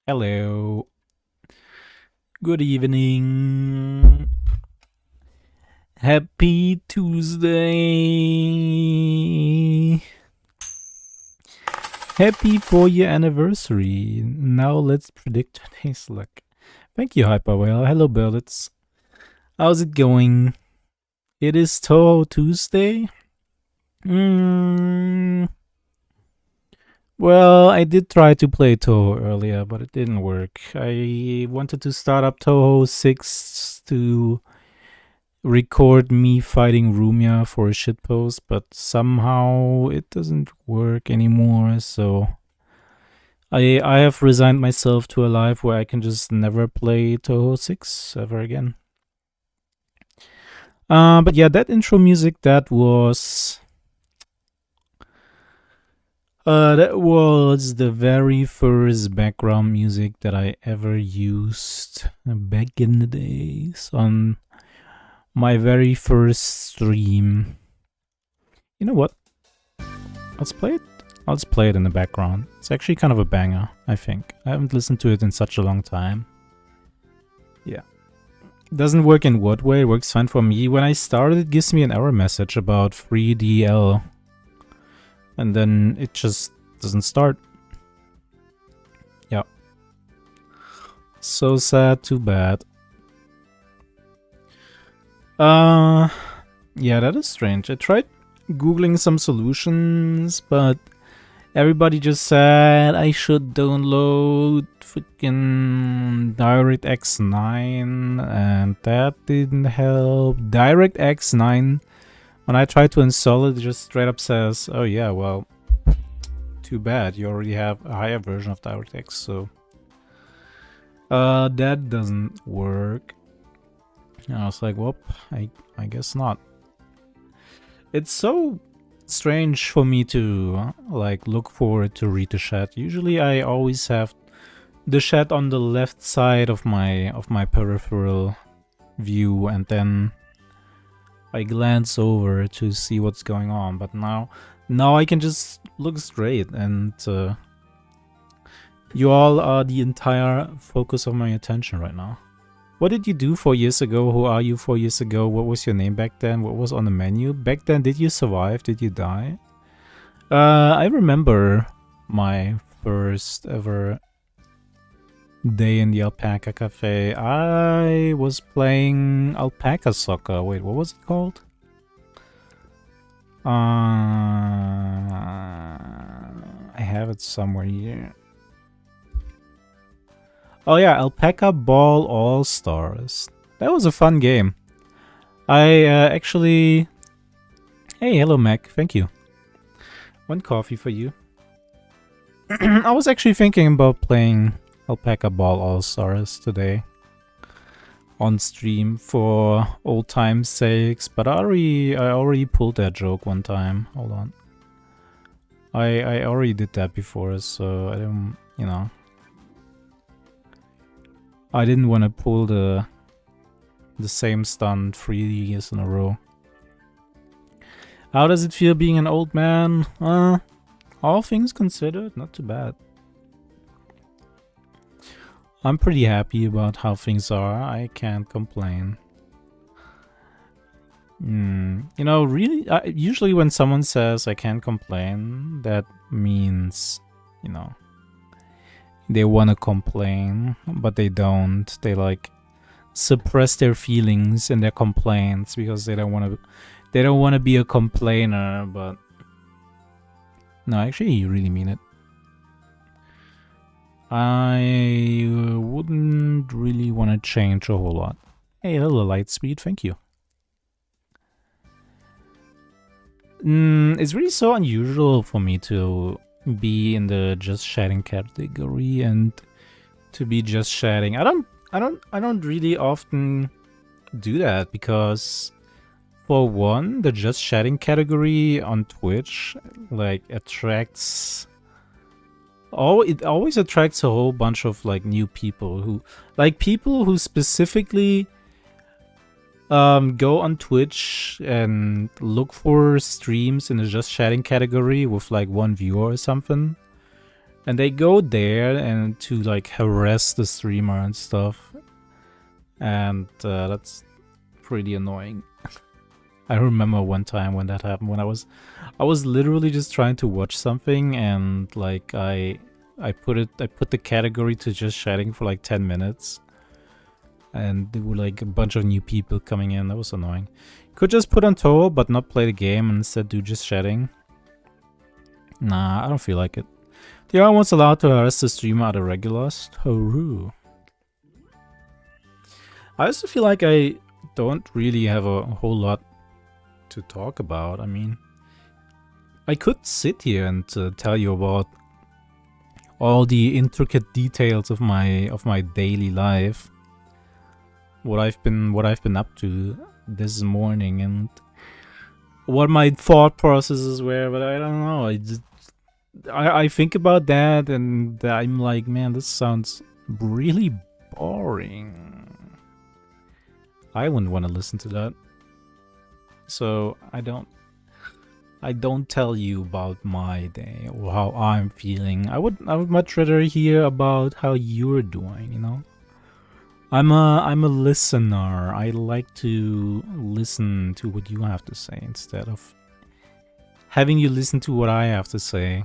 Hello. Good evening. Happy Tuesday. Happy 4-year anniversary. Now let's predict today's luck. Thank you, Hyperwhale. Hello, Berlitz. How's it going? It is Toho Tuesday. Well, I did try to play Toho earlier, but it didn't work. I wanted to start up Toho 6 to record me fighting Rumia for a shitpost, but somehow it doesn't work anymore, so I have resigned myself to a life where I can just never play Toho 6 ever again. But yeah, that intro music, that was the very first background music that I ever used back in the days on my very first stream. You know what? Let's play it. I'll just play it in the background. It's actually kind of a banger, I think. I haven't listened to it in such a long time. Yeah. Doesn't work in what way? It works fine for me. When I started, it gives me an error message about 3DL. And then it just doesn't start. Yeah. So sad, too bad. Yeah, that is strange. I tried Googling some solutions, but everybody just said I should download freaking DirectX 9, and that didn't help. DirectX 9, when I tried to install it, it just straight up says, oh yeah, well, too bad, you already have a higher version of DirectX, so that doesn't work. And I was like, whoop, I guess not. It's so strange for me to like look forward to read the chat. Usually I always have the chat on the left side of my peripheral view, and then I glance over to see what's going on. But now I can just look straight, and you all are the entire focus of my attention right now. What did you do 4 years ago? Who are you 4 years ago? What was your name back then? What was on the menu? Back then, did you survive? Did you die? I remember my first ever day in the Alpaca Cafe. I was playing alpaca soccer. Wait, what was it called? I have it somewhere here. Oh yeah, Alpaca Ball All-Stars. That was a fun game. I actually... Hey, hello Mac, thank you. One coffee for you. I was actually thinking about playing Alpaca Ball All-Stars today on stream for old time's sakes, but I already pulled that joke one time. Hold on. I already did that before, so I don't, you know, I didn't want to pull the same stunt 3 years in a row. How does it feel being an old man? All things considered, not too bad. I'm pretty happy about how things are. I can't complain. You know, really, usually when someone says I can't complain, that means, you know, they want to complain, but they don't. They like suppress their feelings and their complaints because they don't want to be a complainer. But no, actually, you really mean it. I wouldn't really want to change a whole lot. Hey, hello, Lightspeed, thank you. It's really so unusual for me to be in the just chatting category and to be just chatting. I don't really often do that because, for one, the just chatting category on Twitch like attracts it always attracts a whole bunch of like new people who specifically go on Twitch and look for streams in the just chatting category with like one viewer or something, And they go there and to like harass the streamer and stuff. And that's pretty annoying. I remember one time when that happened, when I was literally just trying to watch something, and like I put the category to just chatting for like 10 minutes. And there were like a bunch of new people coming in. That was annoying. Could just put on toll but not play the game and instead do just chatting. Nah, I don't feel like it. They are once allowed to harass the streamer at a regulars. Hooroo. I also feel like I don't really have a whole lot to talk about. I mean, I could sit here and tell you about all the intricate details of my daily life. What I've been up to this morning and what my thought processes were, but I don't know. I think about that and I'm like, man, this sounds really boring. I wouldn't want to listen to that. So I don't tell you about my day or how I'm feeling. I would much rather hear about how you're doing, you know? I'm a listener. I like to listen to what you have to say instead of having you listen to what I have to say.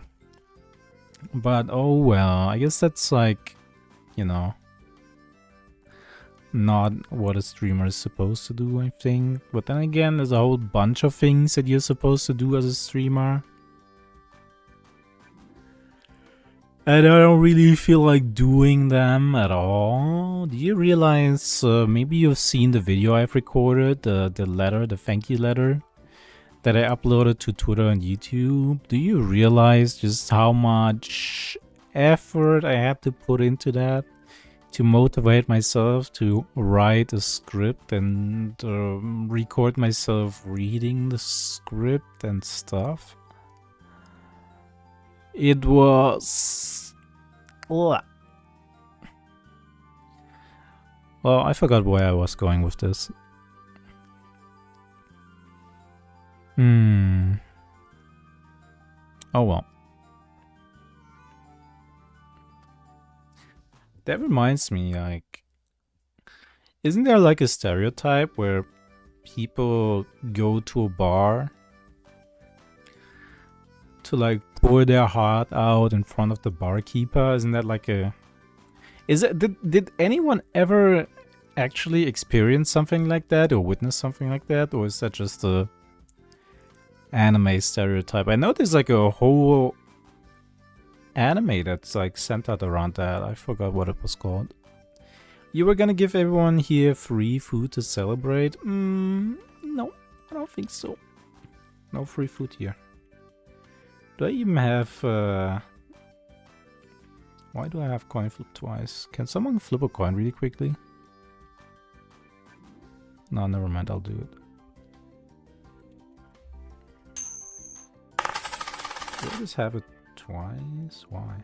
But oh well, I guess that's like, you know, not what a streamer is supposed to do, I think. But then again, there's a whole bunch of things that you're supposed to do as a streamer. And I don't really feel like doing them at all. Do you realize, maybe you've seen the video I've recorded, the thank you letter that I uploaded to Twitter and YouTube? Do you realize just how much effort I had to put into that to motivate myself to write a script and record myself reading the script and stuff? It was... Well, I forgot where I was going with this. Oh well. That reminds me, like, isn't there like a stereotype where people go to a bar to like pour their heart out in front of the barkeeper? Isn't that like a... Did anyone ever actually experience something like that or witness something like that? Or is that just a anime stereotype? I know there's like a whole anime that's like centered around that. I forgot what it was called. You were gonna give everyone here free food to celebrate? No, I don't think so. No free food here. Do I even have... Why do I have coin flip twice? Can someone flip a coin really quickly? No, never mind, I'll do it. Do I just have it twice? Why?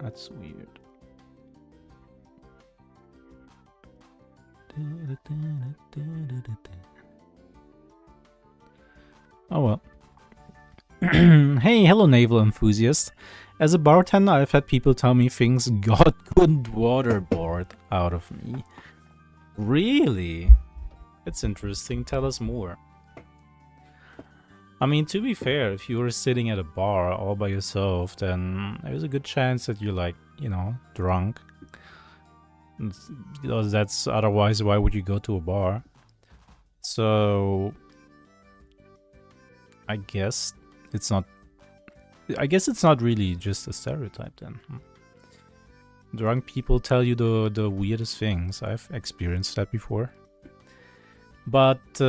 That's weird. Oh well. Hey, hello naval enthusiast. As a bartender, I've had people tell me things God couldn't waterboard out of me. Really? It's interesting. Tell us more. I mean, to be fair, if you were sitting at a bar all by yourself, then there's a good chance that you're like, you know, drunk. That's otherwise, why would you go to a bar? So I guess it's not really just a stereotype then. Drunk people tell you the weirdest things. I've experienced that before. But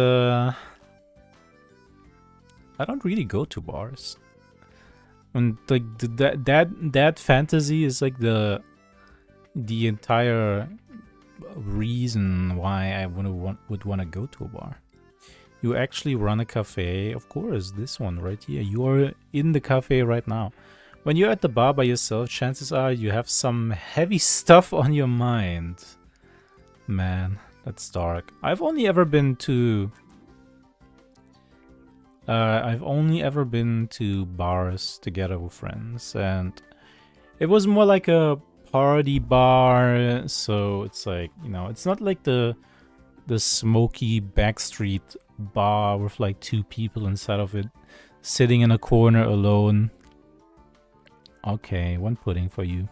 I don't really go to bars. And like that fantasy is like the entire reason why I would want to go to a bar. You actually run a cafe, of course, this one right here. You are in the cafe right now. When you're at the bar by yourself, chances are you have some heavy stuff on your mind. Man, that's dark. I've only ever been to I've only ever been to bars together with friends, and it was more like a party bar. So it's like, you know, it's not like the smoky backstreet bar with like 2 people inside of it, sitting in a corner alone. Okay, 1 pudding for you.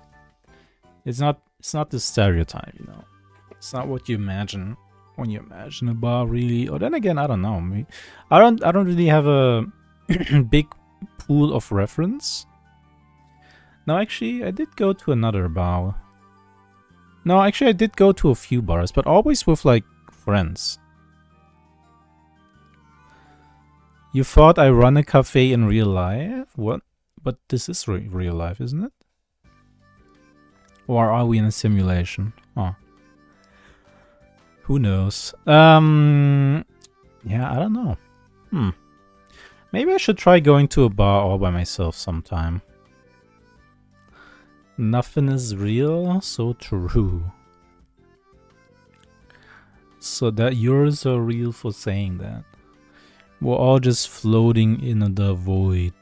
It's not the stereotype, you know. It's not what you imagine when you imagine a bar, really. Or then again, I don't know. I don't really have a big pool of reference. No, actually, I did go to another bar. No, actually, I did go to a few bars, but always with like friends. You thought I run a cafe in real life? What? But this is real life, isn't it? Or are we in a simulation? Oh. Who knows? Yeah, I don't know. Maybe I should try going to a bar all by myself sometime. Nothing is real, so true. So that yours are real for saying that. We're all just floating in the void.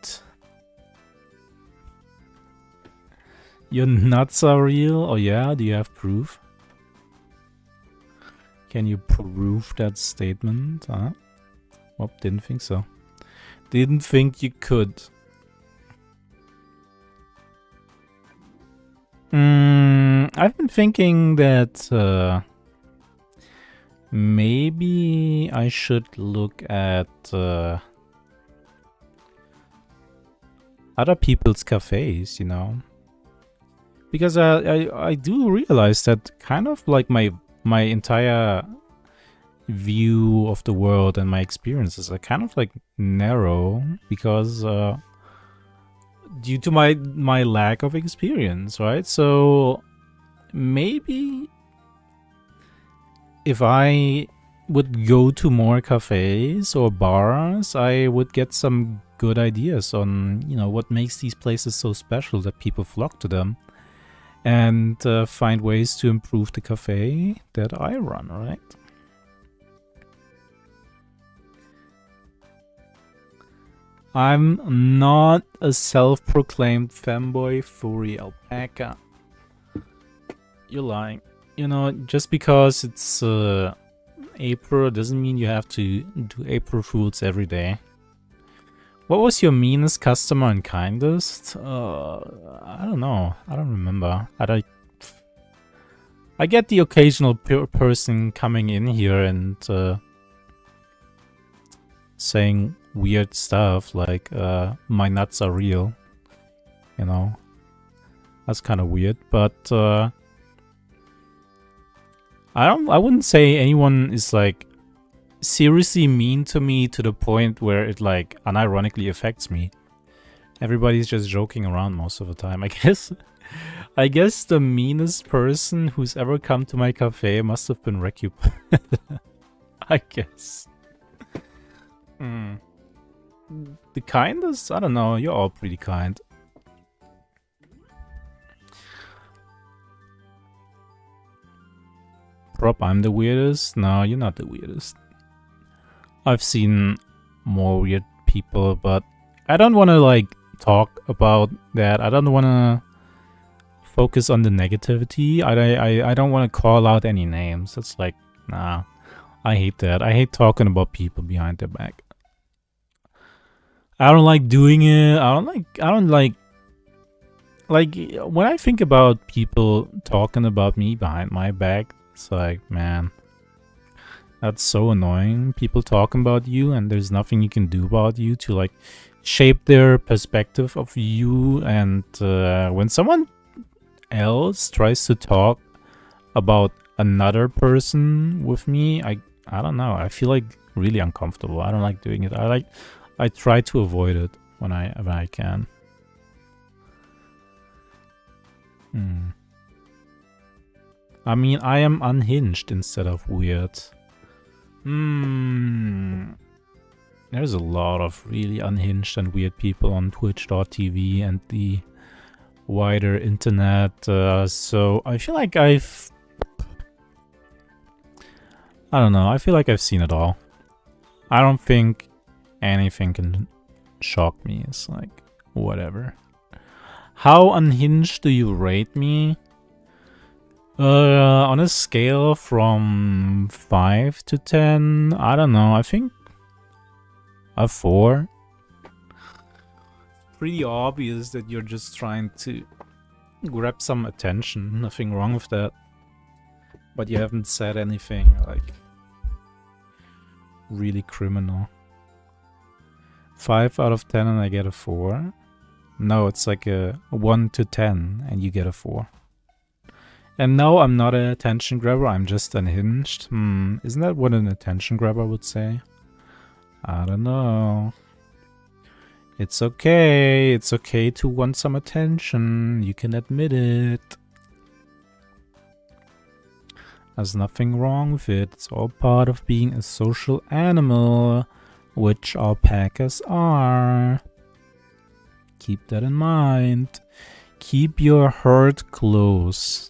Your nuts are real? Oh yeah? Do you have proof? Can you prove that statement? Huh? Oh, didn't think so. Didn't think you could. I've been thinking that maybe I should look at other people's cafes, you know? Because I do realize that kind of like my entire view of the world and my experiences are kind of like narrow because due to my lack of experience, right? So maybe if I would go to more cafes or bars, I would get some good ideas on, you know, what makes these places so special that people flock to them, and find ways to improve the cafe that I run, right? I'm not a self-proclaimed femboy furry alpaca. You're lying. You know, just because it's April doesn't mean you have to do April Fools every day. What was your meanest customer and kindest? I don't know. I don't remember. I get the occasional person coming in here and saying weird stuff like my nuts are real. You know, that's kind of weird. But I wouldn't say anyone is like seriously mean to me to the point where it like unironically affects me. Everybody's just joking around most of the time, I guess. I guess the meanest person who's ever come to my cafe must have been Recup. I guess. The kindest? I don't know, you're all pretty kind. Prop, I'm the weirdest? No, you're not the weirdest. I've seen more weird people, but I don't want to like talk about that. I don't want to focus on the negativity. I don't want to call out any names. It's like, nah, I hate that. I hate talking about people behind their back. I don't like doing it. I don't like when I think about people talking about me behind my back, it's like, man, that's so annoying. People talking about you and there's nothing you can do about you to like shape their perspective of you. And when someone else tries to talk about another person with me, I don't know. I feel like really uncomfortable. I don't like doing it. I try to avoid it when I can. I mean, I am unhinged instead of weird. There's a lot of really unhinged and weird people on Twitch.tv and the wider internet. So I feel like I don't know. I feel like I've seen it all. I don't think anything can shock me. It's like, whatever. How unhinged do you rate me? On a scale from 5 to 10, I don't know, I think a 4. Pretty obvious that you're just trying to grab some attention, nothing wrong with that. But you haven't said anything, like, really criminal. 5 out of 10 and I get a 4? No, it's like a 1 to 10 and you get a 4. And no, I'm not an attention grabber, I'm just unhinged. Isn't that what an attention grabber would say? I don't know. It's okay to want some attention, you can admit it. There's nothing wrong with it, it's all part of being a social animal, which alpacas are. Keep that in mind. Keep your heart close.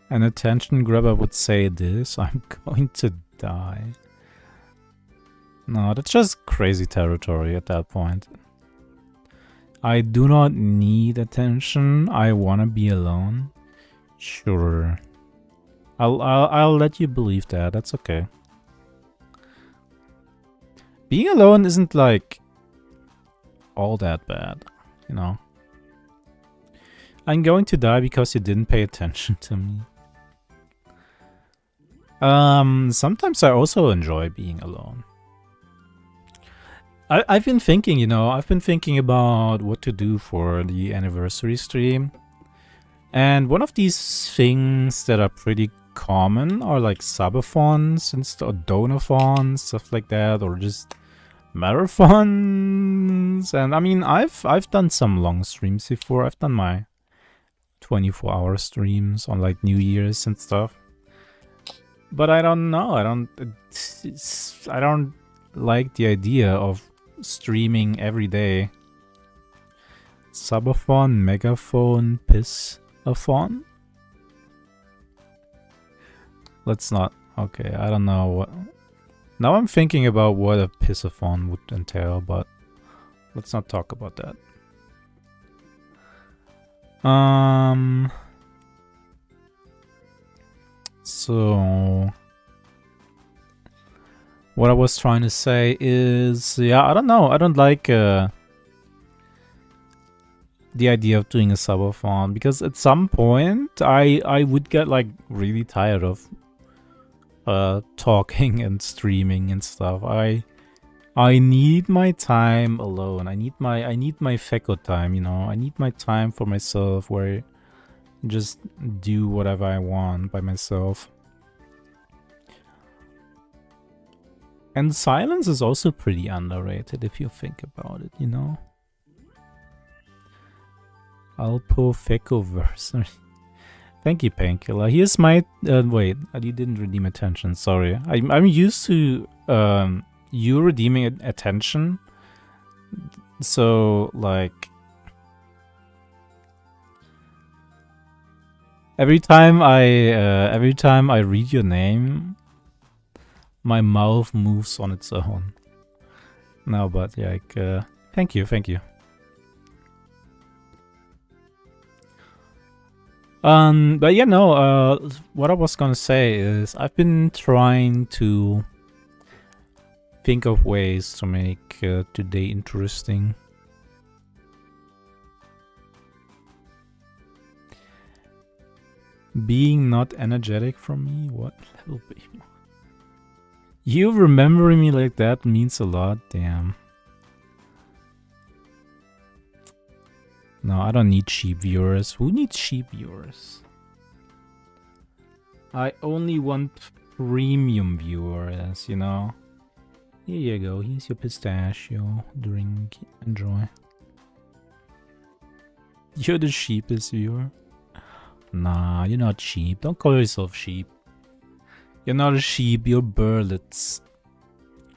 An attention grabber would say this, I'm going to die. No, that's just crazy territory at that point. I do not need attention, I wanna be alone. Sure. I'll let you believe that, that's okay. Being alone isn't like all that bad, you know. I'm going to die because you didn't pay attention to me. Sometimes I also enjoy being alone. I've been thinking, you know, I've been thinking about what to do for the anniversary stream. And one of these things that are pretty common are like subathons or donathons, stuff like that, or just marathons. And I mean, I've done some long streams before. I've done my 24-hour streams on like New Year's and stuff. But I don't know. I don't like the idea of streaming every day. Subathon, megaphone, pissathon? Let's not. Okay, I don't know what. Now I'm thinking about what a pissathon would entail, but let's not talk about that. So what I was trying to say is, yeah, I don't know. I don't like the idea of doing a subathon because at some point I would get like really tired of talking and streaming and stuff. I need my time alone. I need my Feko time, you know. I need my time for myself where I just do whatever I want by myself. And silence is also pretty underrated if you think about it, you know. Alpo Feko versary. Thank you, Painkiller. Here's my wait, you didn't redeem attention, sorry. I'm used to you redeeming attention. So like every time I read your name, my mouth moves on its own. No, but like thank you. But yeah, no, what I was gonna say is I've been trying to think of ways to make today interesting. Being not energetic from me? What? Help me. You remembering me like that means a lot, damn. No, I don't need cheap viewers. Who needs cheap viewers? I only want premium viewers, you know. Here you go, here's your pistachio. Drink, enjoy. You're the cheapest viewer. Nah, you're not cheap. Don't call yourself cheap. You're not a sheep, you're burlets.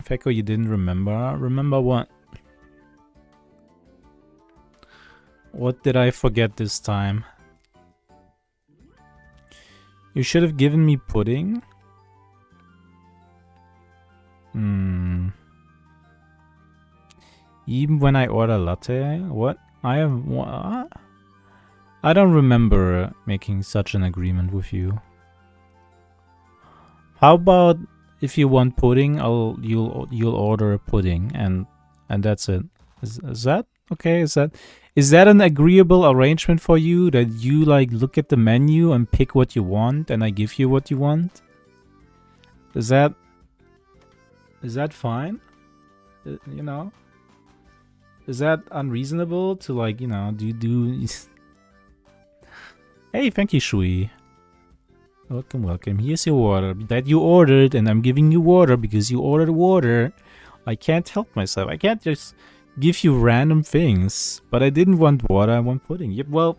Feko, you didn't remember? Remember what? What did I forget this time? You should have given me pudding. Even when I order latte? What? I have... What? I don't remember making such an agreement with you. How about if you want pudding, you'll order a pudding and that's it. Is that okay? Is that an agreeable arrangement for you, that you like look at the menu and pick what you want and I give you what you want? Is that fine? You know? Is that unreasonable to like, you know, do Hey, thank you, Shui. Welcome, welcome. Here's your water that you ordered, and I'm giving you water because you ordered water. I can't help myself. I can't just give you random things. But I didn't want water, I want pudding. Yep, well,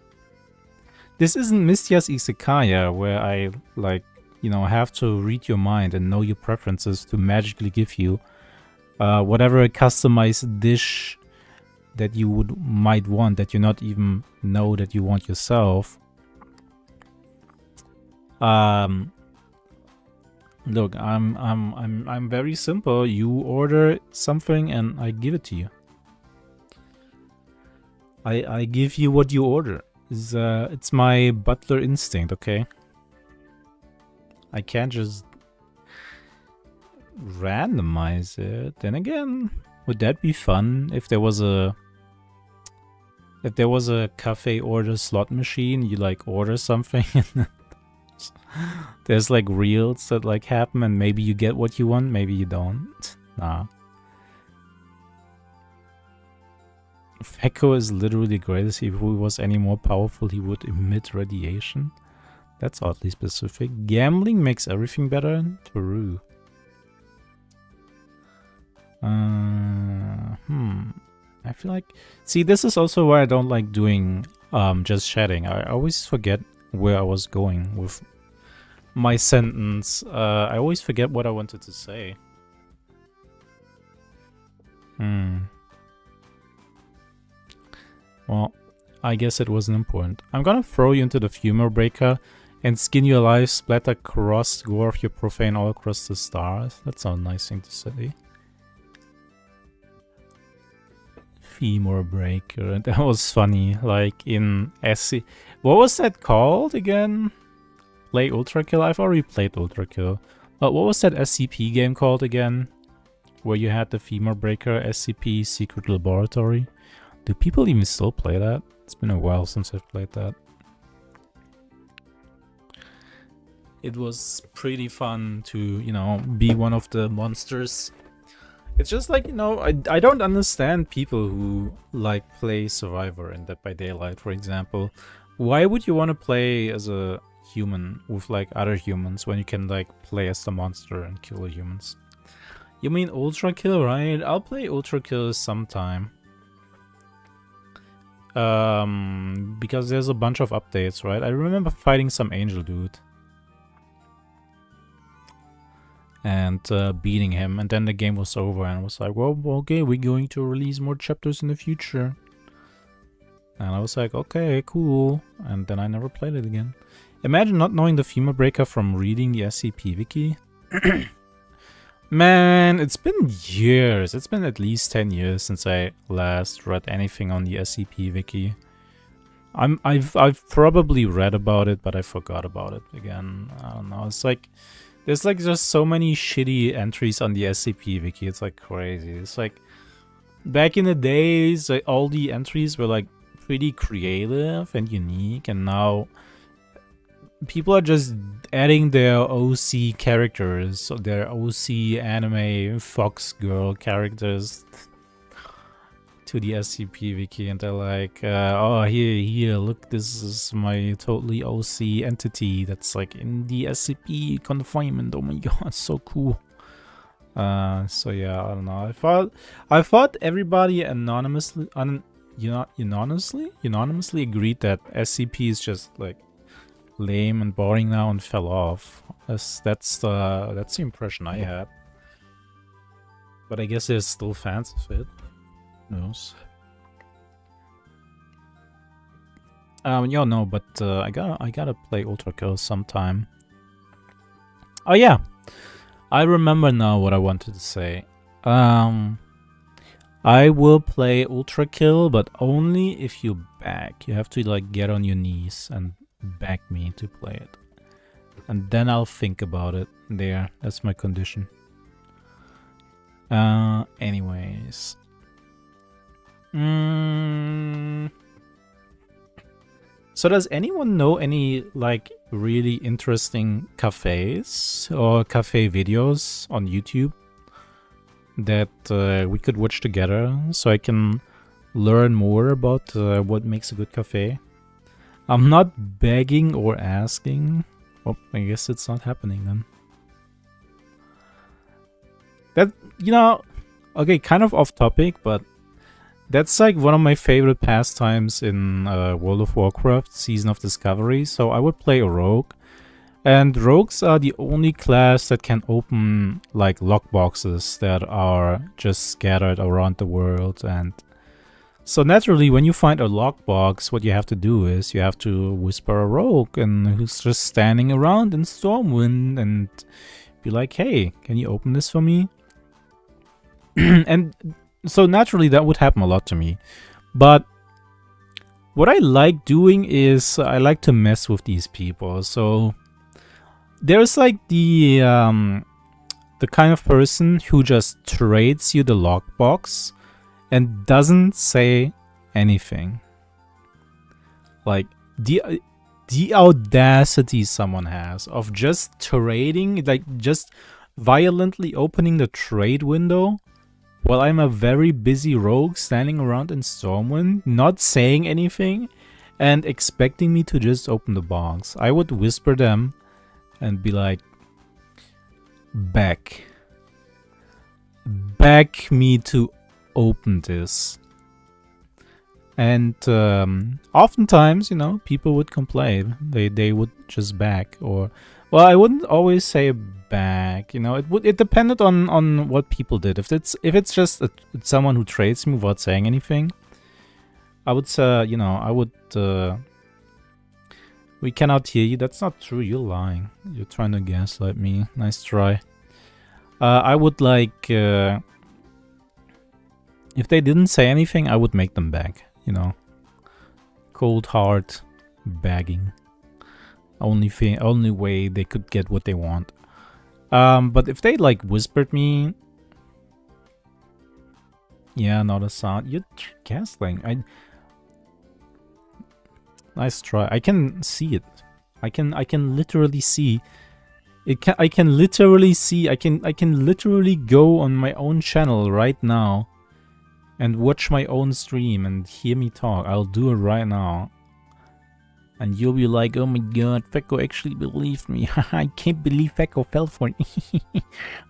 this isn't Mistia's Izakaya, where I, like, you know, have to read your mind and know your preferences to magically give you whatever a customized dish that you might want that you not even know that you want yourself. Look, I'm very simple. You order something and I give it to you. I give you what you order. It's my butler instinct, okay? I can't just randomize it. Then again, would that be fun if there was a cafe order slot machine? You like order something and there's like reels that like happen and maybe you get what you want, maybe you don't. Nah. Feko is literally the greatest. If he was any more powerful, he would emit radiation. That's oddly specific. Gambling makes everything better? True. I feel like... See, this is also why I don't like doing just chatting. I always forget where I was going with my sentence. I always forget what I wanted to say. Well, I guess it wasn't important. I'm gonna throw you into the Fumor Breaker and skin you alive, splatter crust, gore of your profane all across the stars. That's a nice thing to say. Fumor Breaker. That was funny. Like in SC. What was that called again? Play Ultra Kill? I've already played Ultra Kill. But what was that SCP game called again? Where you had the Fumor Breaker, SCP Secret Laboratory. Do people even still play that? It's been a while since I've played that. It was pretty fun to, you know, be one of the monsters. It's just like, you know, I don't understand people who like play Survivor in Dead by Daylight, for example. Why would you want to play as a human with like other humans when you can like play as the monster and kill the humans? You mean Ultra Kill, right? I'll play Ultra Kill sometime. Because there's a bunch of updates, right? I remember fighting some angel dude. And beating him, and then the game was over and I was like, well, okay, we're going to release more chapters in the future. And I was like, okay, cool. And then I never played it again. Imagine not knowing the Fumor Breaker from reading the SCP wiki. Man, it's been years. It's been at least 10 years since I last read anything on the SCP wiki. I've probably read about it, but I forgot about it again. I don't know. It's like there's like just so many shitty entries on the SCP wiki. It's like crazy. It's like back in the days, like, all the entries were like pretty creative and unique, and now people are just adding their OC characters, their OC anime Fox girl characters to the SCP wiki, and they're like, oh, here, look, this is my totally OC entity that's like in the SCP confinement. Oh my god, so cool. So yeah, I don't know. I thought everybody unanimously agreed that SCP is just like lame and boring now and fell off. That's the impression I had. But I guess there's still fans of it. Who knows? Yeah, no, but I gotta play Ultra Kill sometime. Oh yeah, I remember now what I wanted to say. Um, I will play Ultra Kill, but only if you back. You have to like get on your knees and back me to play it. And then I'll think about it. There, that's my condition. Anyways. So does anyone know any like really interesting cafes or cafe videos on YouTube that we could watch together so I can learn more about what makes a good cafe? I'm not begging or asking. Well, I guess it's not happening then. That, you know, okay, kind of off topic, but that's like one of my favorite pastimes in World of Warcraft, Season of Discovery. So I would play a rogue. And rogues are the only class that can open like lockboxes that are just scattered around the world. And so naturally, when you find a lockbox, what you have to do is you have to whisper a rogue and who's just standing around in Stormwind and be like, hey, can you open this for me? And so naturally that would happen a lot to me. But what I like doing is I like to mess with these people. So there's like the kind of person who just trades you the lockbox and doesn't say anything. Like the audacity someone has of just trading, like just violently opening the trade window while I'm a very busy rogue standing around in Stormwind, not saying anything, and expecting me to just open the box. I would whisper them and be like, back me to open this. And oftentimes, you know, people would complain. They would just back, or well, I wouldn't always say back. You know, it depended on what people did. If it's just someone who trades me without saying anything, I would say, you know, I would. We cannot hear you. That's not true. You're lying. You're trying to gaslight me. Nice try. I would like. If they didn't say anything, I would make them back. You know, cold heart bagging. Only way they could get what they want. But if they like whispered me, yeah, not a sound. You're gaslighting. Nice try. I can see it. I can literally see. I can literally see. I can literally go on my own channel right now and watch my own stream and hear me talk. I'll do it right now. And you'll be like, oh my god, Feko actually believed me. I can't believe Feko fell for it.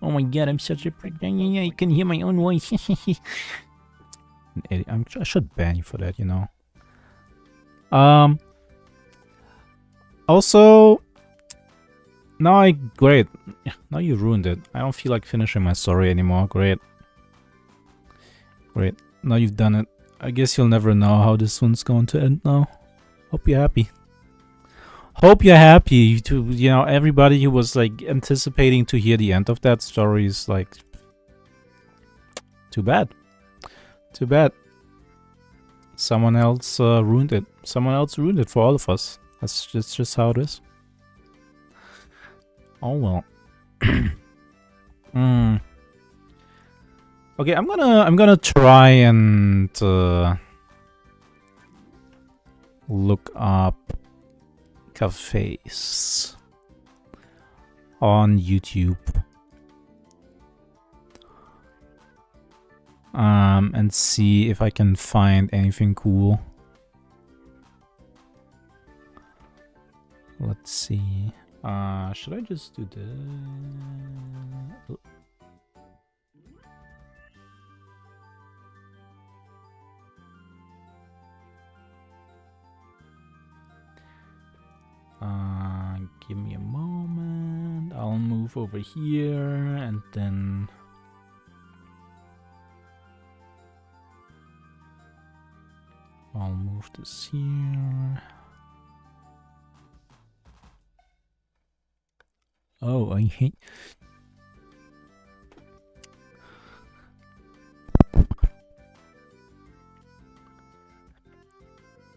Oh my god, I'm such a prick. I can hear my own voice. I should ban you for that, you know. Also, great. Now you ruined it. I don't feel like finishing my story anymore. Great. Great. Now you've done it. I guess you'll never know how this one's going to end now. Hope you're happy. Hope you're happy to, you know, everybody who was like anticipating to hear the end of that story is like, too bad. Too bad. Someone else ruined it. Someone else ruined it for all of us. That's just how it is. Oh well. Okay, I'm gonna try and look up cafes on YouTube. And see if I can find anything cool. Let's see. Should I just do this? Give me a moment. I'll move over here and then I'll move this here. Oh, I hate.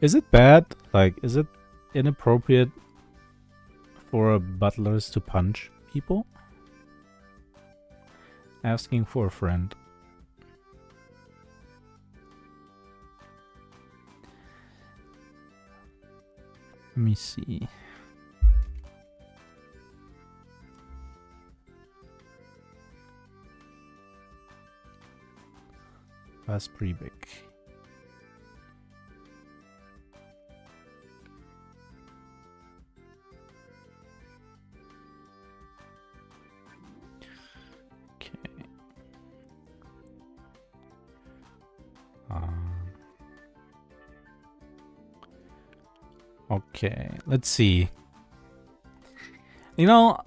Is it bad? Like, is it inappropriate for butlers to punch people? Asking for a friend. Let me see. That's pretty big. Okay, let's see. You know,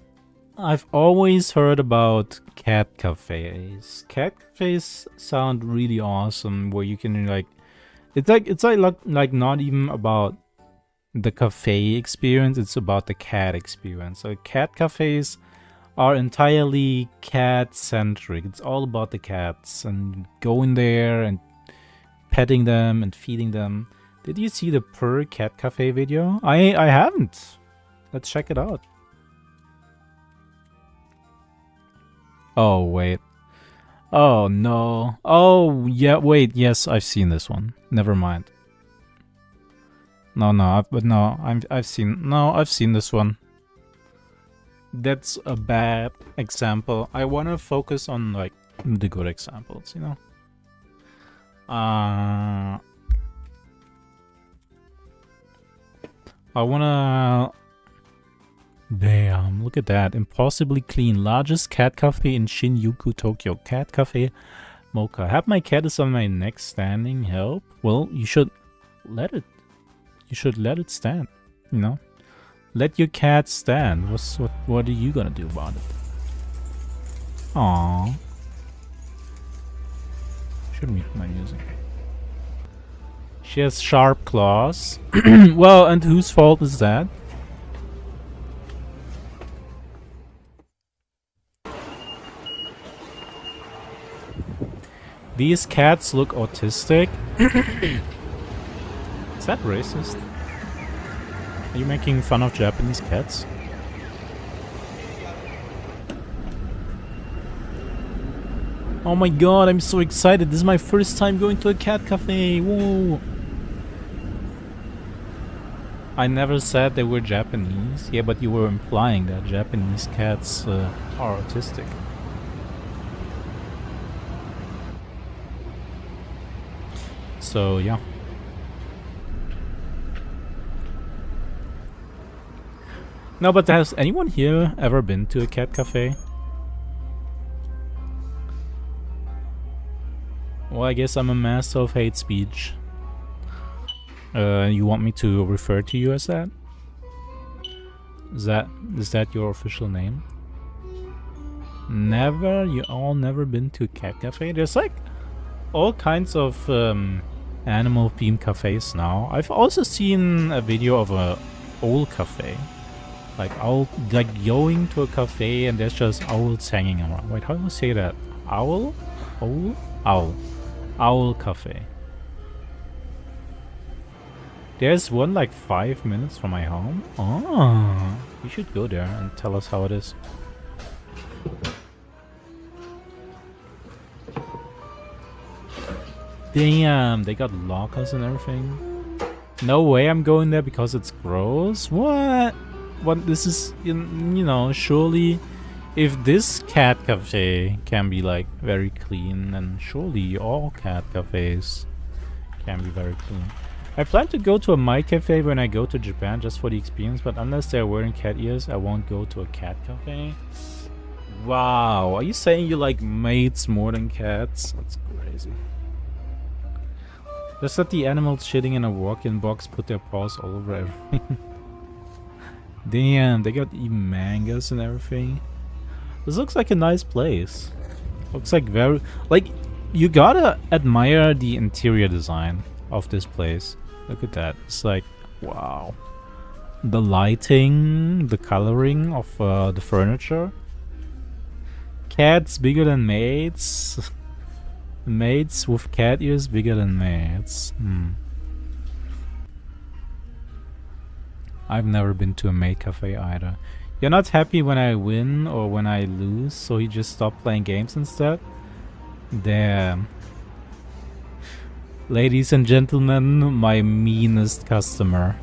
I've always heard about cat cafes. Cat cafes sound really awesome, where you can like, it's like not even about the cafe experience. It's about the cat experience. So cat cafes are entirely cat centric. It's all about the cats and going there and petting them and feeding them. Did you see the Per Cat Cafe video? I haven't. Let's check it out. Oh, wait. Oh, no. Oh, yeah, wait. Yes, I've seen this one. Never mind. I've seen this one. That's a bad example. I want to focus on, like, the good examples, you know? I wanna... Damn, look at that. Impossibly clean. Largest cat cafe in Shinjuku, Tokyo. Cat cafe mocha. Have my cat is on my neck standing. Help? Well, you should let it. You should let it stand. You know? Let your cat stand. What are you gonna do about it? Aww. Should mute my music. She has sharp claws. Well, and whose fault is that? These cats look autistic. Is that racist? Are you making fun of Japanese cats? Oh my god, I'm so excited. This is my first time going to a cat cafe. Whoa. I never said they were Japanese. Yeah, but you were implying that Japanese cats are autistic. So, yeah. No, but has anyone here ever been to a cat cafe? Well, I guess I'm a master of hate speech. You want me to refer to you as that? Is that your official name? Never? You all never been to a cat cafe? There's like all kinds of animal themed cafes now. I've also seen a video of a owl cafe. Like going to a cafe and there's just owls hanging around. Wait, how do you say that? Owl? Owl? Owl. Owl cafe. There's one like 5 minutes from my home. Oh, you should go there and tell us how it is. Damn, they got lockers and everything. No way I'm going there because it's gross. What? What? This is, you know, surely if this cat cafe can be like very clean, then surely all cat cafes can be very clean. I plan to go to a my cafe when I go to Japan just for the experience, but unless they're wearing cat ears, I won't go to a cat cafe. Wow, are you saying you like mates more than cats? That's crazy. Just let the animals shitting in a walk-in box put their paws all over everything. Damn, they got even mangas and everything. This looks like a nice place. Looks like very... Like, you gotta admire the interior design of this place. Look at that. It's like, wow. The lighting, the coloring of the furniture. Cats bigger than maids. Maids with cat ears bigger than maids. I've never been to a maid cafe either. You're not happy when I win or when I lose, so you just stop playing games instead? Damn. Ladies and gentlemen, my meanest customer.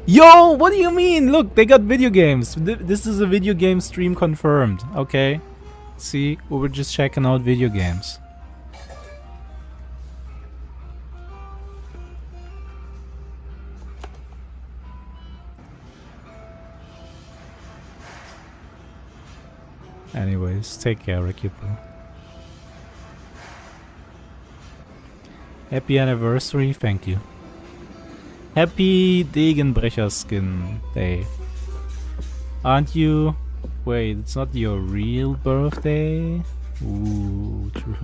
Yo, what do you mean? Look, they got video games. This is a video game stream confirmed. Okay. See, we were just checking out video games. Anyways, take care, Ricky. Happy anniversary, thank you. Happy Degenbrecher Skin Day. Aren't you? Wait, it's not your real birthday? Ooh, true.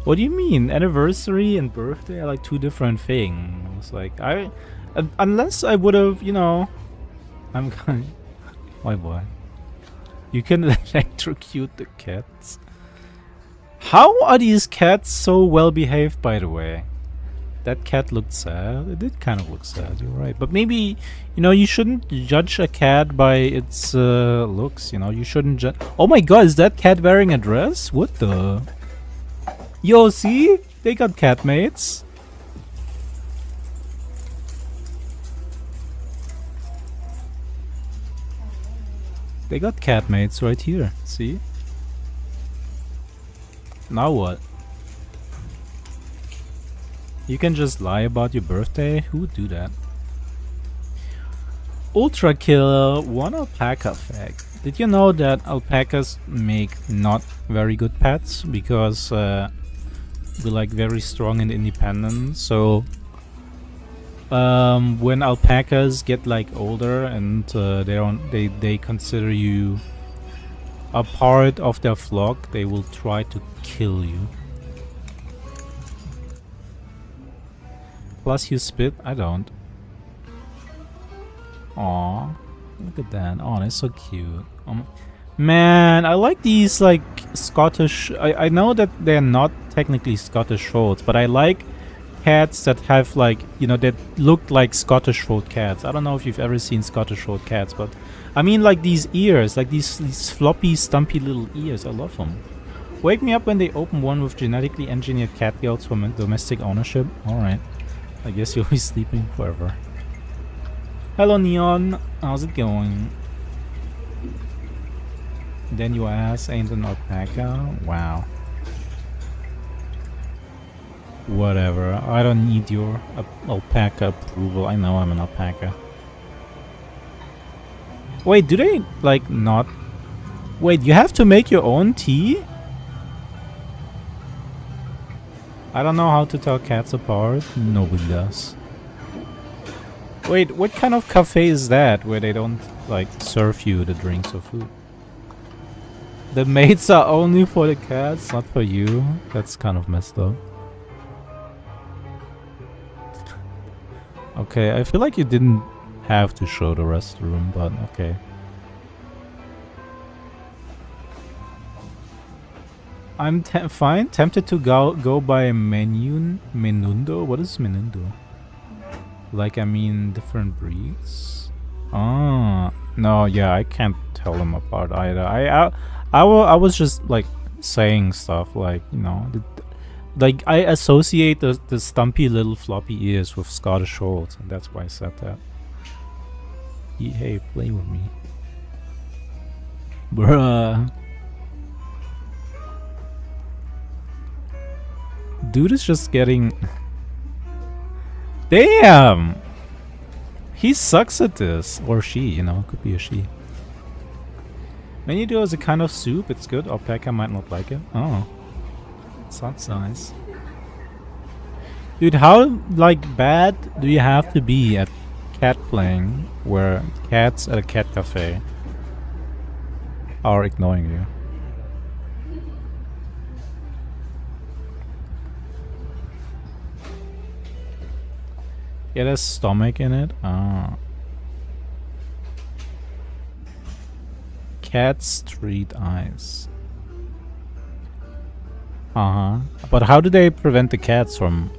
What do you mean? Anniversary and birthday are like two different things. Like, unless I would have, you know, I'm kind. My boy. You can electrocute the cats. How are these cats so well behaved, by the way? That cat looked sad. It did kind of look sad, you're right. But maybe, you know, you shouldn't judge a cat by its looks, you know? You shouldn't judge. Oh my god, is that cat wearing a dress? What the? Yo, see? They got cat mates. They got cat mates right here, see? Now what? You can just lie about your birthday? Who would do that? Ultra Killer, one alpaca fact. Did you know that alpacas make not very good pets? Because we're like very strong and independent, so when alpacas get like older and they consider you a part of their flock, they will try to kill you. Plus you spit? I don't. Aw, look at that. Oh, that's so cute. Man, I like these like Scottish. I know that they're not technically Scottish folds, but I like cats that have like, you know, that look like Scottish fold cats. I don't know if you've ever seen Scottish fold cats, but I mean like these ears, like these floppy, stumpy little ears. I love them. Wake me up when they open one with genetically engineered cat girls from domestic ownership. Alright. I guess you'll be sleeping forever. Hello Neon, how's it going? Then your ass ain't an alpaca? Wow. Whatever, I don't need your alpaca approval. I know I'm an alpaca. Wait, do they like not? Wait, you have to make your own tea? I don't know how to tell cats apart. Nobody does. Wait, what kind of cafe is that where they don't like serve you the drinks or food? The mates are only for the cats, not for you. That's kind of messed up. Okay, I feel like you didn't have to show the restroom, but okay. I'm fine. Tempted to go by Menundo. What is Menundo? Like, I mean, different breeds. Ah, no, yeah, I can't tell them apart either. I was just like saying stuff like, you know, like I associate the stumpy little floppy ears with Scottish folds, and that's why I said that. Hey, play with me, bruh. Dude is just getting... Damn! He sucks at this. Or she, you know, could be a she. Menu dough is a kind of soup. It's good. Alpaca might not like it. Oh. Sounds nice. Dude, how, like, bad do you have to be at cat playing where cats at a cat cafe are ignoring you? Yeah, there's stomach in it. Ah. Cat Street Eyes. But how do they prevent the cats from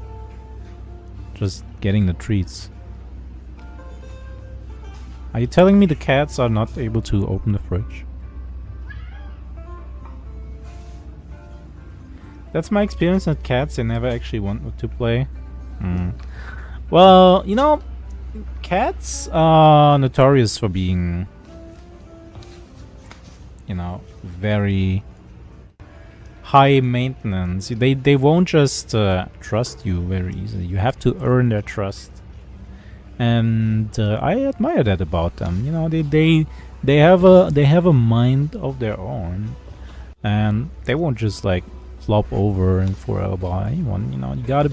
just getting the treats? Are you telling me the cats are not able to open the fridge? That's my experience with cats. They never actually want to play. Well, you know, cats are notorious for being, you know, very high maintenance. They won't just trust you very easily. You have to earn their trust, and I admire that about them. You know, they have a mind of their own, and they won't just like flop over and for about anyone. You know, you gotta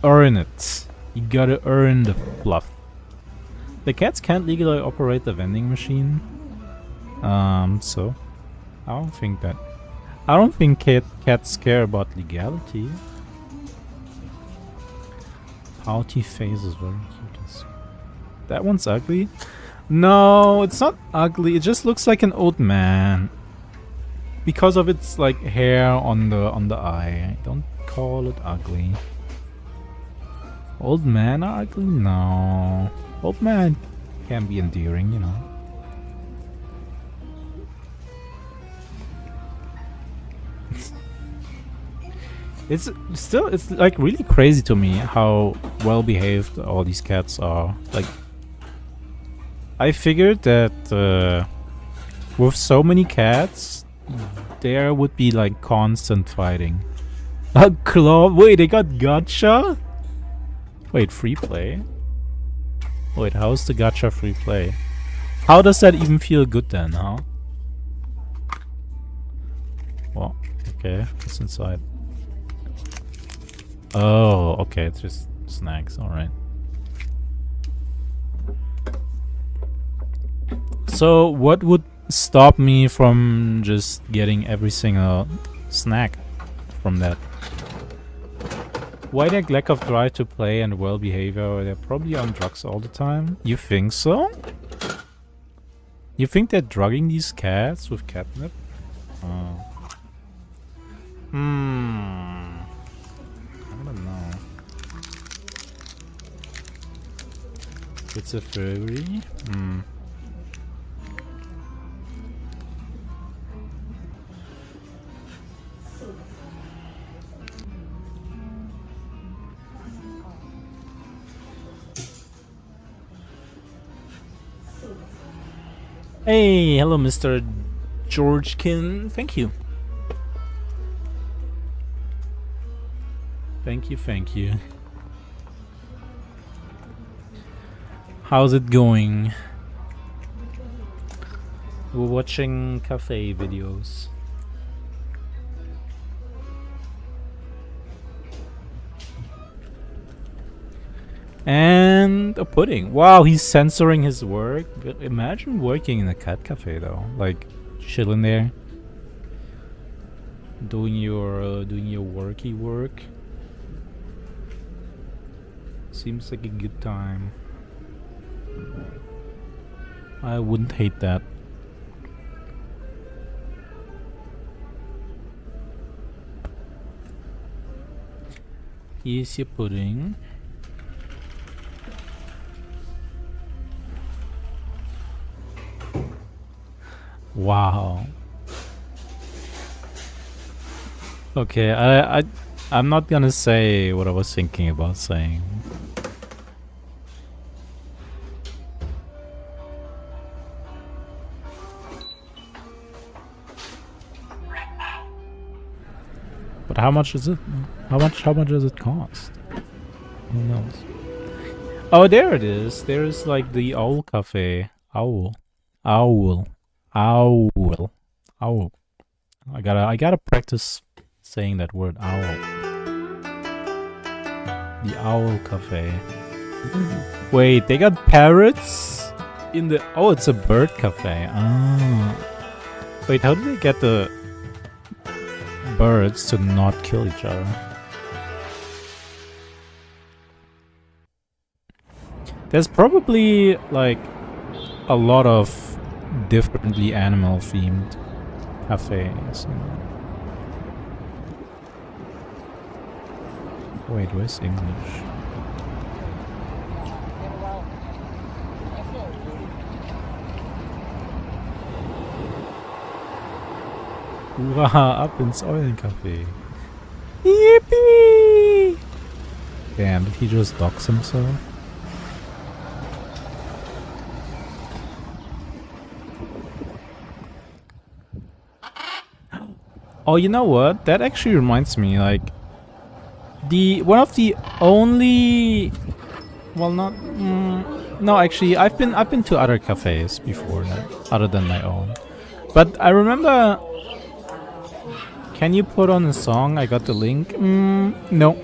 earn it. You gotta earn the fluff. The cats can't legally operate the vending machine, so I don't think cats care about legality. Pouty face is very cute. That one's ugly? No, it's not ugly. It just looks like an old man because of its like hair on the eye. Don't call it ugly. Old men are ugly? No. Old man can be endearing, you know. It's like really crazy to me how well behaved all these cats are. Like, I figured that with so many cats, there would be like constant fighting. A claw? Wait, they got gacha? Wait, free play? Wait, how's the gacha free play? How does that even feel good then, huh? Well, okay, what's inside? Oh, okay, it's just snacks, alright. So, what would stop me from just getting every single snack from that? Why their lack of drive to play and well behavior? They're probably on drugs all the time. You think so? You think they're drugging these cats with catnip? Oh. I don't know. It's a furry? Hey, hello, Mr. Georgekin. Thank you. Thank you. How's it going? We're watching cafe videos. And a pudding. Wow, he's censoring his work. But imagine working in a cat cafe though, like chilling there, doing your worky work. Seems like a good time. I wouldn't hate that. Here's your pudding. Wow. Okay, I'm not gonna say what I was thinking about saying. But how much is it? How much does it cost? Who knows? Oh, there it is. There's like the owl cafe. Owl. I gotta practice saying that word, owl. The owl cafe. Wait, they got parrots in the... Oh, it's a bird cafe. Ah. Wait, how do they get the birds to not kill each other? There's probably like a lot of differently animal themed cafes, you know. Wait, where's English? Hurra, ab ins Eulencafé. Yippee! Damn, did he just dox himself? Oh, you know what? That actually reminds me, like, one of the only, well, not, no, actually, I've been to other cafes before, other than my own. But I remember. Can you put on a song? I got the link. No.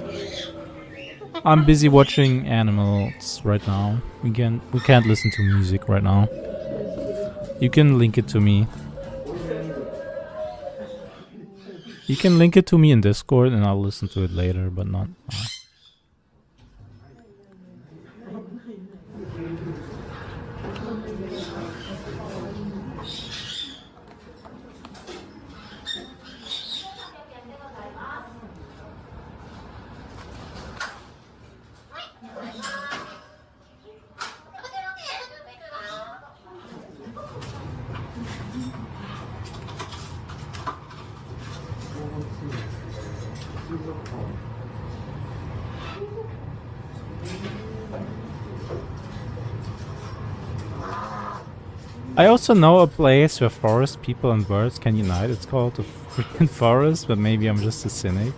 I'm busy watching animals right now. We can't listen to music right now. You can link it to me. You can link it to me in Discord and I'll listen to it later, but not now. I also know a place where forest people and birds can unite. It's called the freaking forest, but maybe I'm just a cynic.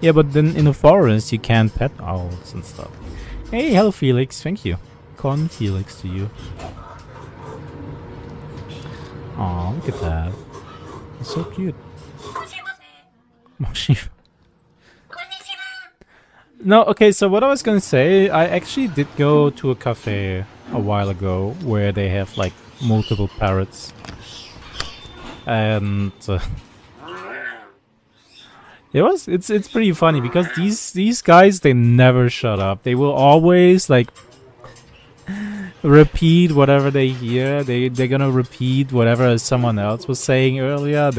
Yeah, but then in a forest you can't pet owls and stuff. Hey, hello Felix, thank you. Con Felix to you. Aw, look at that. It's so cute. No, okay, so what I was gonna say, I actually did go to a cafe a while ago where they have like multiple parrots. And it's pretty funny because these guys, they never shut up. They will always like repeat whatever they hear. They're gonna repeat whatever someone else was saying earlier.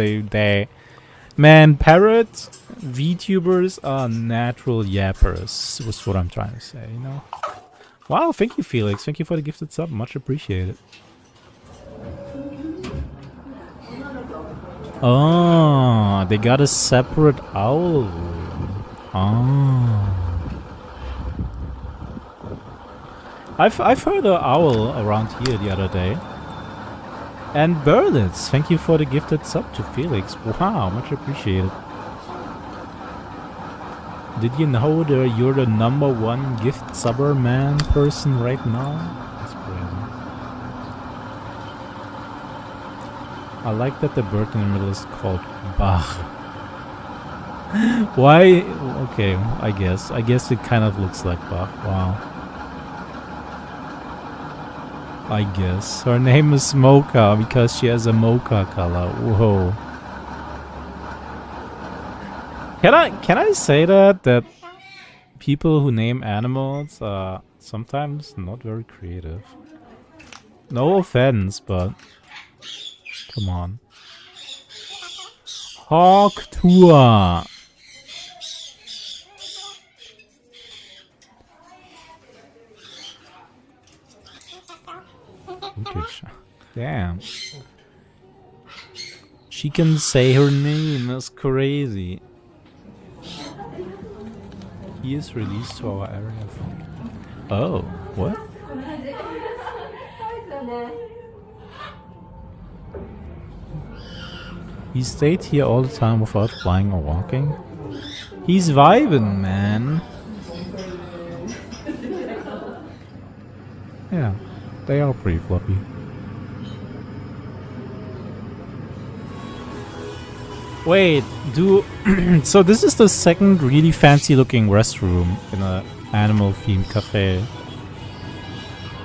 Man, parrot VTubers are natural yappers, was what I'm trying to say, you know? Wow, thank you, Felix. Thank you for the gifted sub. Much appreciated. Oh, they got a separate owl. Oh. I've heard an owl around here the other day. And Berlitz, thank you for the gifted sub to Felix. Wow, much appreciated. Did you know that you're the #1 gift subber man person right now? That's crazy. I like that the bird in the middle is called Bach. Why? Okay, I guess it kind of looks like Bach. Wow. I guess. Her name is Mocha because she has a mocha color. Whoa. Can I say that people who name animals are sometimes not very creative? No offense, but come on. Hawk Tour. Damn. She can say her name. That's crazy. He is released to our area. Oh, what? He stayed here all the time without flying or walking. He's vibing, man. Yeah, they are pretty floppy. Wait, so this is the second really fancy looking restroom in an animal themed cafe.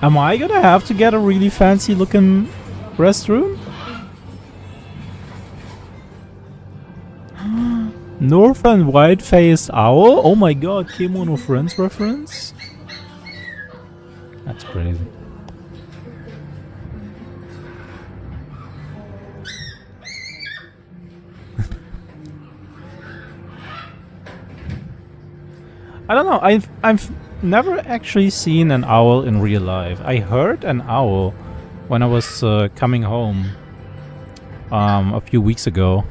Am I gonna have to get a really fancy looking restroom? Northern white-faced owl? Oh my god, Kimono Friends reference? That's crazy. I don't know. I've never actually seen an owl in real life. I heard an owl when I was coming home a few weeks ago,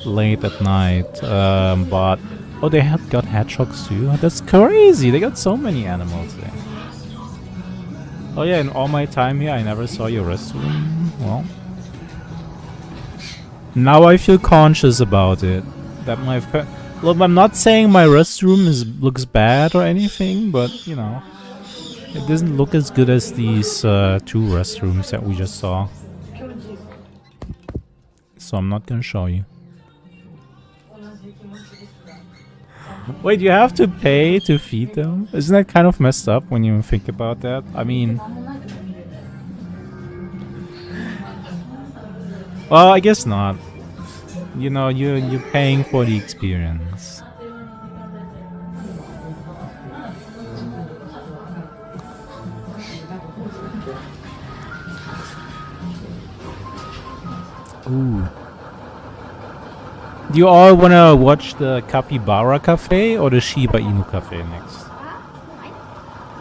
late at night. But oh, they have got hedgehogs too. That's crazy. They got so many animals there. Oh yeah, in all my time here, I never saw your restroom. Well, now I feel conscious about it. That my look, I'm not saying my restroom looks bad or anything, but you know, it doesn't look as good as these two restrooms that we just saw. So I'm not gonna show you. Wait, you have to pay to feed them? Isn't that kind of messed up when you think about that? I mean... Well, I guess not. You know, you're paying for the experience. Ooh. Do you all want to watch the Capybara Cafe or the Shiba Inu Cafe next?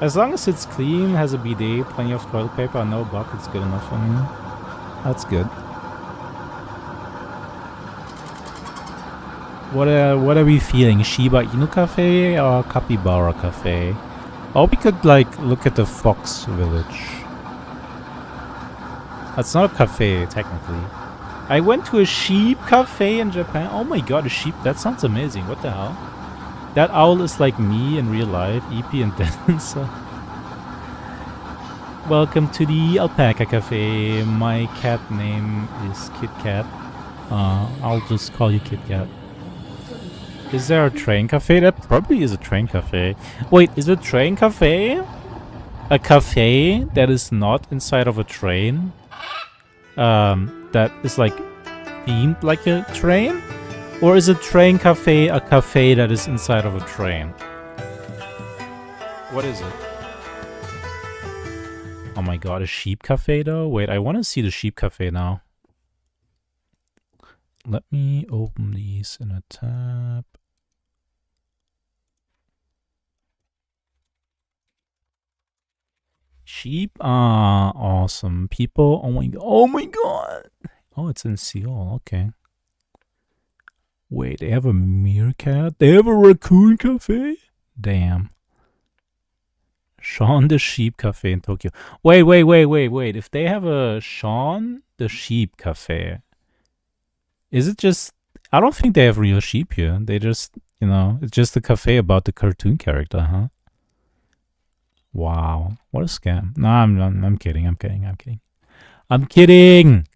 As long as it's clean, has a bidet, plenty of toilet paper, no buckets, good enough for me. That's good. What are we feeling? Shiba Inu Cafe or Capybara Cafe? Or we could like look at the Fox Village. That's not a cafe technically. I went to a sheep cafe in Japan. Oh my god, a sheep. That sounds amazing. What the hell? That owl is like me in real life. EP and Dennis. Welcome to the Alpaca Cafe. My cat name is Kit Kat. I'll just call you Kit Kat. Is there a train cafe? That probably is a train cafe. Wait, is a train cafe a cafe that is not inside of a train? That is like themed like a train? Or is a train cafe a cafe that is inside of a train? What is it? Oh my god, a sheep cafe though? Wait, I want to see the sheep cafe now. Let me open these in a tab. Sheep are awesome. People, oh my god. Oh my god. Oh, it's in Seoul. Okay. Wait, they have a meerkat? They have a raccoon cafe? Damn. Sean the Sheep Cafe in Tokyo. Wait. If they have a Sean the Sheep Cafe, is it just... I don't think they have real sheep here. They just, you know, it's just a cafe about the cartoon character, huh? Wow. What a scam. No, I'm kidding. I'm kidding.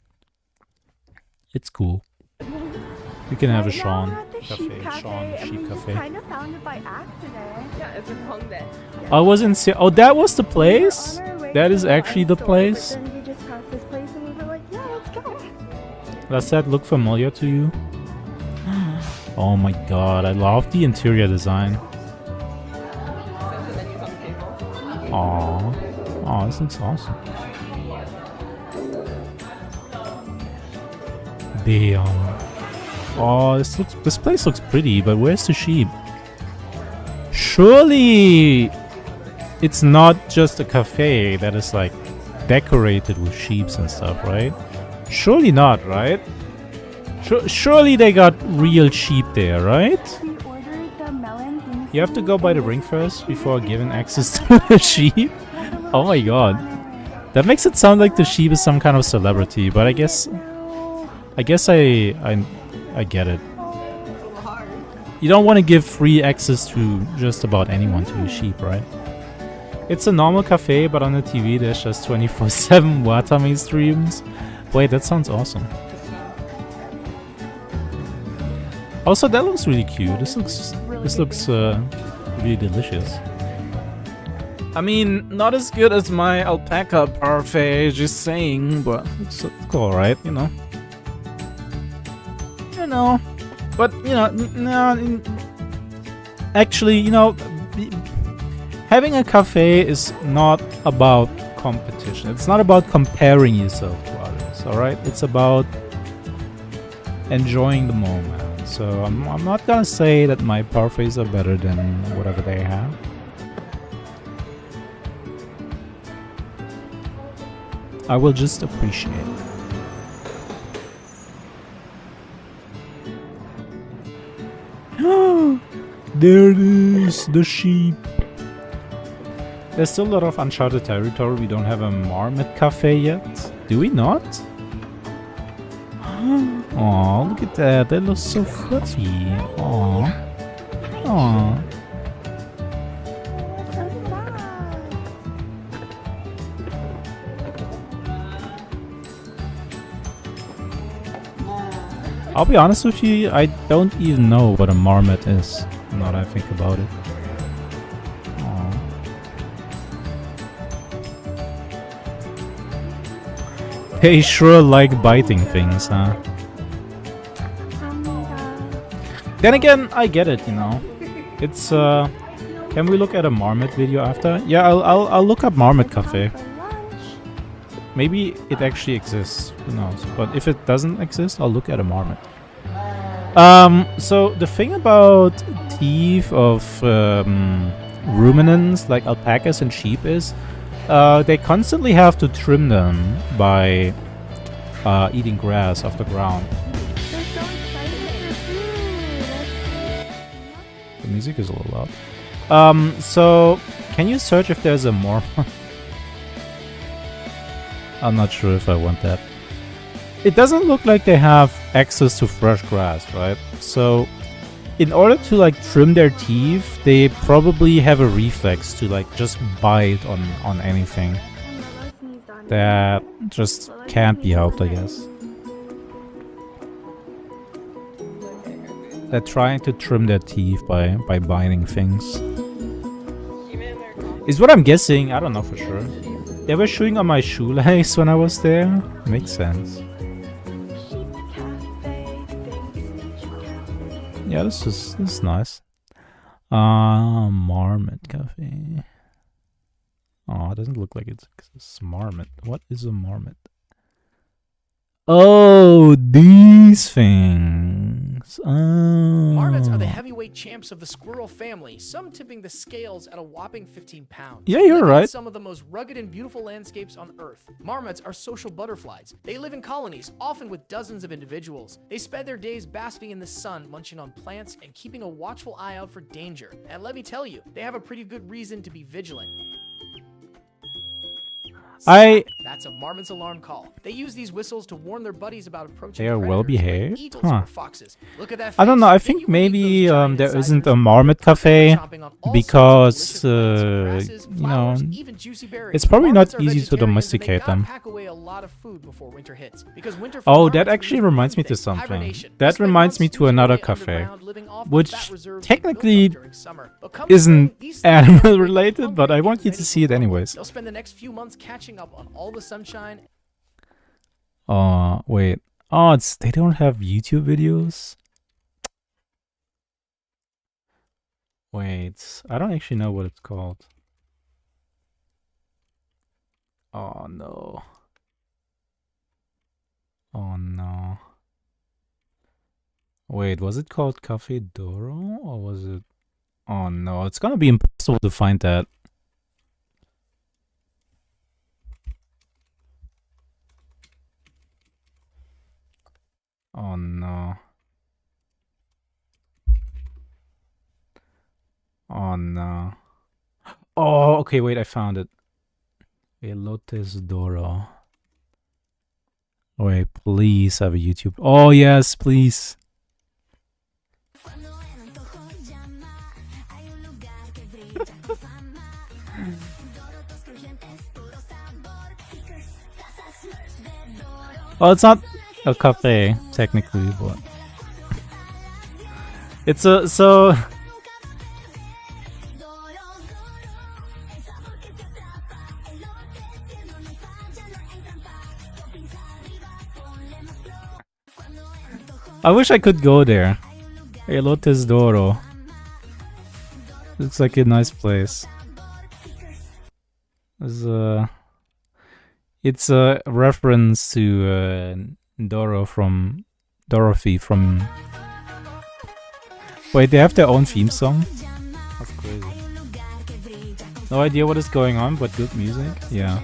It's cool. You can have a Sean Cafe. Sean Sheep Cafe. Kind of found it by accident. Yeah, it's in Hongdae. I was in... Oh, that was the place? That is actually the place? Then we just passed this place and we were like, yeah, let's go. Does that look familiar to you? Oh my god, I love the interior design. Aw, this looks awesome. Damn. Oh, this place looks pretty, but where's the sheep? Surely it's not just a cafe that is like decorated with sheeps and stuff, right? Surely not, right? Surely they got real sheep there, right? We ordered the melon things. You have to go by the ring first before given access to the sheep? Oh my god. That makes it sound like the sheep is some kind of celebrity, but I guess I get it. You don't want to give free access to just about anyone to a sheep, right? It's a normal cafe, but on the TV there's just 24/7 Watame streams. Wait, that sounds awesome. Also, that looks really cute. This looks really delicious. I mean, not as good as my alpaca parfait, just saying, but it's cool, right? You know. But you know, no, actually, you know, having a cafe is not about competition. It's not about comparing yourself to others, all right? It's about enjoying the moment. So I'm not gonna say that my parfaits are better than whatever they have. I will just appreciate it. There it is, the sheep. There's still a lot of uncharted territory. We don't have a marmot cafe yet. Do we not? Oh, look at that. That looks so fluffy. Aw. Aw. So sad. I'll be honest with you, I don't even know what a marmot is, now that I think about it. Aw. They sure like biting things, huh? Then again, I get it, you know. It's can we look at a marmot video after? Yeah, I'll look up marmot cafe. Maybe it actually exists, who knows. But if it doesn't exist, I'll look at a marmot. So the thing about teeth of ruminants like alpacas and sheep is they constantly have to trim them by eating grass off the ground. They're so excited for food. The music is a little loud. So can you search if there's a more... I'm not sure if I want that. It doesn't look like they have access to fresh grass, right? So in order to like trim their teeth, they probably have a reflex to like just bite on anything. That just can't be helped, I guess. They're trying to trim their teeth by biting things. Is what I'm guessing. I don't know for sure. They were chewing on my shoelace when I was there. Makes sense. Yeah, this is nice. Marmot cafe. Oh, it doesn't look like it's a marmot. What is a marmot? Oh, these things. Oh. Marmots are the heavyweight champs of the squirrel family, some tipping the scales at a whopping 15 pounds. Yeah, you're Living in right. some of the most rugged and beautiful landscapes on Earth. Marmots are social butterflies. They live in colonies, often with dozens of individuals. They spend their days basking in the sun, munching on plants, and keeping a watchful eye out for danger. And let me tell you, they have a pretty good reason to be vigilant. That's a marmot's alarm call. They use these whistles to warn their buddies about approaching They are predators well like behaved? eagles Huh. or foxes. Look at that I don't know. face. I Think think you would eat maybe those giant there isn't incisors? a marmot They're cafe chomping on all because sorts of delicious plants, grasses, you know, flowers, even juicy berries. it's probably Marmots not are easy to vegetarians and they domesticate gotta them. pack away a lot of food before winter hits, because winter for Oh, marmots that means actually one reminds me thing, to something. hibernation. They That spend reminds me months to another usually cafe, underground, living off the which fat reserves they built up technically during summer. But come spring, isn't these things are animal hungry, related, but I want you ready to for see it home. anyways. They'll spend the next few months catching up on all the sunshine. Wait. Oh, they don't have YouTube videos? Wait, I don't actually know what it's called. Oh no. Oh no. Wait, was it called Cafe Doro or was it? Oh no, it's gonna be impossible to find that. Oh no. Oh no. Oh, okay, wait, I found it. Elotes Doro. Wait, please have a YouTube. Oh, yes, please. Oh, it's not a cafe, technically, but... It's a... so... I wish I could go there. Elotes Doro. Looks like a nice place. It's a reference to Doro from Dorothy from Wait, they have their own theme song? That's crazy. No idea what is going on, but good music. Yeah.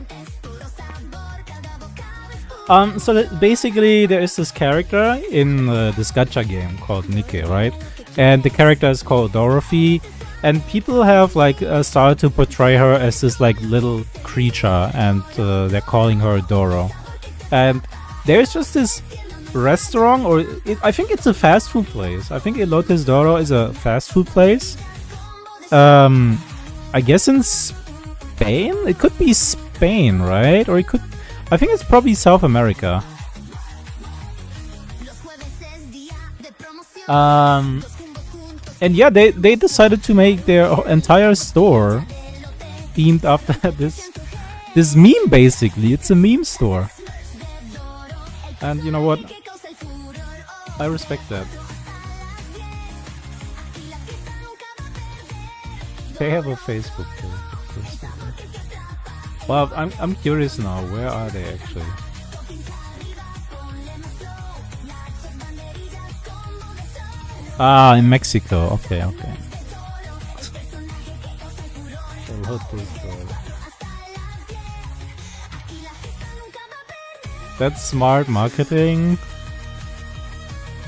So that basically there is this character in this gacha game called Nike, right? And the character is called Dorothy, and people have like started to portray her as this like little creature, and they're calling her Doro. And there's just this restaurant, or I think it's a fast food place. I think Elotes Doro is a fast food place. I guess in Spain? It could be Spain, right? Or it could... I think it's probably South America. And yeah, they decided to make their entire store themed after this meme, basically. It's a meme store. And you know what? I respect that. They have a Facebook page. Well, I'm curious now. Where are they actually? Ah, in Mexico. Okay. That's smart marketing.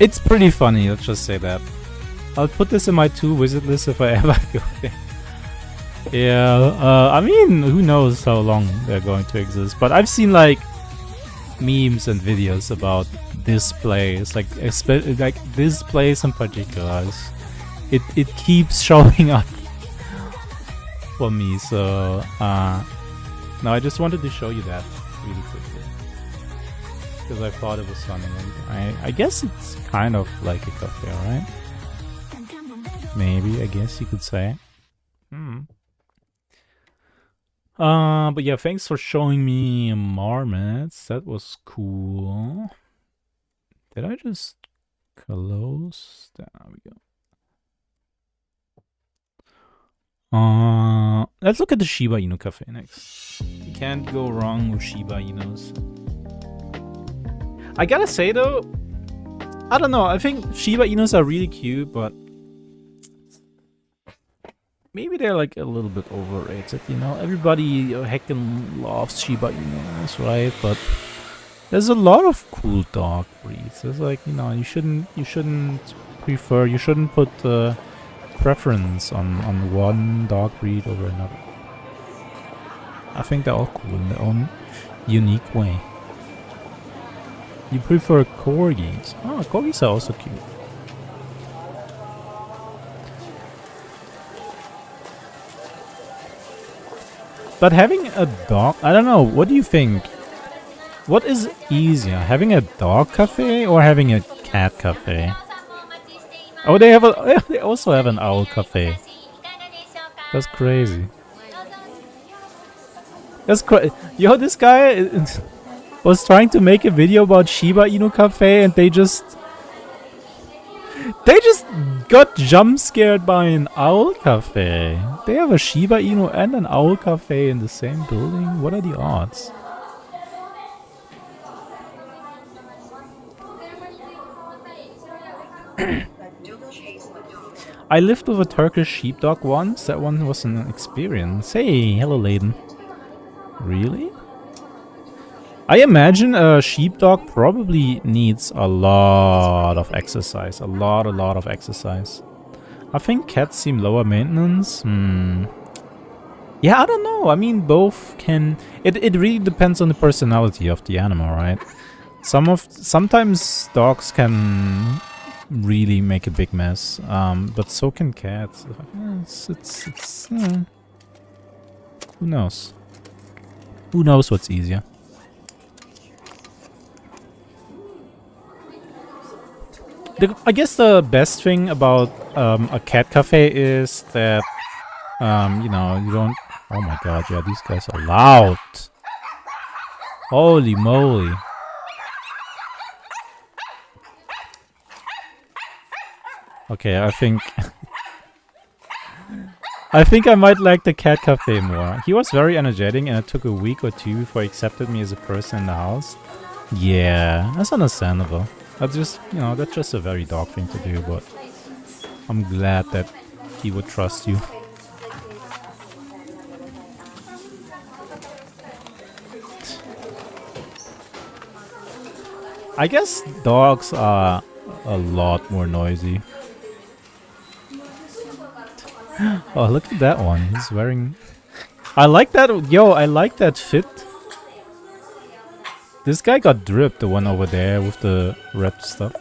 It's pretty funny, let's just say that. I'll put this in my to visit list if I ever go there. Yeah, I mean, who knows how long they're going to exist. But I've seen like memes and videos about this place, like this place in particular. It keeps showing up for me. So no, I just wanted to show you that really quickly because I thought it was funny. And I guess it's kind of like a cafe, right? Maybe, I guess you could say. But yeah, thanks for showing me marmots. That was cool. Did I just close? There we go. Let's look at the Shiba Inu Cafe next. You can't go wrong with Shiba Inus. I gotta say though, I don't know. I think Shiba Inus are really cute, but maybe they're like a little bit overrated, you know? Everybody heckin' loves Shiba Inus, right? But there's a lot of cool dog breeds. There's like, you know, you shouldn't put preference on one dog breed over another. I think they're all cool in their own unique way. You prefer corgis? Oh, corgis are also cute. But having a dog, I don't know, what do you think? What is easier, having a dog cafe or having a cat cafe? Oh, they also have an owl cafe. That's crazy. That's crazy. Yo, this guy was trying to make a video about Shiba Inu cafe and they just got jump scared by an owl cafe. They have a Shiba Inu and an owl cafe in the same building? What are the odds? I lived with a Turkish sheepdog once. That one was an experience. Hey, hello Layden. Really? I imagine a sheepdog probably needs a lot of exercise. A lot of exercise. I think cats seem lower maintenance. Yeah, I don't know. I mean, both can... It really depends on the personality of the animal, right? Sometimes dogs can really make a big mess, but so can cats. Who knows? Who knows what's easier? I guess the best thing about a cat cafe is that, you know, you don't... Oh my god, yeah, these guys are loud. Holy moly. Okay, I think... I might like the cat cafe more. He was very energetic and it took a week or two before he accepted me as a person in the house. Yeah, that's understandable. That's just, you know, that's just a very dog thing to do, but I'm glad that he would trust you. I guess dogs are a lot more noisy. Oh, look at that one. He's wearing... I like that. Yo, I like that fit. This guy got dripped, the one over there with the red stuff.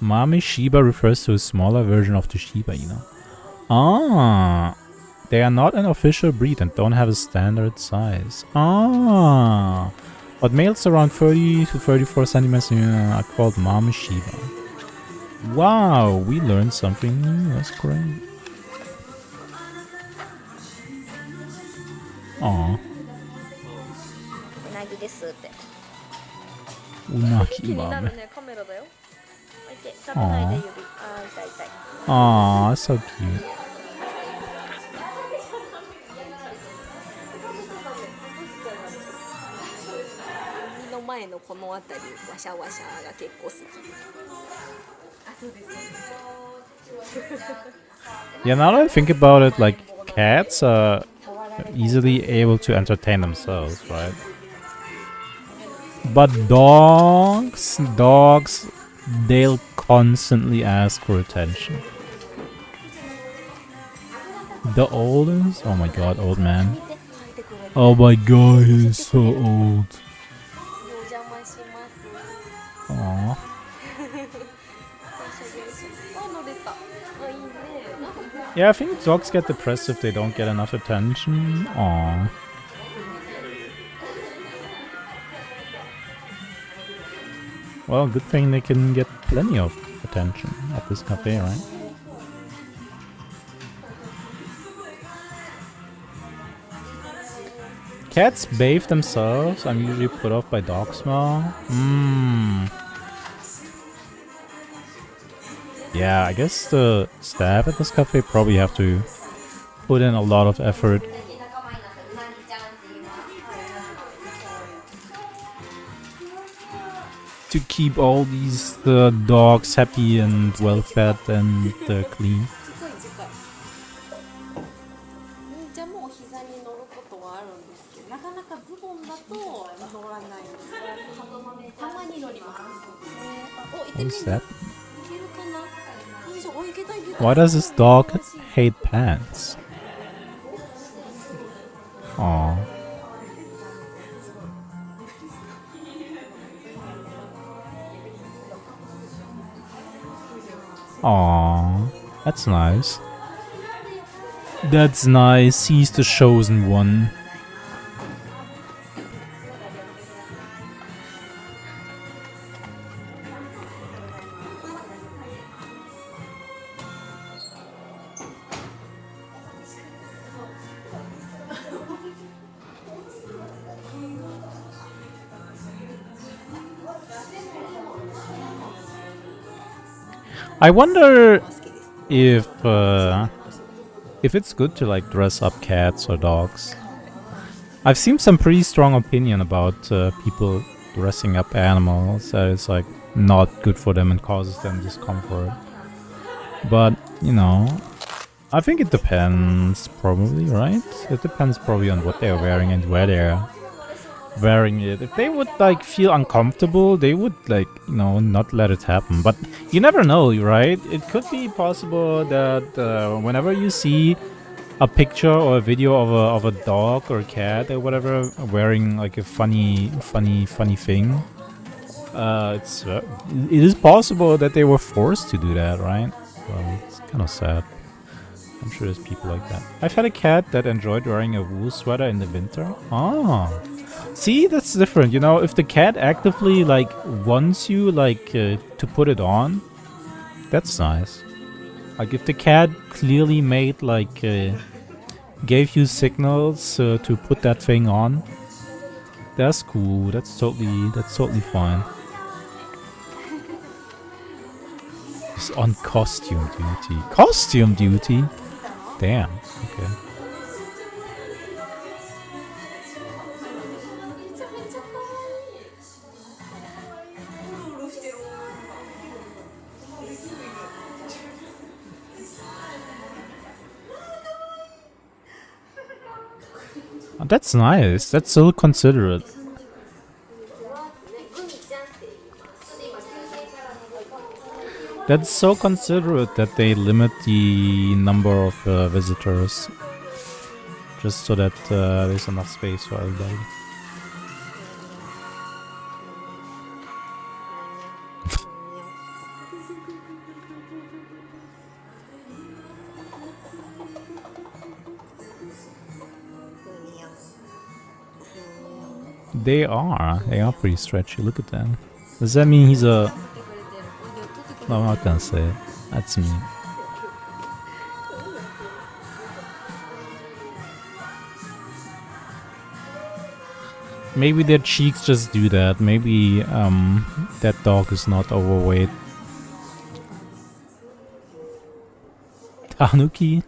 Mami Shiba refers to a smaller version of the Shiba, you know. Ah, they are not an official breed and don't have a standard size. Ah, but males around 30 to 34 centimeters are called Mami Shiba. Wow, we learned something new. That's great. Aw. うなぎですって。 Unagi 気になる mame. ね、カメラだよ。置いて、食べないで指。あー、痛い痛い。 Aw, so cute. 耳の前のこの辺り、ワシャワシャが結構好きです。あ、そうです。 Yeah, now that I think about it, like, cats are easily able to entertain themselves, right? But dogs, they'll constantly ask for attention. The oldest? Oh my god, old man. Oh my god, he's so old. お邪魔します。 Aww. あ、乗れた。あ、いいね。 Yeah, I think dogs get depressed if they don't get enough attention. Aww. Well, good thing they can get plenty of attention at this cafe, right? Cats bathe themselves. I'm usually put off by dog smell. Yeah, I guess the staff at this cafe probably have to put in a lot of effort to keep all these dogs happy and well fed and clean. じゃもう膝に乗ることはあるんですけど、なかなかズボンだと乗らないんです。たまに乗ります。お、行ってみ What る。 is that? いけるかな。よいしょ、お、いけたいけた。 Why does this dog hate pants? Aww. Aww. That's nice. That's nice. He's the chosen one. I wonder if it's good to like dress up cats or dogs. I've seen some pretty strong opinion about people dressing up animals that it's like not good for them and causes them discomfort. But you know, I think it depends probably, right? It depends probably on what they're wearing and where they're wearing it. If they would like feel uncomfortable, they would like, you know, not let it happen. But you never know, right? It could be possible that whenever you see a picture or a video of a dog or a cat or whatever wearing like a funny thing, it is possible that they were forced to do that, right? Well, it's kind of sad. I'm sure there's people like that. I've had a cat that enjoyed wearing a wool sweater in the winter. Ah. See, that's different, you know, if the cat actively, like, wants you, like, to put it on, that's nice. Like, if the cat clearly made, like, gave you signals to put that thing on, that's cool, that's totally fine. It's on costume duty. Costume duty? Damn, okay. That's nice. That's so considerate. That's so considerate that they limit the number of visitors, just so that there's enough space for everybody. They are pretty stretchy. Look at them. Does that mean he's a... No, I'm not gonna say it. That's me. Maybe their cheeks just do that. Maybe that dog is not overweight. Tanuki?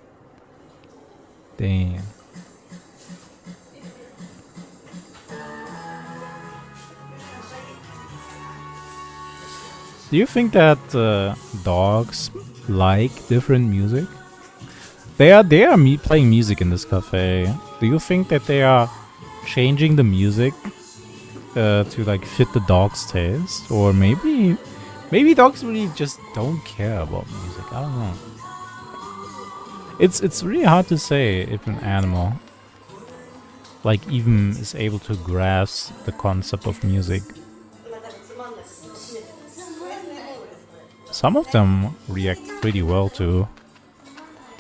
Damn. Do you think that dogs like different music? They are playing music in this cafe. Do you think that they are changing the music to like fit the dog's taste, or maybe dogs really just don't care about music? I don't know. It's really hard to say if an animal like even is able to grasp the concept of music. Some of them react pretty well to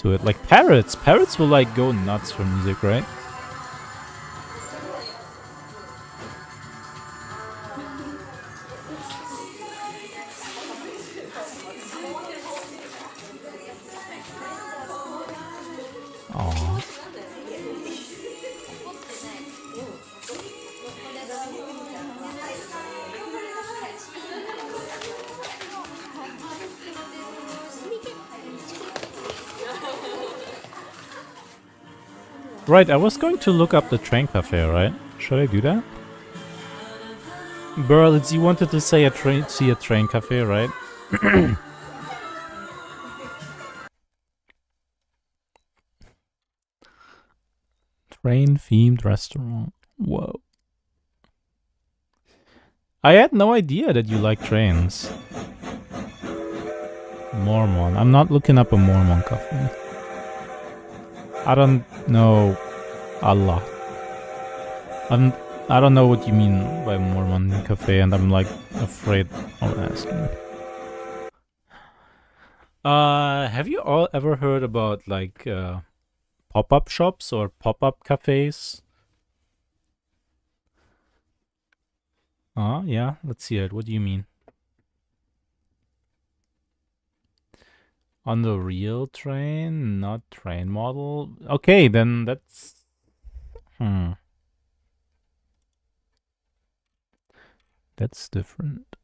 it. Like parrots. Parrots will like go nuts for music, right? Aww. Right, I was going to look up the train cafe, right? Should I do that? Burl, you wanted to see a train cafe, right? Train themed restaurant. Whoa. I had no idea that you like trains. Mormon. I'm not looking up a Mormon cafe. I don't know Allah. I don't know what you mean by Mormon cafe, and I'm like afraid of asking. Have you all ever heard about like pop-up shops or pop-up cafes? Yeah, let's see it. What do you mean? On the real train, not train model? Okay, then that's... That's different.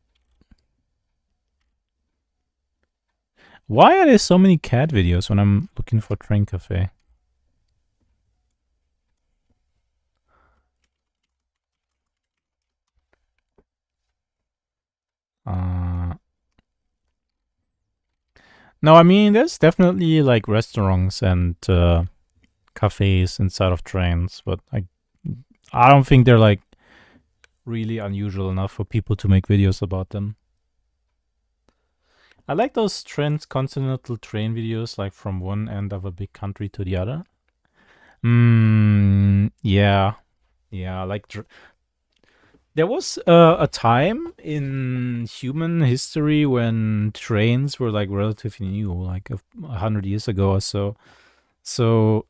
Why are there so many cat videos when I'm looking for train cafe? No, I mean, there's definitely like restaurants and cafes inside of trains, but I don't think they're like really unusual enough for people to make videos about them. I like those transcontinental train videos, like from one end of a big country to the other. Yeah. Yeah, like there was a time in human history when trains were like relatively new, like 100 years ago or so. So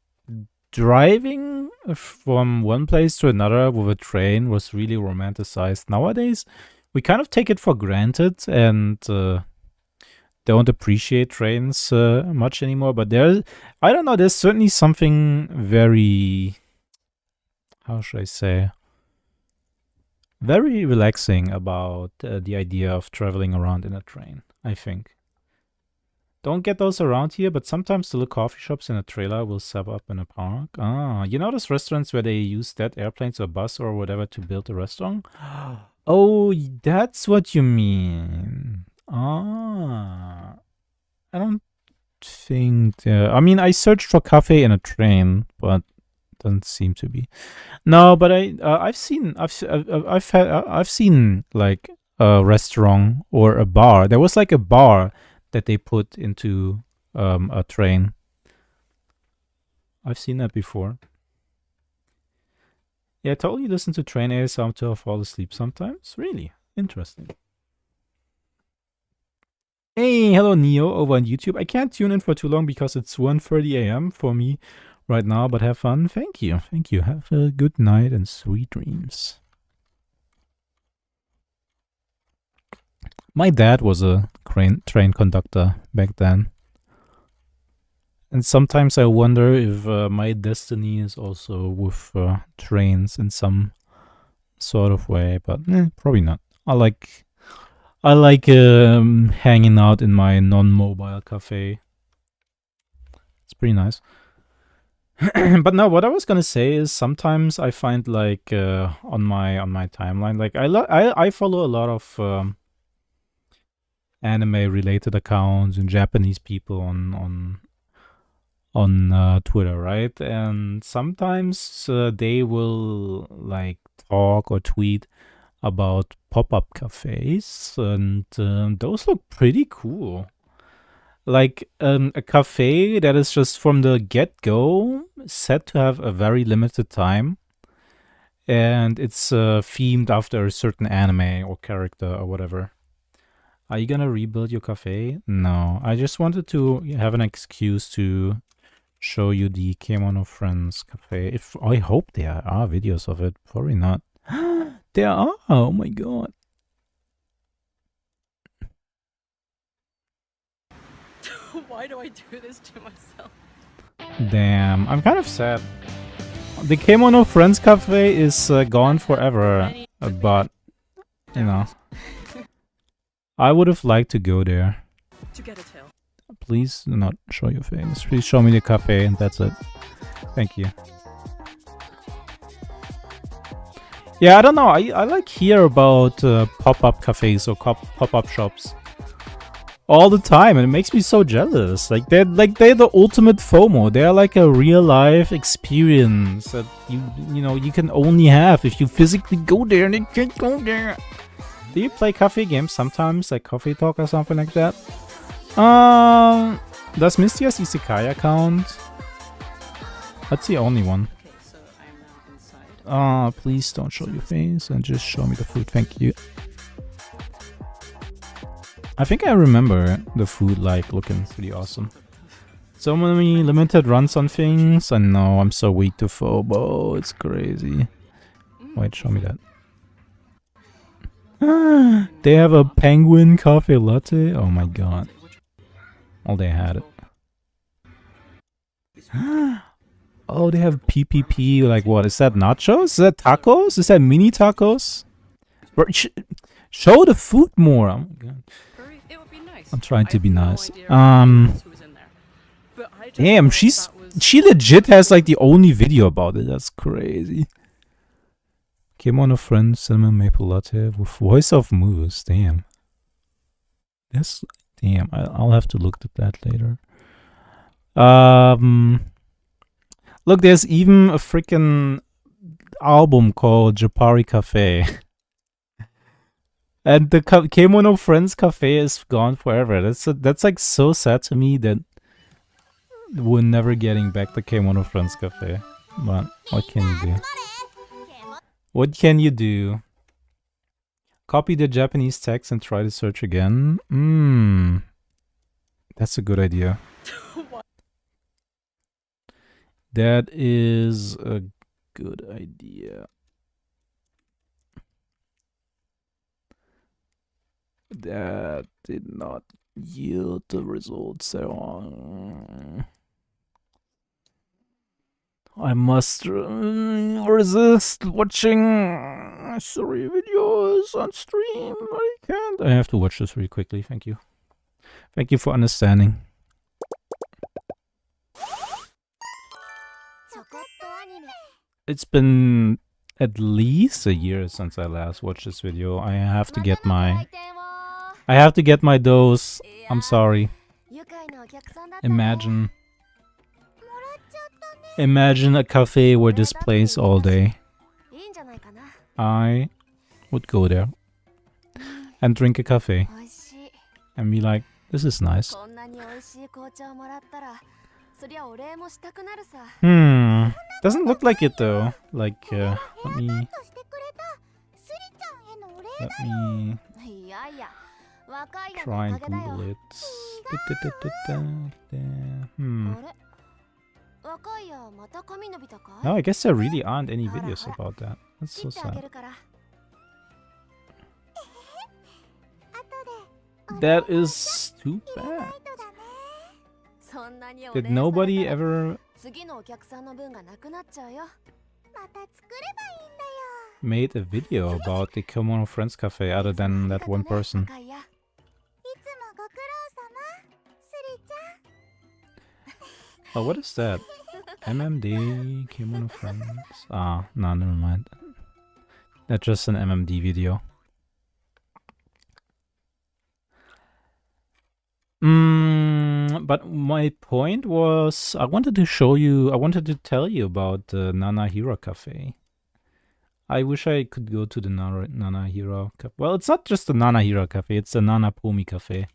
driving from one place to another with a train was really romanticized. Nowadays, we kind of take it for granted and don't appreciate trains much anymore. But I don't know, there's certainly something very, how should I say, very relaxing about the idea of traveling around in a train, I think. Don't get those around here, but sometimes the little coffee shops in a trailer will set up in a park. You know those restaurants where they use dead airplanes or bus or whatever to build a restaurant? Oh, that's what you mean. I don't think... I mean, I searched for cafe in a train, but doesn't seem to be. No, but I've seen like a restaurant or a bar. There was like a bar that they put into a train. I've seen that before. Yeah, I totally listen to train ASMR until I fall asleep sometimes. Really interesting. Hey, hello Neo over on YouTube. I can't tune in for too long because it's 1:30 a.m. for me right now, but have fun. Thank you. Thank you. Have a good night and sweet dreams. My dad was a train conductor back then. And sometimes I wonder if my destiny is also with trains in some sort of way, but probably not. I like hanging out in my non-mobile cafe. It's pretty nice. But no, what I was gonna say is sometimes I find like on my timeline, like I follow a lot of anime related accounts and Japanese people on Twitter, right? And sometimes they will like talk or tweet about pop-up cafes, and those look pretty cool. Like a cafe that is just from the get-go set to have a very limited time, and it's themed after a certain anime or character or whatever. Are you gonna rebuild your cafe? No, I just wanted to have an excuse to show you the Kemono Friends cafe. If I hope there are videos of it. Probably not. There are. Oh my god. Why do I do this to myself? Damn, I'm kind of sad. The Kemono Friends cafe is gone forever, but you know, I would have liked to go there. To get a tail. Please do not show your face. Please show me the cafe, and that's it. Thank you. Yeah, I don't know. I like hear about pop-up cafes or pop-up shops all the time, and it makes me so jealous. Like they're the ultimate FOMO. They're like a real life experience that you know you can only have if you physically go there, and you can't go there. Do you play cafe games sometimes, like Coffee Talk or something like that? Does Mistia's Isekai count? That's the only one. Okay, so I'm now inside. Please don't show your face and just show me the food. Thank you. I think I remember the food like looking pretty awesome. So many limited runs on things. I know, I'm so weak to FOMO. It's crazy. Wait, show me that. They have a penguin coffee latte. Oh my god. Oh, they had it. Oh, they have PPP. Like what? Is that nachos? Is that tacos? Is that mini tacos? Show the food more. Oh my god. It would be nice. I'm trying to be nice. Damn, she legit has like the only video about it. That's crazy. Kemono Friends cinnamon maple latte with voice of moose. Damn. That's damn. I'll have to look at that later. Look, there's even a freaking album called Japari Cafe. And the Kemono Friends Cafe is gone forever. That's like so sad to me that we're never getting back the Kemono Friends Cafe. But what can you do? What can you do? Copy the Japanese text and try to search again? That's a good idea. That is a good idea. That did not yield the results I want. I must resist watching sorry videos on stream. I can't. I have to watch this really quickly. Thank you. Thank you for understanding. It's been at least a year since I last watched this video. I have to get my dose. I'm sorry. Imagine. Imagine a cafe where this plays all day. I would go there and drink a cafe and be like, this is nice. Doesn't look like it though. Like, let me try and Google it. No, I guess there really aren't any videos about that. That's so sad. That is too bad. Did nobody ever made a video about the Kimono Friends Cafe other than that one person? Oh, what is that? MMD Kimono Friends. Ah, no, never mind. That's just an MMD video. But my point was, I wanted to tell you about the Nanahira Cafe. I wish I could go to the Nanahira Cafe. Well, it's not just the Nanahira Cafe, it's the Nanapomi Cafe.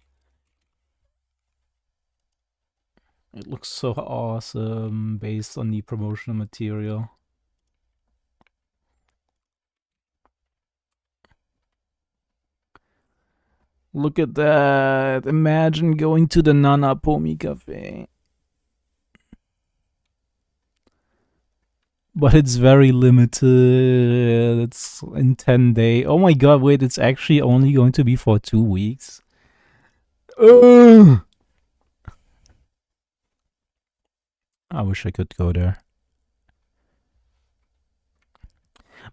It looks so awesome based on the promotional material. Look at that. Imagine going to the Nanapomi Cafe. But it's very limited. It's in 10 days. Oh my god, wait, it's actually only going to be for 2 weeks. I wish I could go there.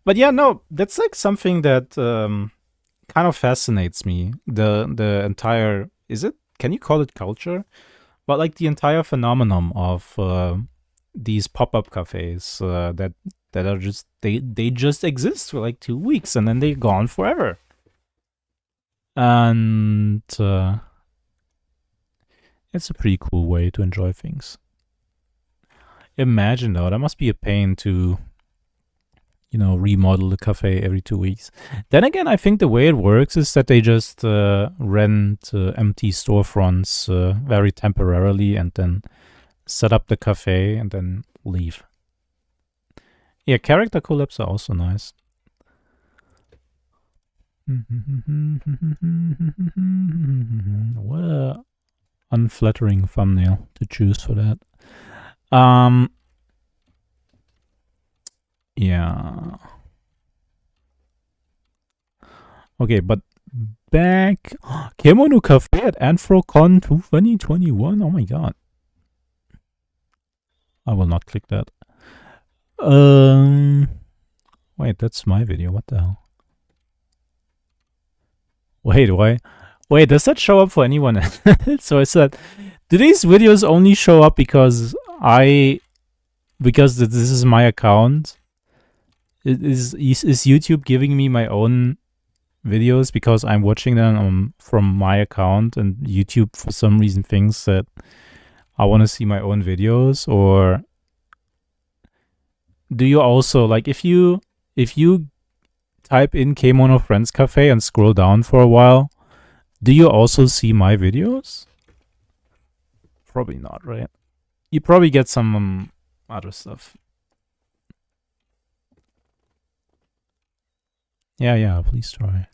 But yeah, no, that's like something that kind of fascinates me. The entire, can you call it culture? But like the entire phenomenon of these pop-up cafes that are just they just exist for like 2 weeks and then they're gone forever. And it's a pretty cool way to enjoy things. Imagine though, that must be a pain to, you know, remodel the cafe every 2 weeks. Then again, I think the way it works is that they just rent empty storefronts very temporarily and then set up the cafe and then leave. Yeah, character collabs are also nice. What a unflattering thumbnail to choose for that. Yeah. Okay, but back. Kemono Cafe at AnthroCon 2021. Oh my god. I will not click that. Wait, that's my video. What the hell? Wait, why? Wait, does that show up for anyone else? So I said, do these videos only show up because this is my account? Is YouTube giving me my own videos because I'm watching them from my account and YouTube for some reason thinks that I want to see my own videos? Or do you also, like, if you type in Kemono Friends Cafe and scroll down for a while, do you also see my videos? Probably not, right? You probably get some other stuff. Yeah, please try.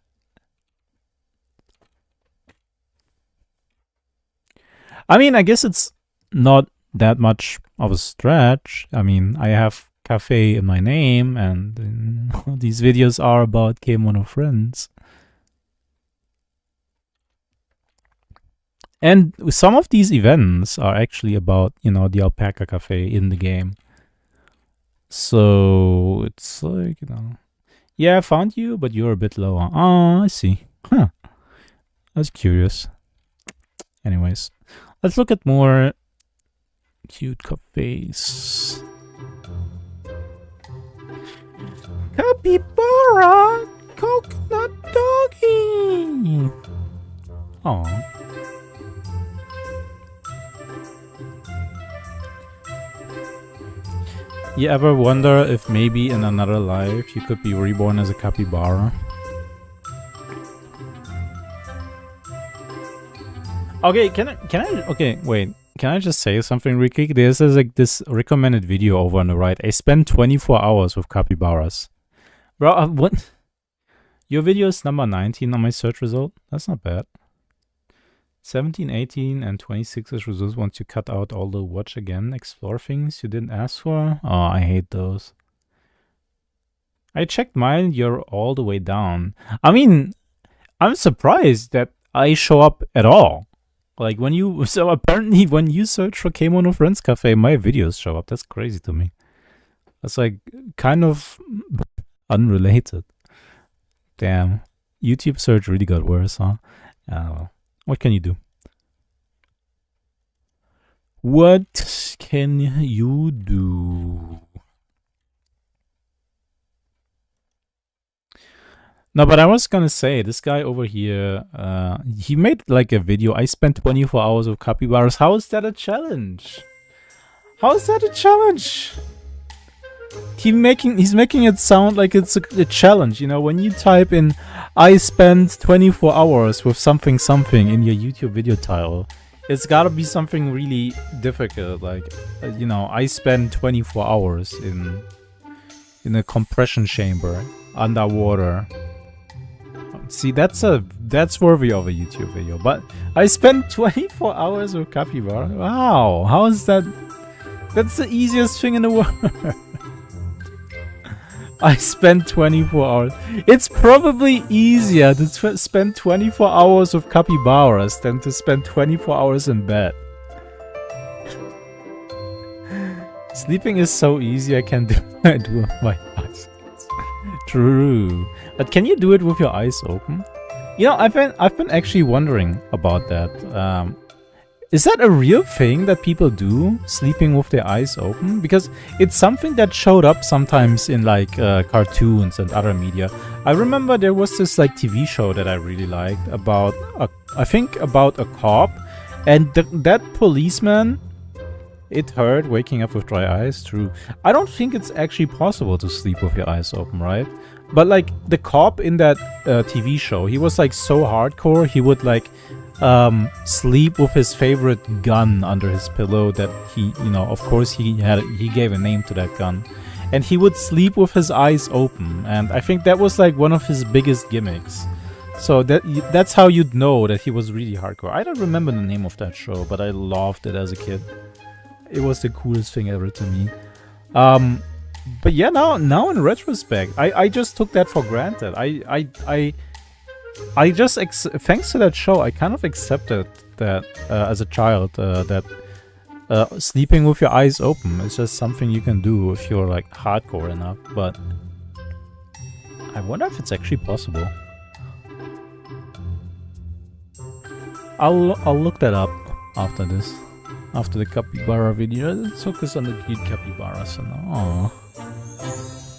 I mean, I guess it's not that much of a stretch. I mean, I have cafe in my name, and these videos are about Kemono Friends. And some of these events are actually about, you know, the alpaca cafe in the game. So it's like, you know, yeah, I found you, but you're a bit lower. Oh, I see. Huh. That's curious. Anyways, let's look at more cute cafes. Capybara! Coconut doggy! Aww. You ever wonder if maybe in another life you could be reborn as a capybara? Okay, wait. Can I just say something real quick? There's like this recommended video over on the right. I spent 24 hours with capybaras. Bro, what? Your video is number 19 on my search result? That's not bad. 17, 18, and 26 is results once you cut out all the watch again, explore things you didn't ask for. Oh, I hate those. I checked mine, you're all the way down. I mean, I'm surprised that I show up at all. Like when you, so apparently when you search for Kemono Friends Cafe, my videos show up. That's crazy to me. That's like kind of unrelated. Damn. YouTube search really got worse, huh? What can you do? What can you do? No, but I was gonna say, this guy over here, he made like a video. I spent 24 hours with capybaras. How is that a challenge? How is that a challenge? He's making it sound like it's a challenge. You know, when you type in, I spent 24 hours with something in your YouTube video title, it's gotta be something really difficult. Like, you know, I spent 24 hours in a compression chamber underwater. See, that's worthy of a YouTube video. But I spent 24 hours with capybara. Wow, how is that? That's the easiest thing in the world. I spent 24 hours. It's probably easier to spend 24 hours with capybaras than to spend 24 hours in bed. Sleeping is so easy, I can do it with my eyes. True. But can you do it with your eyes open? You know, I've been actually wondering about that. Is that a real thing that people do, sleeping with their eyes open? Because it's something that showed up sometimes in like cartoons and other media. I remember there was this like TV show that I really liked about I think about a cop, and that policeman, it hurt waking up with dry eyes. True. I don't think it's actually possible to sleep with your eyes open, right? But like the cop in that TV show, he was like so hardcore. He would like sleep with his favorite gun under his pillow that he, you know, of course he gave a name to that gun, and he would sleep with his eyes open, and I think that was like one of his biggest gimmicks. So that's how you'd know that he was really hardcore. I don't remember the name of that show, but I loved it as a kid. It was the coolest thing ever to me. But yeah, now in retrospect, I just took that for granted. I just, thanks to that show, I kind of accepted that as a child, that sleeping with your eyes open is just something you can do if you're like hardcore enough. But I wonder if it's actually possible. I'll look that up after this, after the capybara video. Let's focus on the cute capybaras now. Aww.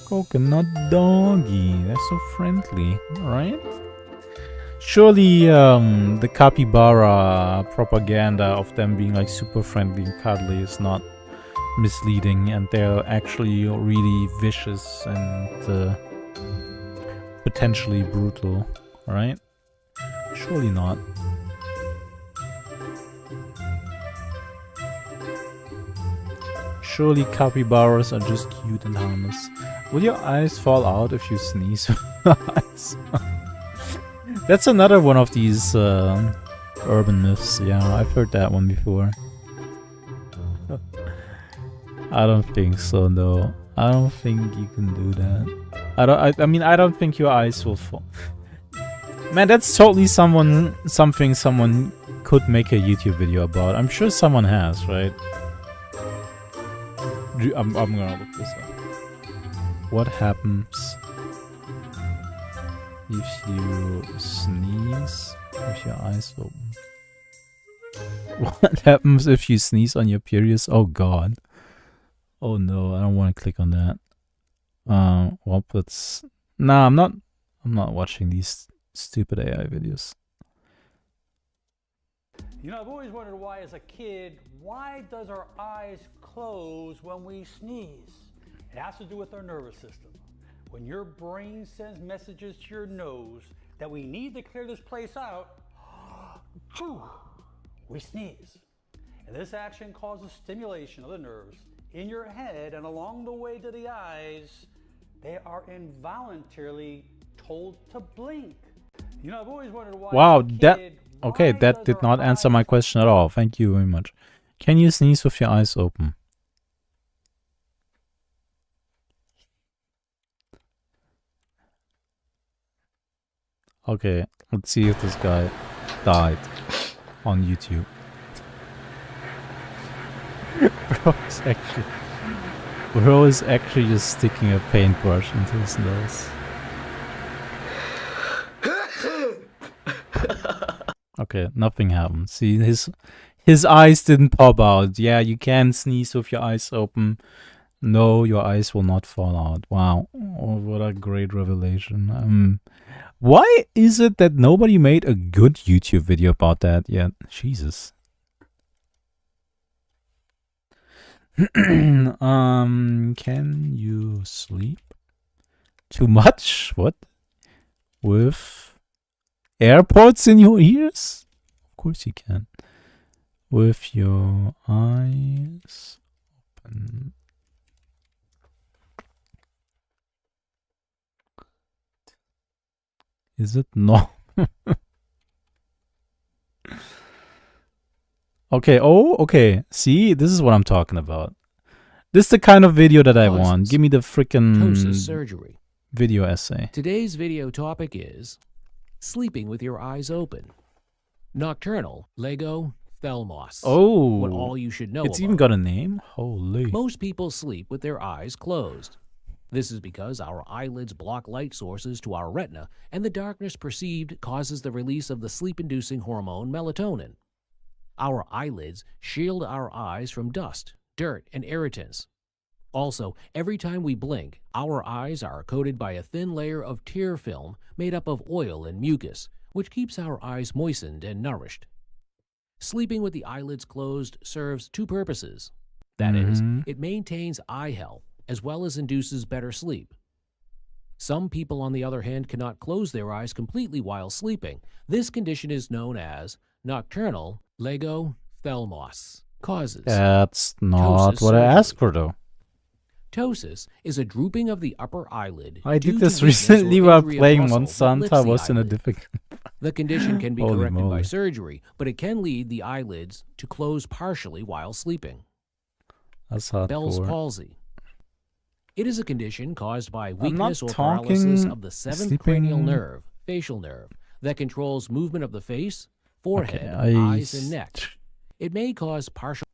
Coconut doggy, they're so friendly, right? Surely the capybara propaganda of them being like super friendly and cuddly is not misleading, and they're actually really vicious and potentially brutal, right? Surely not. Surely capybaras are just cute and harmless. Will your eyes fall out if you sneeze? That's another one of these urban myths. Yeah, I've heard that one before. I don't think so, though. I don't think you can do that. I mean, I don't think your eyes will fall. Man, that's totally something someone could make a YouTube video about. I'm sure someone has, right? I'm gonna look this up. What happens if you sneeze with your eyes open? What happens if you sneeze on your periods? Oh god. Oh no, I don't want to click on that. Well, that's... Nah, I'm not watching these stupid AI videos. You know, I've always wondered why, as a kid, why does our eyes close when we sneeze? It has to do with our nervous system. When your brain sends messages to your nose that we need to clear this place out, we sneeze. And this action causes stimulation of the nerves in your head and along the way to the eyes. They are involuntarily told to blink. You know, I've always wondered why. Wow, that did not answer my question at all. Thank you very much. Can you sneeze with your eyes open? Okay, let's see if this guy died on YouTube. Bro is actually just sticking a paintbrush into his nose. Okay, nothing happened. See, his eyes didn't pop out. Yeah, you can sneeze with your eyes open. No, your eyes will not fall out. Wow, oh, what a great revelation. Why is it that nobody made a good YouTube video about that yet? Jesus. Can you sleep too much? What? With AirPods in your ears? Of course you can. With your eyes open. Is it no? Okay, okay. See, this is what I'm talking about. This is the kind of video that I want. Give me the freaking surgery. Video essay. Today's video topic is sleeping with your eyes open. Nocturnal legophthalmos. Oh, what all you should know. It's even got a name. Holy. Most people sleep with their eyes closed. This is because our eyelids block light sources to our retina, and the darkness perceived causes the release of the sleep-inducing hormone melatonin. Our eyelids shield our eyes from dust, dirt, and irritants. Also, every time we blink, our eyes are coated by a thin layer of tear film made up of oil and mucus, which keeps our eyes moistened and nourished. Sleeping with the eyelids closed serves two purposes. That is, it maintains eye health as well as induces better sleep. Some people, on the other hand, cannot close their eyes completely while sleeping. This condition is known as nocturnal legophthalmos. Causes. That's not what I asked for, though. Ptosis is a drooping of the upper eyelid. I did this recently while playing Monsanto. I was in a difficult... The condition can be corrected moly. by surgery, but it can lead the eyelids to close partially while sleeping. That's hardcore. Bell's palsy. It is a condition caused by weakness or paralysis of the seventh cranial nerve, facial nerve, that controls movement of the face, forehead, eyes, and neck. It may cause partial...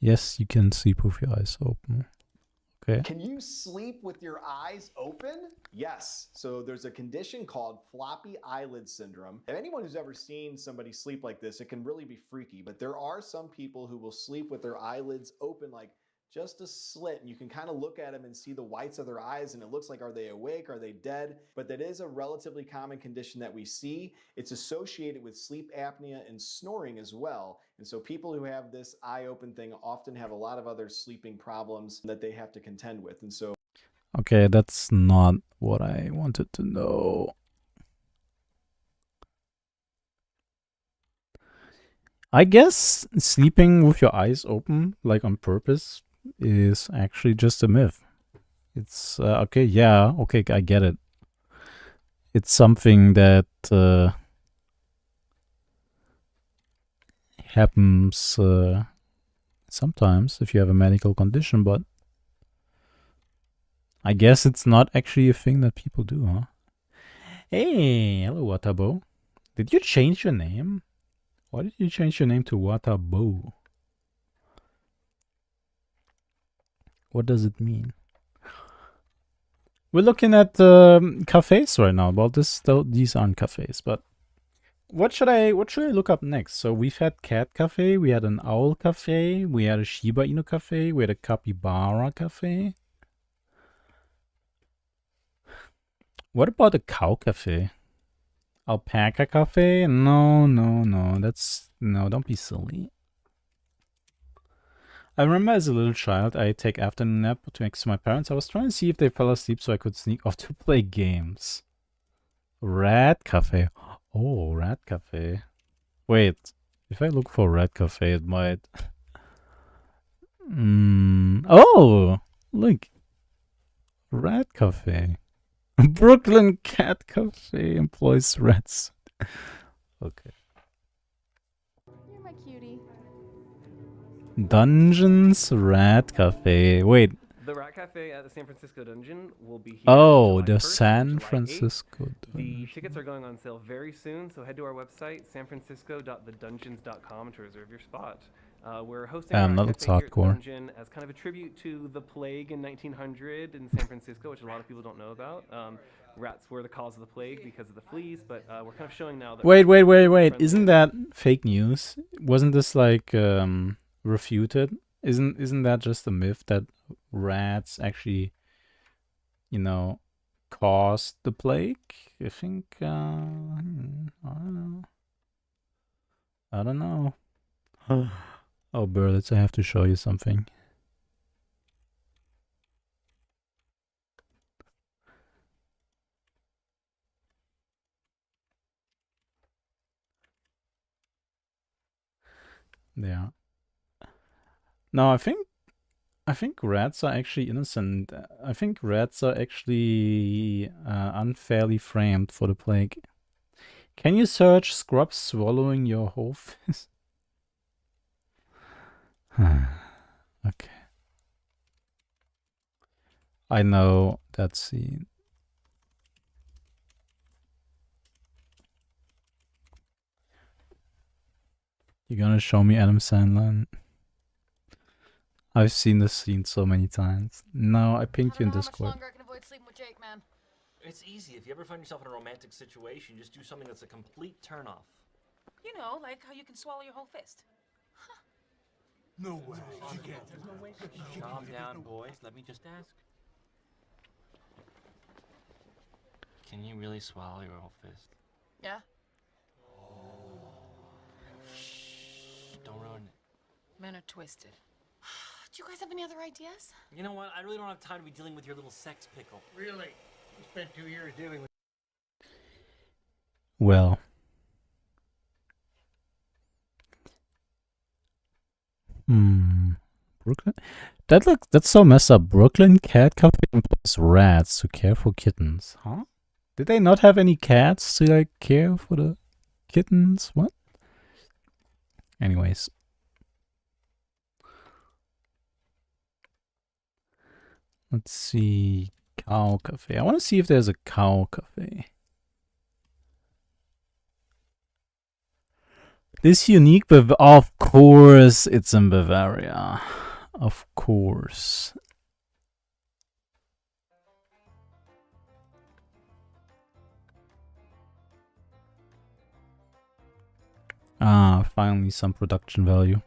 Yes, you can sleep with your eyes open. Okay. Can you sleep with your eyes open? Yes. So there's a condition called floppy eyelid syndrome. If anyone who's ever seen somebody sleep like this, it can really be freaky, but there are some people who will sleep with their eyelids open, like just a slit, and you can kind of look at them and see the whites of their eyes, and it looks like, are they awake? Are they dead? But that is a relatively common condition that we see. It's associated with sleep apnea and snoring as well. And so people who have this eye open thing often have a lot of other sleeping problems that they have to contend with. And so... Okay, that's not what I wanted to know. I guess sleeping with your eyes open, like on purpose, is actually just a myth. It's okay, yeah, okay, I get it. It's something that happens sometimes if you have a medical condition, but I guess it's not actually a thing that people do, huh? Hey, hello, Watabo. Did you change your name? Why did you change your name to Watabo? What does it mean? We're looking at cafes right now. Well, these aren't cafes, but what should I look up next? So we've had cat cafe, we had an owl cafe, we had a Shiba Inu cafe, we had a capybara cafe. What about a cow cafe? Alpaca cafe? No, don't be silly. I remember as a little child, I take afternoon nap next to my parents. I was trying to see if they fell asleep so I could sneak off to play games. Rat Cafe. Oh, Rat Cafe. Wait, if I look for Rat Cafe, it might. Oh, look. Rat Cafe. Brooklyn Cat Cafe employs rats. Okay. You're my cutie. Dungeons Rat Cafe. Wait. The Rat Cafe at the San Francisco Dungeon will be here. Oh, July the 1st, San July 8th. Francisco The Dungeon. tickets are going on sale very soon, so head to our website, sanfrancisco.thedungeons.com, to reserve your spot. We're hosting Damn, our that looks cafe here at the hardcore. Dungeon as kind of a tribute to the plague in 1900 in San Francisco, which a lot of people don't know about. Rats were the cause of the plague because of the fleas, but we're kind of showing now that. Wait. friendly. Isn't that fake news? Wasn't this like refuted? Isn't that just a myth that rats actually, caused the plague? I think I don't know. Oh, Berlitz, I have to show you something. Yeah. No, I think rats are actually innocent. I think rats are actually unfairly framed for the plague. Can you search scrubs swallowing your whole fist? Okay. I know that scene. You're gonna show me Adam Sandler? I've seen this scene so many times. No, I pinged you in Discord. I can avoid sleeping with Jake, man. It's easy. If you ever find yourself in a romantic situation, just do something that's a complete turnoff. You know, like how you can swallow your whole fist. No way. You can't. Calm down, boys. Let me just ask. Can you really swallow your whole fist? Yeah? Shh. Don't ruin it. Men are twisted. Do you guys have any other ideas? You know what? I really don't have time to be dealing with your little sex pickle. Really? You spent 2 years dealing with. Well. Brooklyn? That's so messed up. Brooklyn Cat Cafe employs rats to care for kittens. Huh? Did they not have any cats to like care for the kittens? What? Anyways. Let's see. Cow Cafe. I want to see if there's a cow cafe. This unique, of course, it's in Bavaria. Of course. Ah, finally some production value.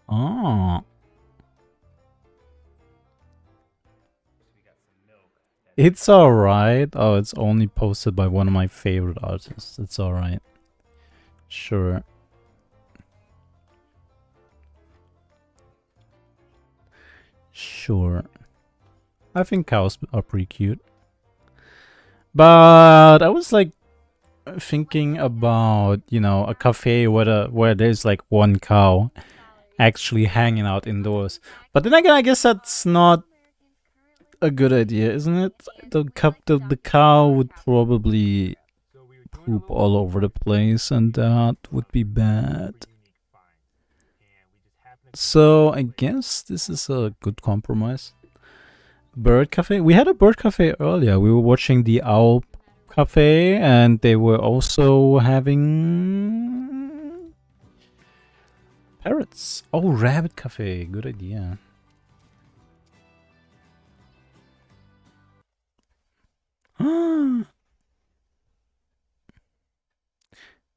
Oh. It's alright. Oh, it's only posted by one of my favorite artists. It's alright. Sure. Sure. I think cows are pretty cute. But I was like thinking about, a cafe where there's like one cow actually hanging out indoors. But then again, I guess that's not a good idea, isn't it? The cow would probably poop all over the place, and that would be bad. So I guess this is a good compromise. Bird cafe. We had a bird cafe earlier. We were watching the owl cafe, and they were also having Parrots. Oh, rabbit cafe. Good idea.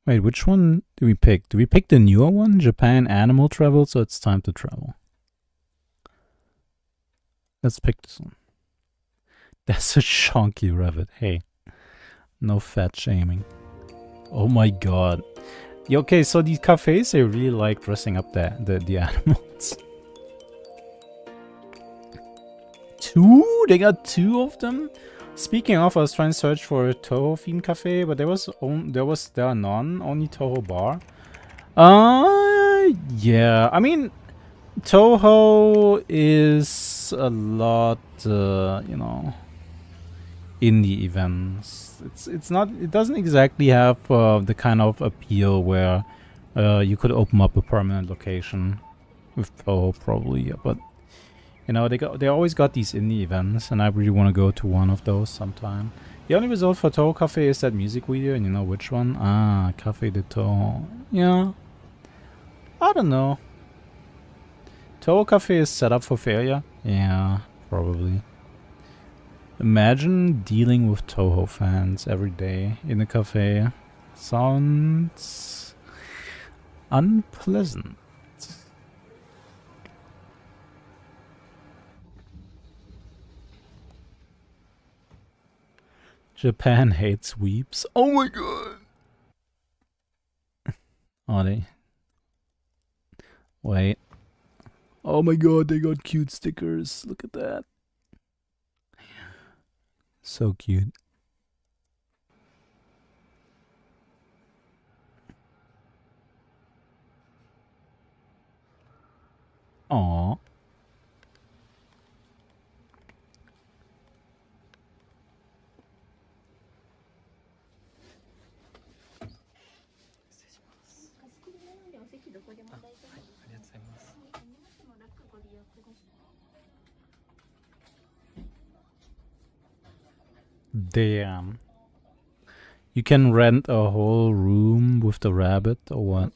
Wait, which one do we pick? Do we pick the newer one? Japan Animal Travel, so it's time to travel. Let's pick this one. That's a chunky rabbit. Hey, no fat shaming. Oh my god. Yeah, okay, so these cafes, they really like dressing up the animals. Two? They got two of them? Speaking of, I was trying to search for a Toho themed cafe, but there are none, only Toho bar. Yeah, I mean, Toho is a lot, you know, indie events. It doesn't exactly have the kind of appeal where you could open up a permanent location with Toho probably, but you know, they always got these indie events, and I really want to go to one of those sometime. The only result for Toho Cafe is that music video, and you know which one? Ah, Cafe de Toho. Yeah. I don't know. Toho Cafe is set up for failure? Yeah, probably. Imagine dealing with Toho fans every day in a cafe. Sounds unpleasant. Japan hates weeps. Oh my god! Oh, they... Wait. Oh my god, they got cute stickers. Look at that. So cute. Aww. Damn. You can rent a whole room with the rabbit or what?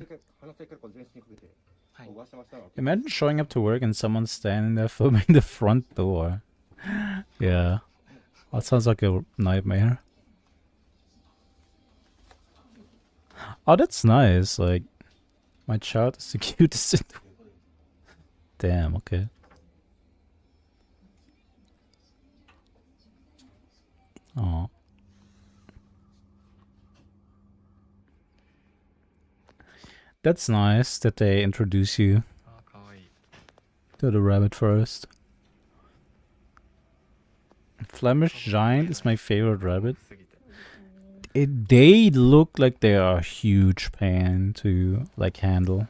Imagine showing up to work and someone standing there filming the front door. Yeah. That sounds like a nightmare. Oh, that's nice. Like, my child is the cutest. Damn, okay. Oh. That's nice that they introduce you to the rabbit first. Flemish Giant is my favorite rabbit. They look like they are a huge pain to like handle.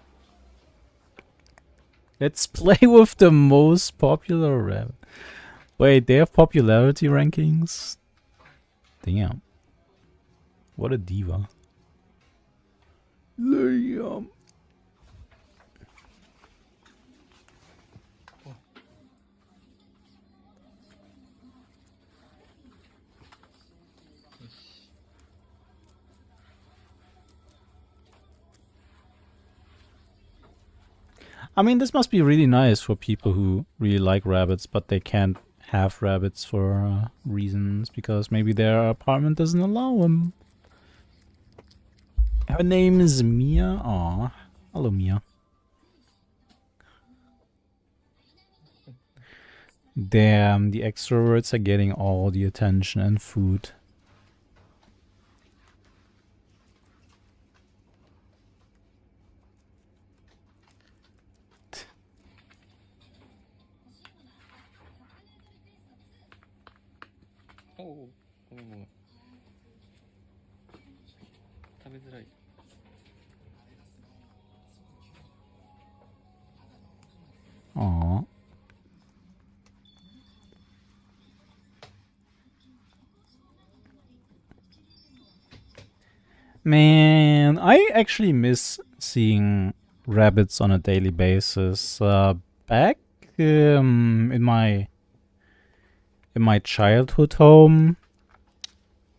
Let's play with the most popular rabbit. Wait, they have popularity rankings? Damn. What a diva. Damn. I mean, this must be really nice for people who really like rabbits, but they can't have rabbits for reasons because maybe their apartment doesn't allow them. Her name is Mia. Aw. Hello, Mia. Damn, the extroverts are getting all the attention and food. Aww. Man, I actually miss seeing rabbits on a daily basis. Back in my childhood home,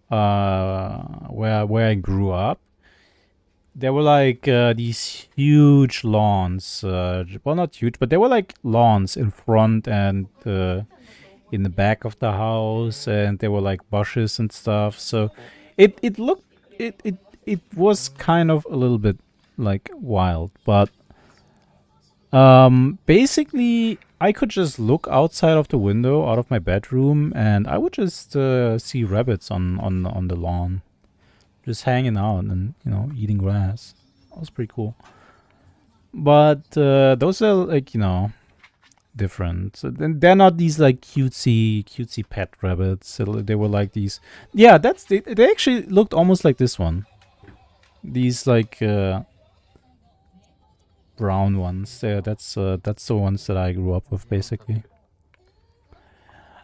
where I grew up, there were like these huge lawns. Well, not huge, but they were like lawns in front and in the back of the house, and there were like bushes and stuff. So it looked it was kind of a little bit like wild, but basically I could just look outside of the window out of my bedroom, and I would just see rabbits on the lawn, just hanging out and eating grass. That was pretty cool. But those are like different. So they're not these like cutesy pet rabbits. So they were like these. Yeah, they actually looked almost like this one. These like brown ones. Yeah, that's the ones that I grew up with basically.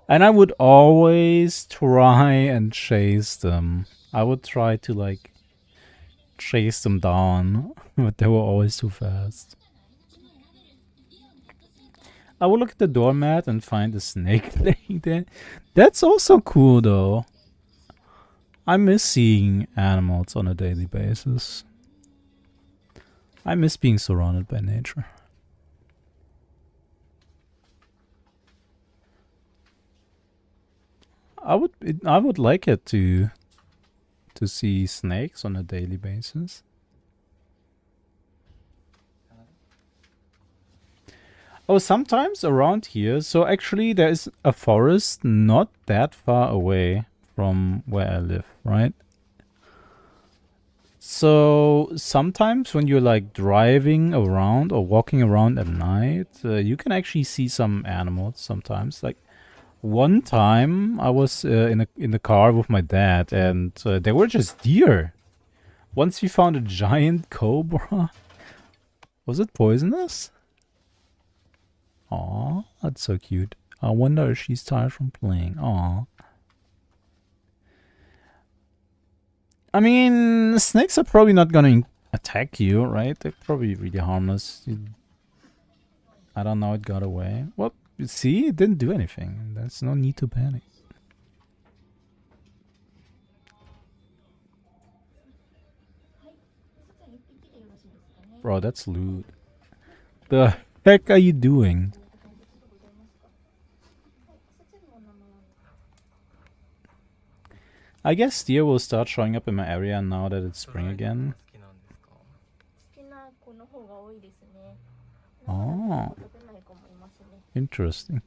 And I would always try and chase them. I would try to like chase them down, but they were always too fast. I would look at the doormat and find a snake laying there. That's also cool though. I miss seeing animals on a daily basis. I miss being surrounded by nature. I would like it to see snakes on a daily basis. Oh, sometimes around here. So actually there is a forest not that far away from where I live, right? So sometimes when you're like driving around or walking around at night, you can actually see some animals sometimes. Like one time I was in the car with my dad, and they were just deer. Once we found a giant cobra. Was it poisonous? Aw, that's so cute. I wonder if she's tired from playing. Aw. I mean, snakes are probably not gonna attack you, right? They're probably really harmless. I don't know, it got away. Well, see, it didn't do anything. There's no need to panic. Bro, that's loot. The heck are you doing? I guess deer will start showing up in my area now that it's spring again. Oh, interesting.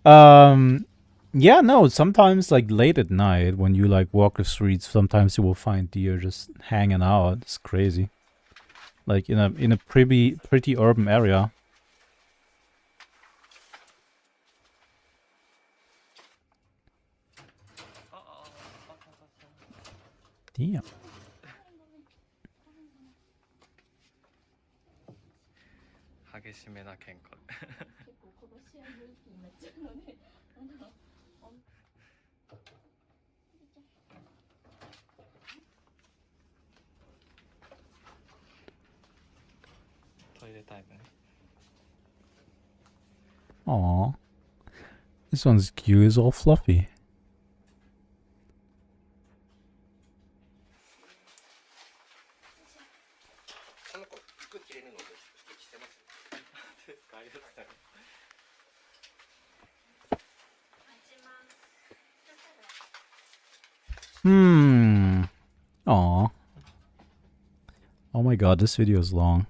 Yeah, no, sometimes like late at night when you like walk the streets, sometimes you will find deer just hanging out. It's crazy. Like in a pretty urban area. Damn. Aw. This one's cute, it's all fluffy. Aw. Oh my god, this video is long.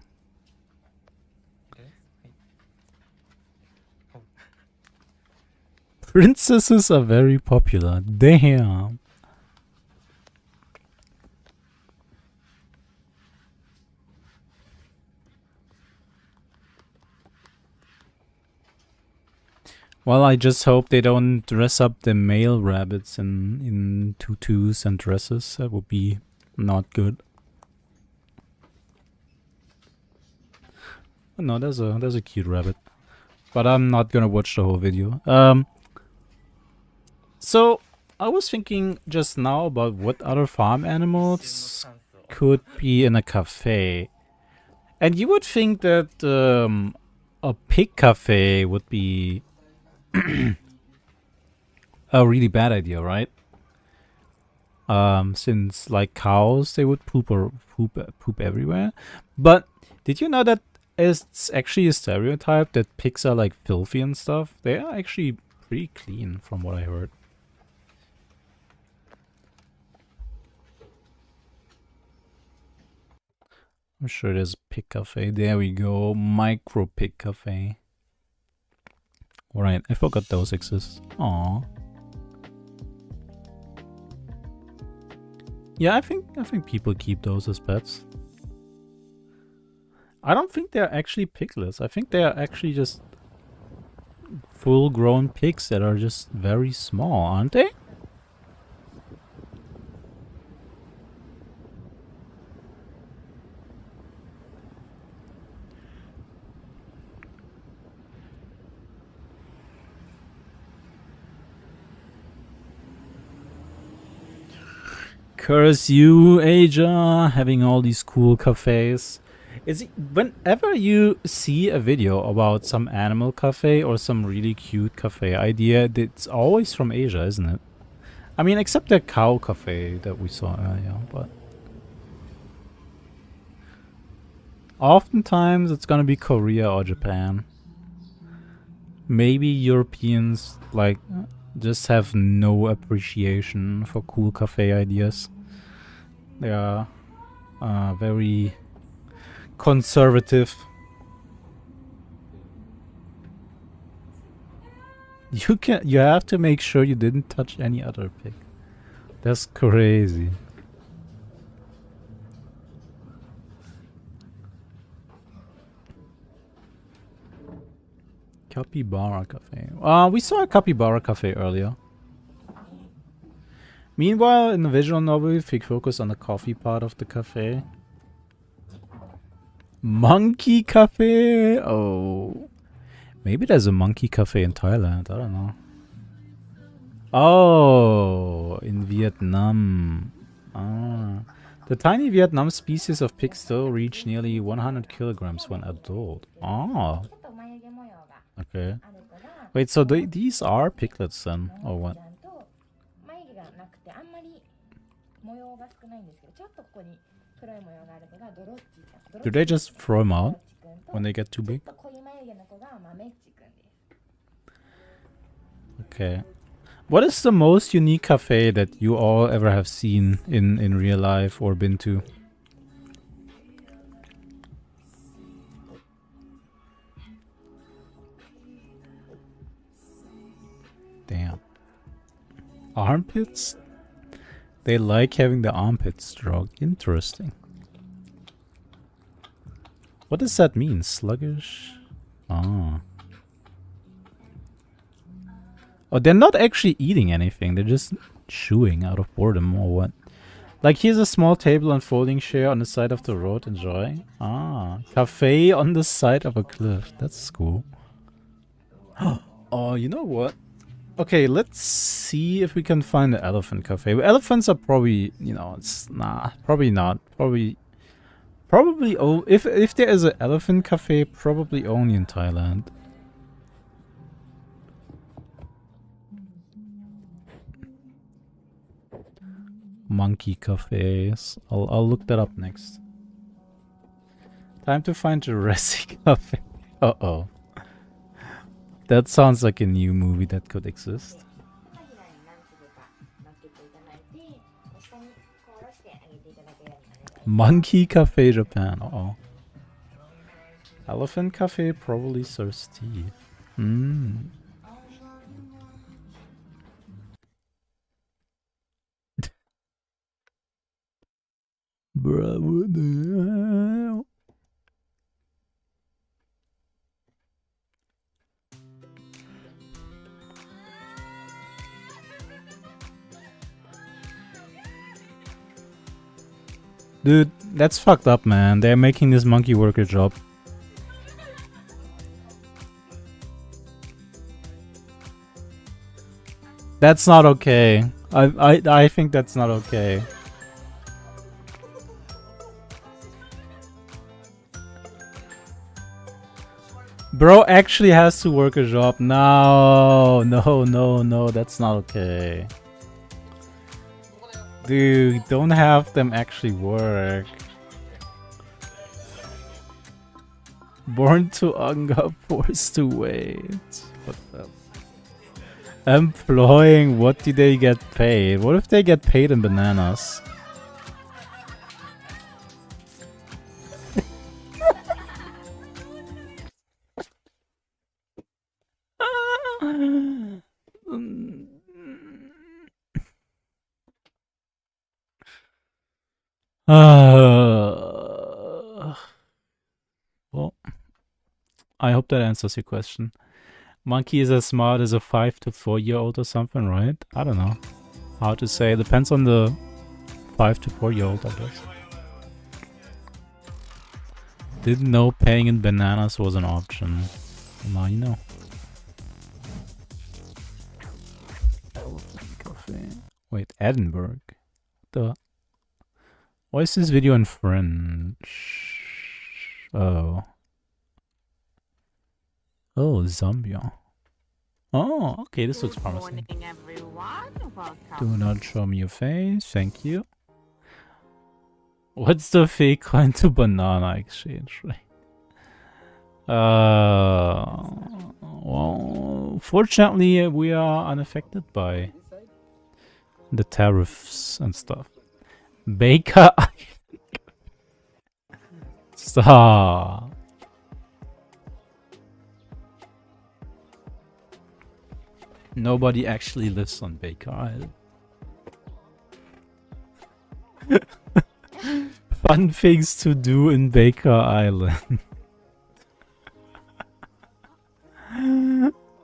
Princesses are very popular. Damn. Well, I just hope they don't dress up the male rabbits in tutus and dresses. That would be not good. Oh, no, there's a cute rabbit, but I'm not gonna watch the whole video. So I was thinking just now about what other farm animals could be in a cafe, and you would think that a pig cafe would be a really bad idea, right? Since like cows, they would poop everywhere. But did you know that it's actually a stereotype that pigs are like filthy and stuff? They are actually pretty clean, from what I heard. I'm sure there's a pig cafe. There we go. Micro pig cafe. Alright, I forgot those exist. Aww. Yeah, I think people keep those as pets. I don't think they're actually piglets. I think they are actually just full-grown pigs that are just very small, aren't they? Curse you, Asia, having all these cool cafes. Whenever you see a video about some animal cafe or some really cute cafe idea, it's always from Asia, isn't it? I mean, except the cow cafe that we saw earlier, but oftentimes it's gonna be Korea or Japan. Maybe Europeans like just have no appreciation for cool cafe ideas. They are very conservative. You have to make sure you didn't touch any other pig. That's crazy. Capybara cafe. We saw a capybara cafe earlier. Meanwhile, in the visual novel, we focus on the coffee part of the cafe. Monkey cafe? Oh. Maybe there's a monkey cafe in Thailand. I don't know. Oh, in Vietnam. Ah. The tiny Vietnam species of pig still reach nearly 100 kilograms when adult. Ah. Okay. Wait, so these are piglets then, or what? Do they just throw them out when they get too big? Okay. What is the most unique cafe that you all ever have seen in real life or been to? Damn. Armpits? They like having the armpits stroked. Interesting. What does that mean? Sluggish? Ah. Oh, they're not actually eating anything. They're just chewing out of boredom or what? Like, here's a small table and folding chair on the side of the road. Enjoy. Ah. Cafe on the side of a cliff. That's cool. Oh, you know what? Okay, let's see if we can find the elephant cafe. Elephants are probably, you know, probably not. Probably if there is an elephant cafe, probably only in Thailand. Monkey cafes. I'll look that up next. Time to find Jurassic Cafe. Uh-oh. That sounds like a new movie that could exist. Monkey Cafe Japan. Uh-oh. Elephant Cafe probably serves tea. Bruh, what the hell? Dude, that's fucked up, man. They're making this monkey work a job. That's not okay. I think that's not okay. Bro actually has to work a job. No, that's not okay. Dude, don't have them actually work. Born to anger, forced to wait. What the? Employing, what do they get paid? What if they get paid in bananas? Well, I hope that answers your question. Monkey is as smart as a 5 to 4-year-old or something, right? I don't know. How to say. Depends on the 5 to 4-year-old, I guess. Didn't know paying in bananas was an option. Now you know. Wait, Edinburgh? Why is this video in French? Oh. Oh, Zambia. Oh, okay, this looks promising. Good morning, everyone. Welcome. Do not show me your face, thank you. What's the fake coin to banana exchange rate? Well, fortunately, we are unaffected by the tariffs and stuff. Baker. Stop. Nobody actually lives on Baker Island. Fun things to do in Baker Island.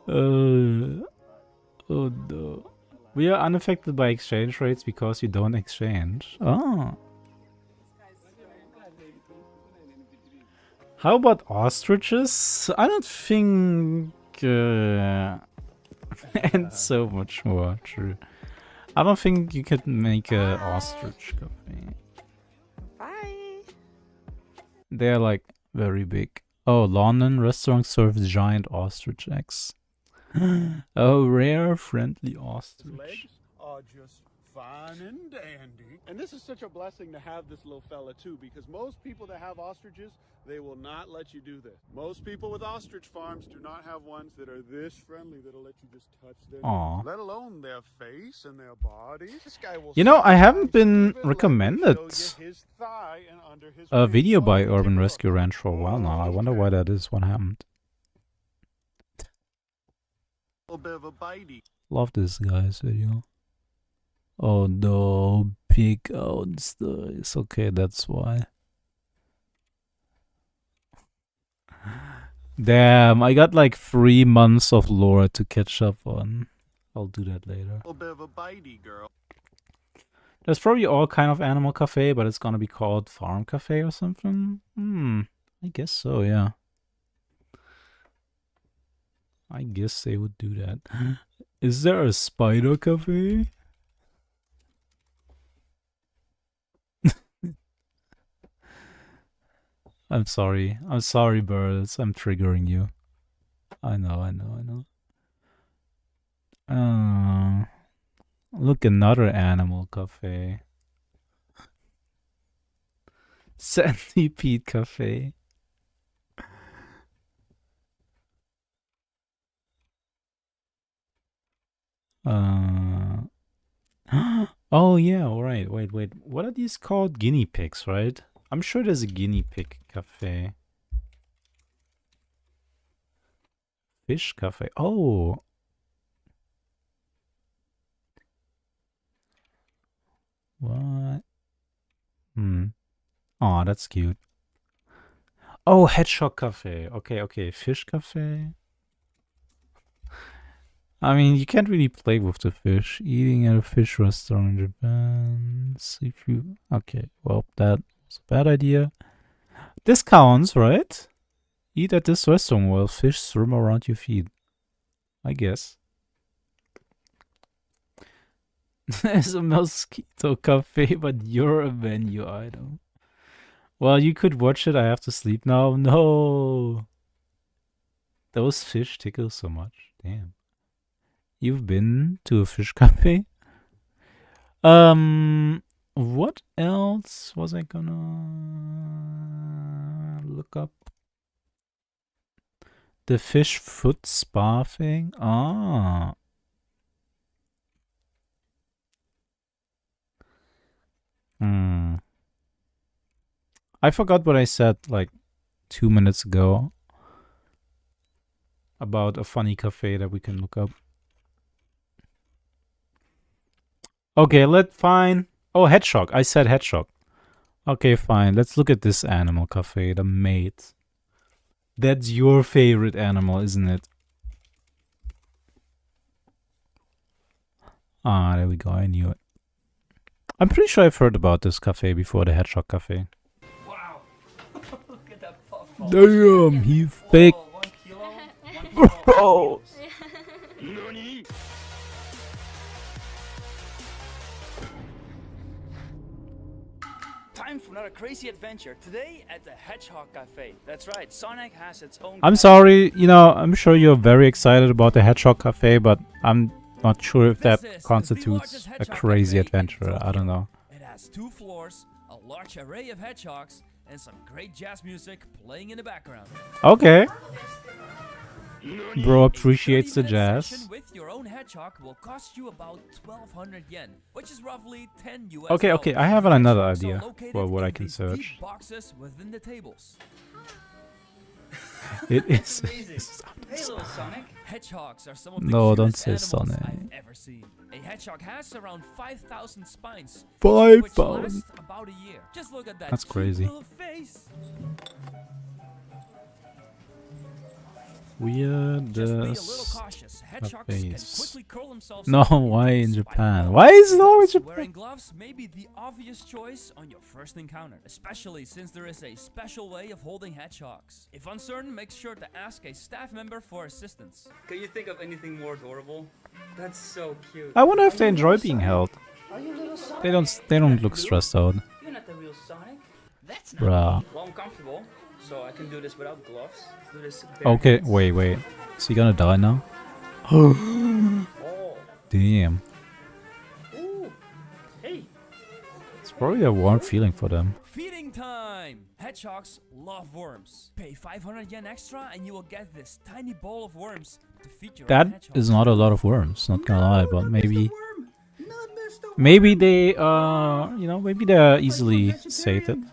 Oh no. We are unaffected by exchange rates because you don't exchange. Oh. How about ostriches? I don't think... and so much more, true. I don't think you could make a ostrich coffee. Bye. They're like very big. Oh, London restaurant serves giant ostrich eggs. A rare friendly ostrich. Legs are just fine and dandy. And this is such a blessing to have this little fella too, because most people that have ostriches, they will not let you do this. Most people with ostrich farms do not have ones that are this friendly that'll let you just touch them. Aw. Let alone their face and their body. This guy will You know, I haven't been recommended a video by Urban Rescue Ranch for a while now. I wonder why that is. What happened? A bit of a bitey. Love this guy's video. Oh no, big outs. It's okay, that's why. Damn, I got like 3 months of lore to catch up on. I'll do that later. A bit of a bitey girl. There's probably all kind of animal cafe, but it's gonna be called farm cafe or something. I guess so, yeah. I guess they would do that. Is there a spider cafe? I'm sorry. I'm sorry, birds. I'm triggering you. I know. Look, another animal cafe. Centipede cafe. Oh yeah, alright. Wait. What are these called? Guinea pigs, right? I'm sure there's a guinea pig cafe. Fish cafe. Oh. What? Oh, that's cute. Oh, hedgehog cafe. Okay. Fish cafe. I mean, you can't really play with the fish. Eating at a fish restaurant in Japan. Seafood. Okay, well, that was a bad idea. Discounts, right? Eat at this restaurant while fish swim around your feet. I guess. There's a mosquito cafe, but you're a menu item. Well, you could watch it. I have to sleep now. No. Those fish tickle so much. Damn. You've been to a fish cafe? What else was I gonna look up? The fish foot spa thing? Ah. I forgot what I said like 2 minutes ago about a funny cafe that we can look up. Okay, fine. Oh, Hedgehog. I said Hedgehog. Okay, fine. Let's look at this animal cafe, the mate. That's your favorite animal, isn't it? Ah, there we go. I knew it. I'm pretty sure I've heard about this cafe before, the Hedgehog Cafe. Wow. Look at that puffball. Damn, he's big. 1 kilo. 1 kilo. Bro. Time for another crazy adventure. Today at the Hedgehog Cafe. That's right, Sonic has its own. I'm sorry, I'm sure you're very excited about the Hedgehog Cafe, but I'm not sure if that constitutes a crazy adventure. I don't know. It has 2 floors, a large array of hedgehogs, and some great jazz music playing in the background. Okay. Bro appreciates the jazz. With your own hedgehog will cost you about 1,200 yen, which is roughly 10 US. Okay, I have another idea for what I can search. Boxes within the tables. It is. Hey, little Sonic. Hedgehogs are some of the No, don't cutest say animals Sonic. I've ever seen. A hedgehog has around 5,000 spines. 5,000. Which last about a year. Just look at that. That's cute crazy. little face. Weirdest Hedgehogs face. can quickly curl themselves No, up into why in a Japan? spiral. Why is it always Wearing Japan? gloves may be the obvious choice on your first encounter, especially since there is a special way of holding hedgehogs. If uncertain, make sure to ask a staff member for assistance. Can you think of anything more adorable? That's so cute. I wonder if they enjoy being held. Are you little Sonic? They don't look stressed out. You're not the real Sonic. That's Bruh. Well, I'm comfortable, so I can do this without gloves. Do this Okay, barehands. wait. Is he gonna die now? Oh. Damn. Ooh. Hey. It's probably a warm feeling for them. Feeding time! Hedgehogs love worms. Pay 500 yen extra and you will get this tiny bowl of worms to feed your own That hedgehog. is not a lot of worms, not gonna lie, but maybe they maybe they're easily sated.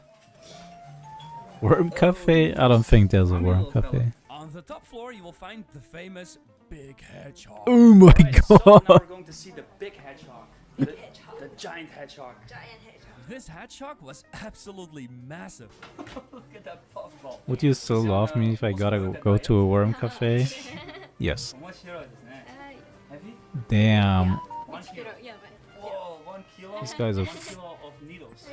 Worm cafe? I don't think there's a worm cafe. On the top floor you will find the famous Big Hedgehog. Oh my So now we're god. going to see the big hedgehog. The giant hedgehog. This hedgehog was absolutely massive. Look at that puffball. Would you still love me if I gotta go to a worm cafe? Yes. 面白いですね。Heavy? Damn. 1 kilo. Whoa, 1 kilo. This guy's a 1 kilo of needles.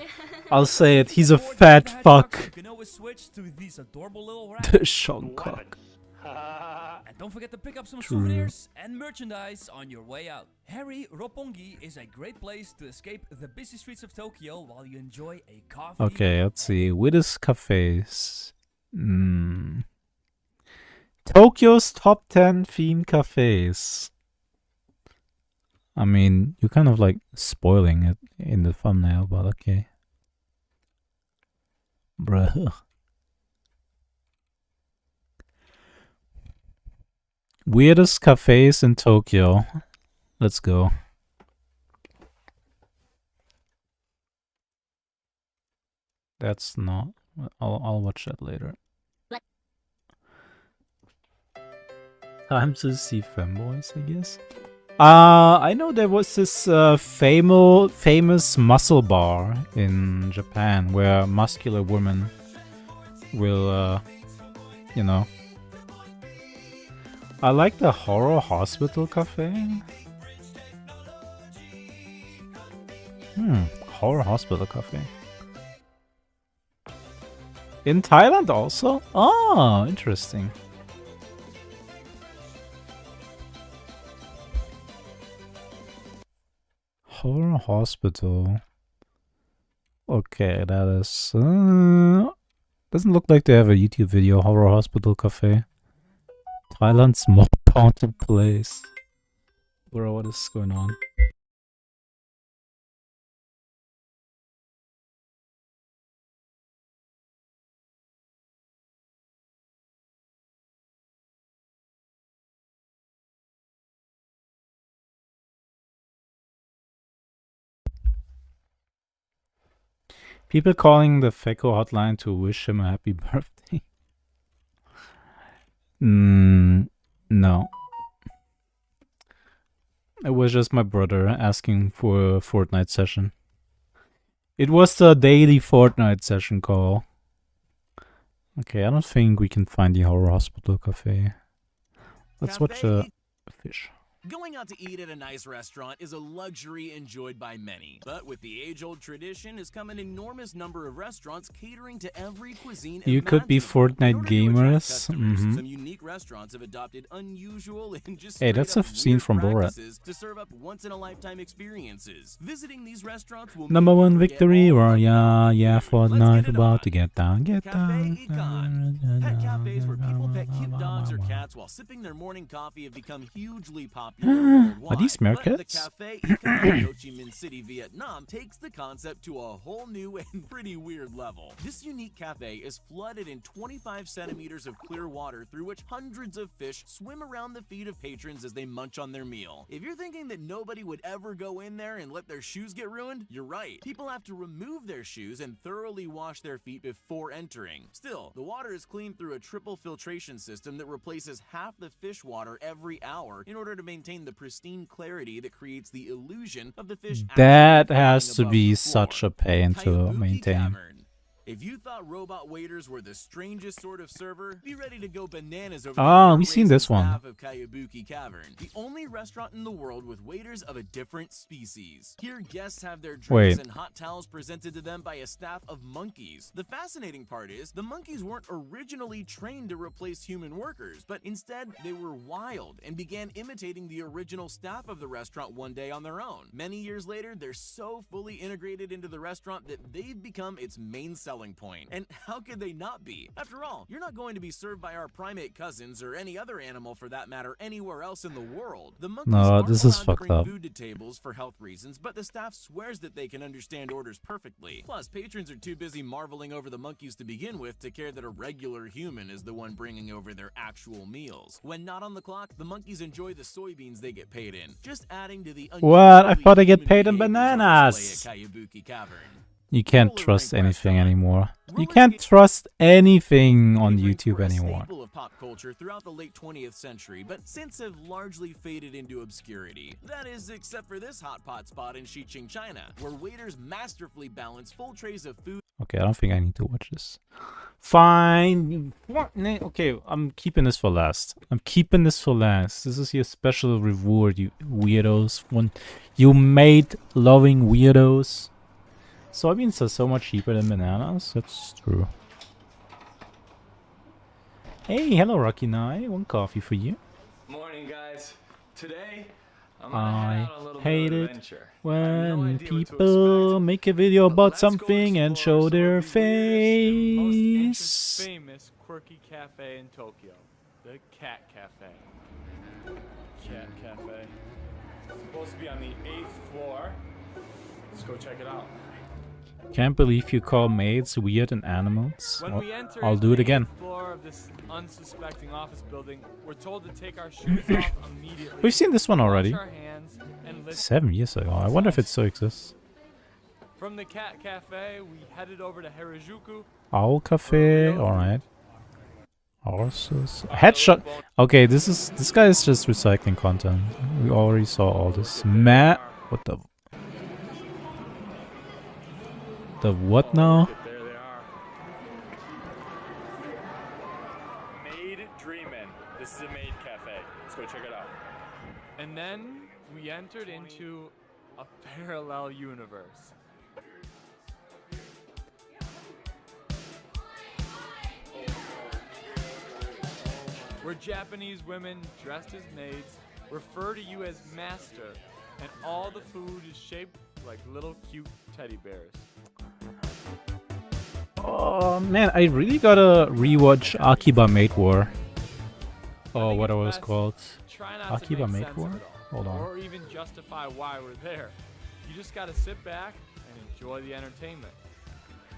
I'll say it, he's a fat fuck. You can always switch to these adorable little The rabbits. Shongkok. And don't forget to pick up some True. souvenirs and merchandise on your way out. Harry Roppongi is a great place to escape the busy streets of Tokyo while you enjoy a coffee. Okay, let's see. Weirdest cafes. Tokyo's top 10 theme cafes. I mean, you're kind of like spoiling it in the thumbnail, but okay. Bruh. Weirdest cafes in Tokyo. Let's go. That's not. I'll watch that later. Time to see femboys, I guess. I know there was this famous muscle bar in Japan where muscular women will, I like the Horror Hospital Cafe. Horror Hospital Cafe. In Thailand also? Oh, interesting. Horror Hospital. Okay, that is... doesn't look like they have a YouTube video, Horror Hospital Cafe. Thailand's most haunted place. Bro, what is going on? People calling the Feco hotline to wish him a happy birthday. No. It was just my brother asking for a Fortnite session. It was the daily Fortnite session call. Okay, I don't think we can find the Horror Hospital Cafe. Let's watch a fish. Going out to eat at a nice restaurant is a luxury enjoyed by many. But with the age-old tradition has come an enormous number of restaurants catering to every cuisine. You could be Fortnite gamers. Some unique restaurants have adopted unusual and just hey, that's a scene from Borat. To serve up once-in-a-lifetime experiences. Visiting these restaurants will Number one victory, or yeah, Fortnite about to get down. Pet cafes where people pet cute dogs or cats while sipping their morning coffee have become hugely popular. Are these meerkats? The Cafe Econ in Ho Chi Minh City, Vietnam takes the concept to a whole new and pretty weird level. This unique cafe is flooded in 25 centimeters of clear water through which hundreds of fish swim around the feet of patrons as they munch on their meal. If you're thinking that nobody would ever go in there and let their shoes get ruined, you're right. People have to remove their shoes and thoroughly wash their feet before entering. Still, the water is cleaned through a triple filtration system that replaces half the fish water every hour in order to maintain the pristine clarity that creates the illusion of the fish. That has to be such a pain to maintain. If you thought robot waiters were the strangest sort of server, be ready to go bananas over we've seen this one. of Kayabuki Cavern, the only restaurant in the world with waiters of a different species. Here, guests have their drinks and hot towels presented to them by a staff of monkeys. The fascinating part is, the monkeys weren't originally trained to replace human workers, but instead, they were wild and began imitating the original staff of the restaurant one day on their own. Many years later, they're so fully integrated into the restaurant that they've become its main selling point. And how could they not be? After all, you're not going to be served by our primate cousins or any other animal for that matter anywhere else in the world. The monkeys this is fucked up. Food to tables for health reasons, but the staff swears that they can understand orders perfectly. Plus, patrons are too busy marveling over the monkeys to begin with to care that a regular human is the one bringing over their actual meals. When not on the clock, the monkeys enjoy the soybeans they get paid in. Just adding to the what? I thought I get paid in bananas. Cavern. You can't trust anything anymore. You can't trust anything on YouTube anymore. Staple of pop culture throughout the late 20th century, but since have largely faded into obscurity. That is, except for this hot pot spot in Xiqing, China, where waiters masterfully balance full trays of food. Okay, I don't think I need to watch this. Fine. Okay, I'm keeping this for last. This is your special reward, you weirdos. You maid-loving weirdos. Soybeans are so much cheaper than bananas. That's true. Hey, hello, Rocky Knight. One coffee for you. Morning, guys. Today, I'm I head out on a little hate bit of it adventure. when people make a video about something and show their face. Most famous quirky cafe in Tokyo, the Cat Cafe. Cat Cafe. It's supposed to be on the 8th floor. Let's go check it out. Can't believe you call maids weird and animals. When we enter I'll do it again. the 8th floor of this unsuspecting office building, we're told to take our shoes off immediately. We've seen this one already. Wash our hands and lift 7 years ago. I wonder if it still exists. From the Cat Cafe, we headed over to Harajuku. Owl Cafe. Alright. Horses. Headshot. Okay, this guy is just recycling content. We already saw all this. What the? The what now? There they are. Maid Dreamin'. This is a maid cafe. Let's go check it out. And then we entered into a parallel universe. Where Japanese women dressed as maids refer to you as master, and all the food is shaped like little cute teddy bears. Oh man, I really gotta rewatch Akiba Maid War. Oh, what it was called. Akiba Maid War? Hold on. Or even justify why we're there. You just gotta sit back and enjoy the entertainment.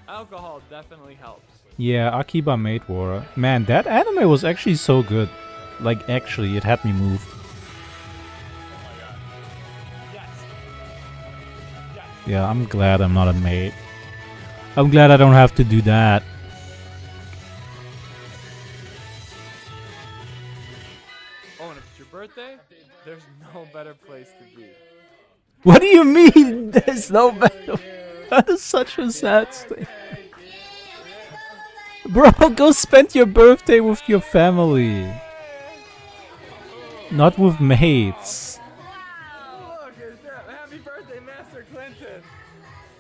Alcohol definitely helps. Yeah, Akiba Maid War. Man, that anime was actually so good. Like, actually, it had me moved. Yeah, I'm glad I'm not a maid. I'm glad I don't have to do that. Oh, and if it's your birthday, there's no better place to be. What do you mean? There's no better. That is such a sad state. Bro, go spend your birthday with your family. Not with mates. Look at that! Happy birthday, Master Clinton!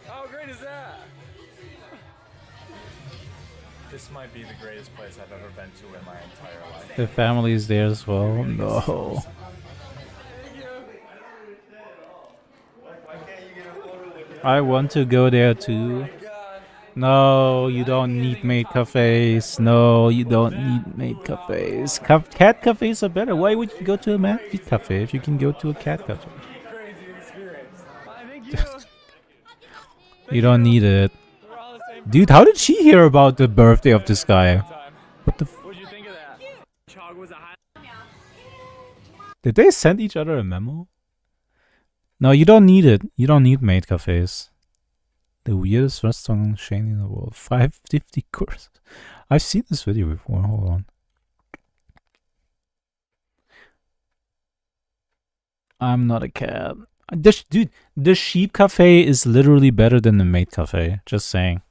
How great is that? This might be the greatest place I've ever been to in my entire life. The family is there as well. No. I want to go there too. No, you don't need maid cafes. No, you don't need maid cafes. Cat cafes are better. Why would you go to a maid cafe if you can go to a cat cafe? You don't need it. Dude, how did she hear about the birthday of this guy? What the What'd you think of that? Chog was a high. Did they send each other a memo? No, you don't need it. You don't need maid cafes. The weirdest restaurant chain in the world. 550 courses. I've seen this video before. Hold on. I'm not a cat. Dude, the sheep cafe is literally better than the maid cafe. Just saying.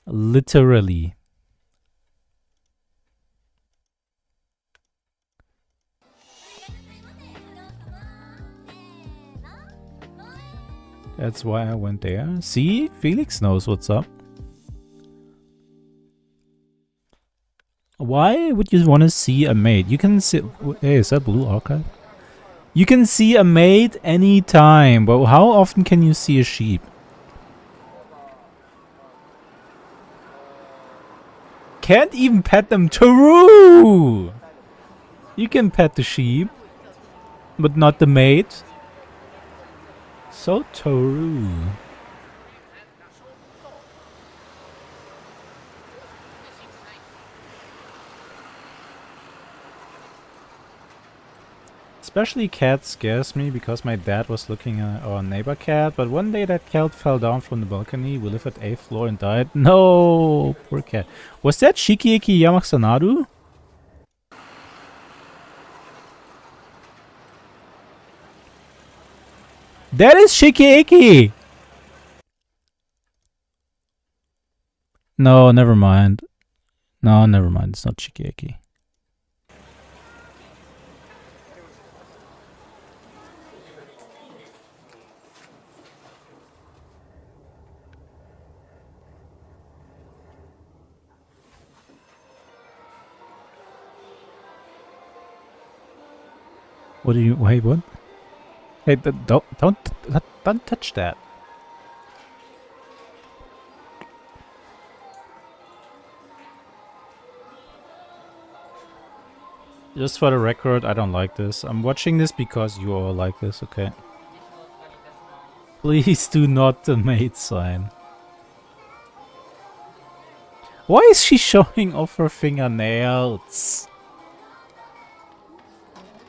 Literally. That's why I went there. See? Felix knows what's up. Why would you want to see a maid? You can see... Hey, is that Blue Archive? You can see a maid anytime, but how often can you see a sheep? Can't even pet them. True! You can pet the sheep, but not the maid. So true. Especially cat scares me because my dad was looking at our neighbor cat, but one day that cat fell down from the balcony. We live at 8th floor and died. No, poor cat. Was that Shikieki Yamaksanaru? That is Shikieki! No, never mind. No, never mind. It's not Shikieki. What do you... Wait, what? Hey, don't touch that. Just for the record, I don't like this. I'm watching this because you all like this, okay? Please do not the maid sign. Why is she showing off her fingernails?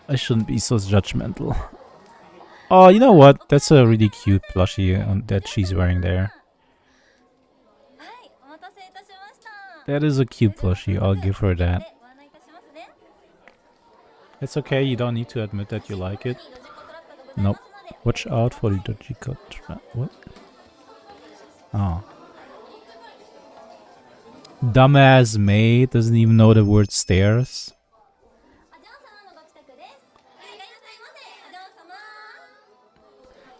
I shouldn't be so judgmental. Oh, you know what? That's a really cute plushie that she's wearing there. That is a cute plushie. I'll give her that. It's okay. You don't need to admit that you like it. Nope. Watch out for the Dojiko trap. What? Oh. Dumbass maid doesn't even know the word stairs.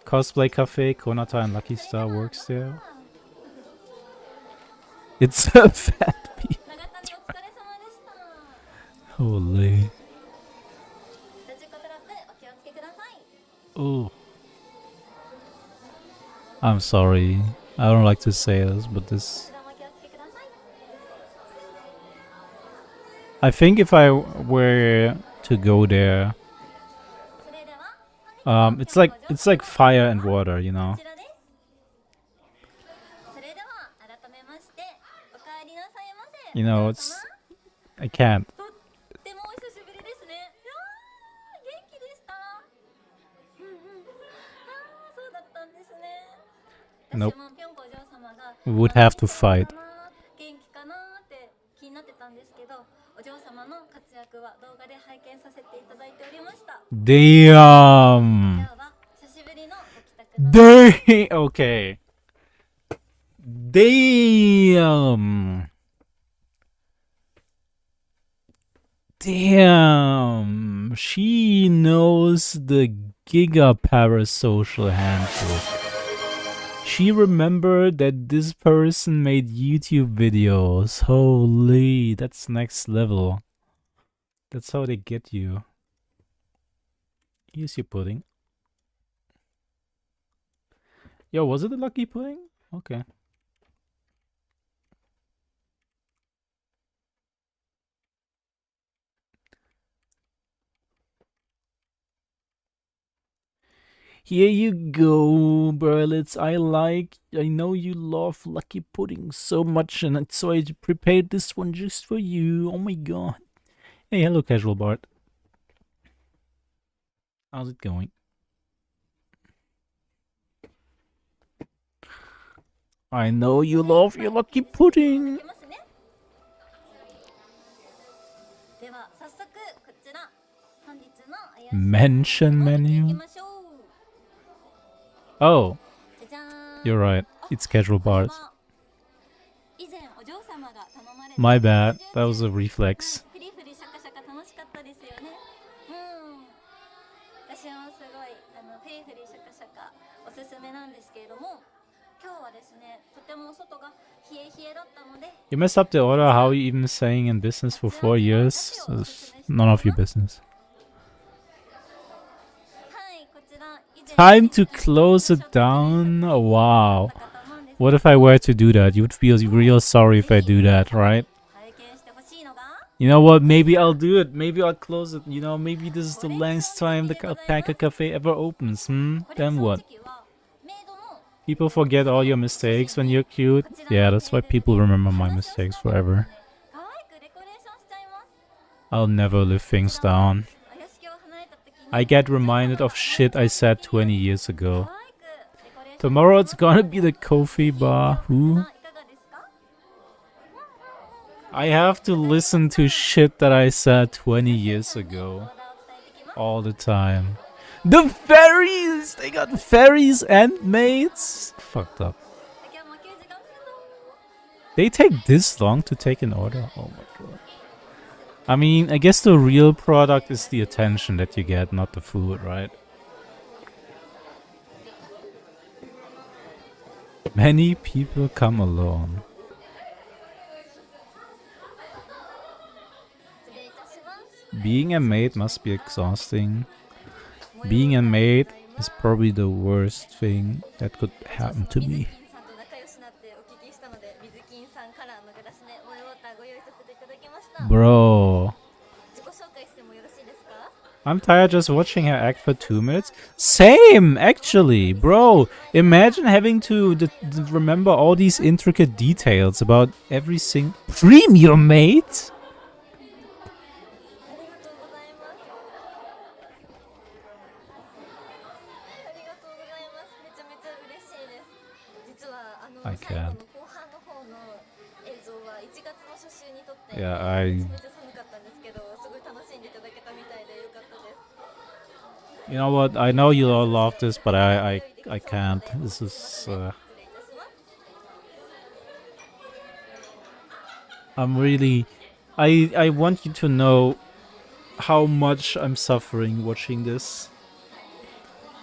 Cosplay Cafe, Konata and Lucky Star works there. It's a fat bee. Holy. Oh. I'm sorry. I don't like to say this, but this... I think if I were to go there... it's like fire and water, you know. You know, it's... I can't. Nope. We would have to fight. 元気かなって気になってたんですけど、お嬢様の活躍は動画で拝見させていただいておりました。 Damn. Okay. Damn. Damn. She knows the Giga Parasocial handbook. She remembered that this person made YouTube videos. Holy, that's next level. That's how they get you. Here's your pudding. Yo, was it a lucky pudding? Okay. Here you go, Berlitz. I know you love lucky pudding so much, and so I prepared this one just for you. Oh my god. Hey, hello, Casual Bart. How's it going? I know you love your lucky pudding. Mention menu. Oh, you're right. It's Casual Bart. My bad. That was a reflex. You messed up the order. How are you even saying in business for 4 years? It's none of your business. Time to close it down. Oh, wow. What if I were to do that? You'd feel real sorry if I do that, right? You know what? Maybe I'll do it. Maybe I'll close it. You know, maybe this is the last time the Alpaca Cafe ever opens. Then what? People forget all your mistakes when you're cute. Yeah, that's why people remember my mistakes forever. I'll never live things down. I get reminded of shit I said 20 years ago. Tomorrow it's gonna be the coffee bar. Who? I have to listen to shit that I said 20 years ago. All the time. The fairies! They got fairies and maids! Fucked up. They take this long to take an order? Oh my god. I mean, I guess the real product is the attention that you get, not the food, right? Many people come alone. Being a maid must be exhausting. Being a maid is probably the worst thing that could happen to me. Bro. I'm tired just watching her act for 2 minutes. Same, actually, bro. Imagine having to remember all these intricate details about every single premium mate. I can't. Yeah, You know what? I know you all love this, but I can't. This is. I'm really. I want you to know how much I'm suffering watching this.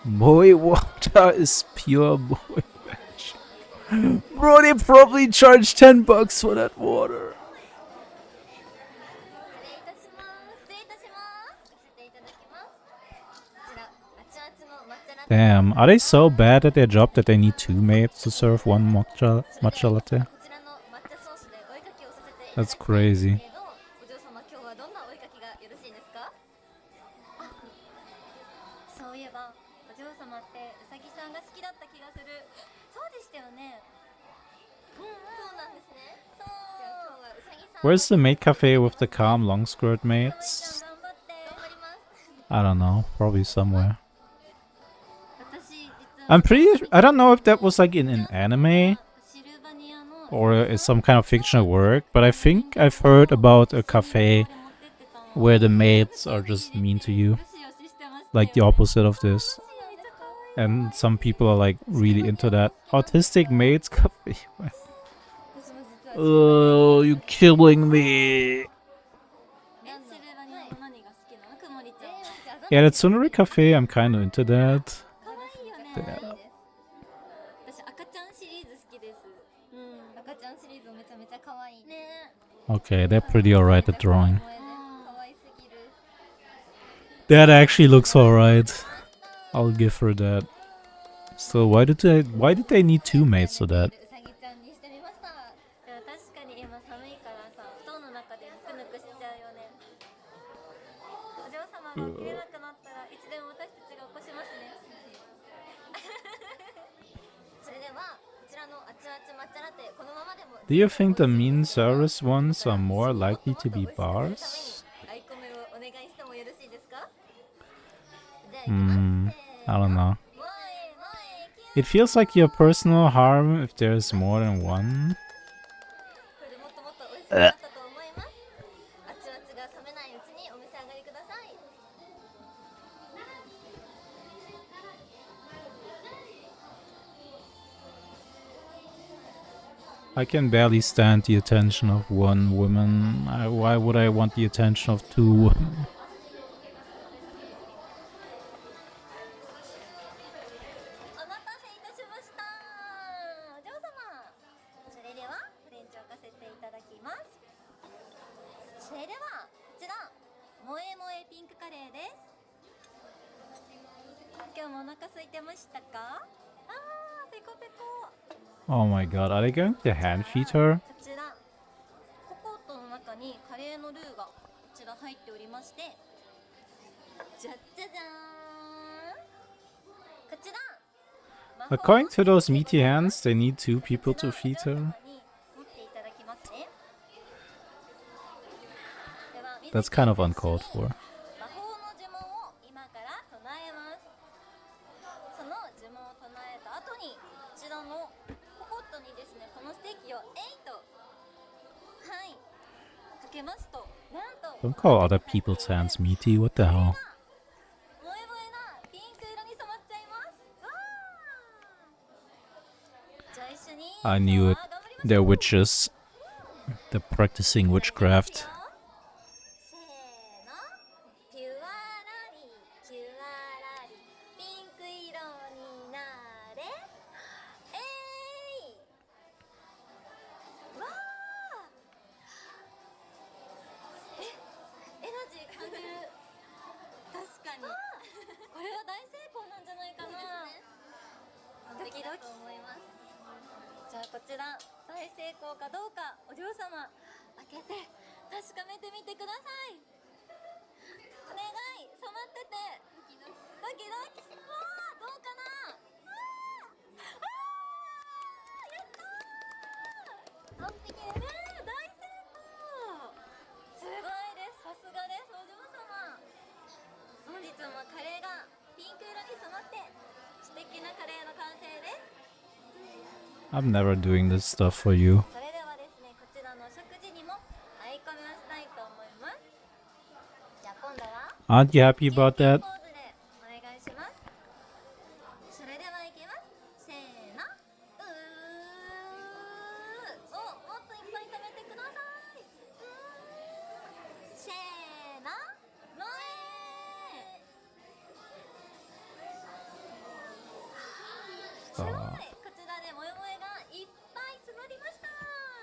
Boy water is pure boy magic. Bro, they probably charge $10 for that water. Damn, are they so bad at their job that they need 2 maids to serve one matcha latte? That's crazy. Where's the maid cafe with the calm long skirt maids? I don't know, probably somewhere. I don't know if that was like in an anime or some kind of fictional work, but I think I've heard about a cafe where the maids are just mean to you, like the opposite of this. And some people are like really into that. Autistic maids cafe. Oh, you're killing me. Yeah, that Tsunari Cafe, I'm kind of into that. Yeah. Okay, they're pretty alright at drawing. That actually looks alright. I'll give her that. So why did they need two maids for that? Do you think the mean service ones are more likely to be bars? I don't know. It feels like your personal harm if there's more than one. I can barely stand the attention of one woman. Why would I want the attention of two women? Oh my god, are they going to hand feed her? According to those meaty hands, they need two people to feed her. That's kind of uncalled for. Don't call other people's hands meaty, what the hell? I knew it. They're witches. They're practicing witchcraft. I'm never doing this stuff for you. Aren't you happy about that?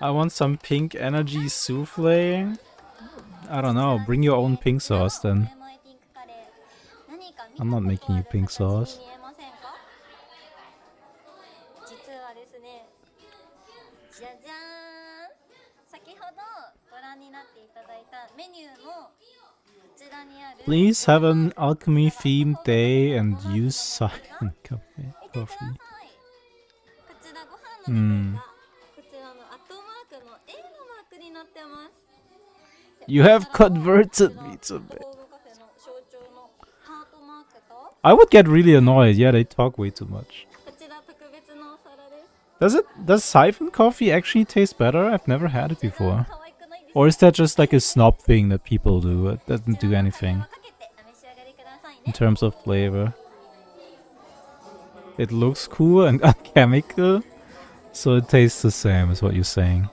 I want some pink energy souffle. I don't know, bring your own pink sauce then. I'm not making you pink sauce. Please have an alchemy themed day and use silent coffee. You have converted me to bit. I would get really annoyed. Yeah, they talk way too much. Does siphon coffee actually taste better? I've never had it before. Or is that just like a snob thing that people do? It doesn't do anything in terms of flavor. It looks cool and alchemical, so it tastes the same, is what you're saying.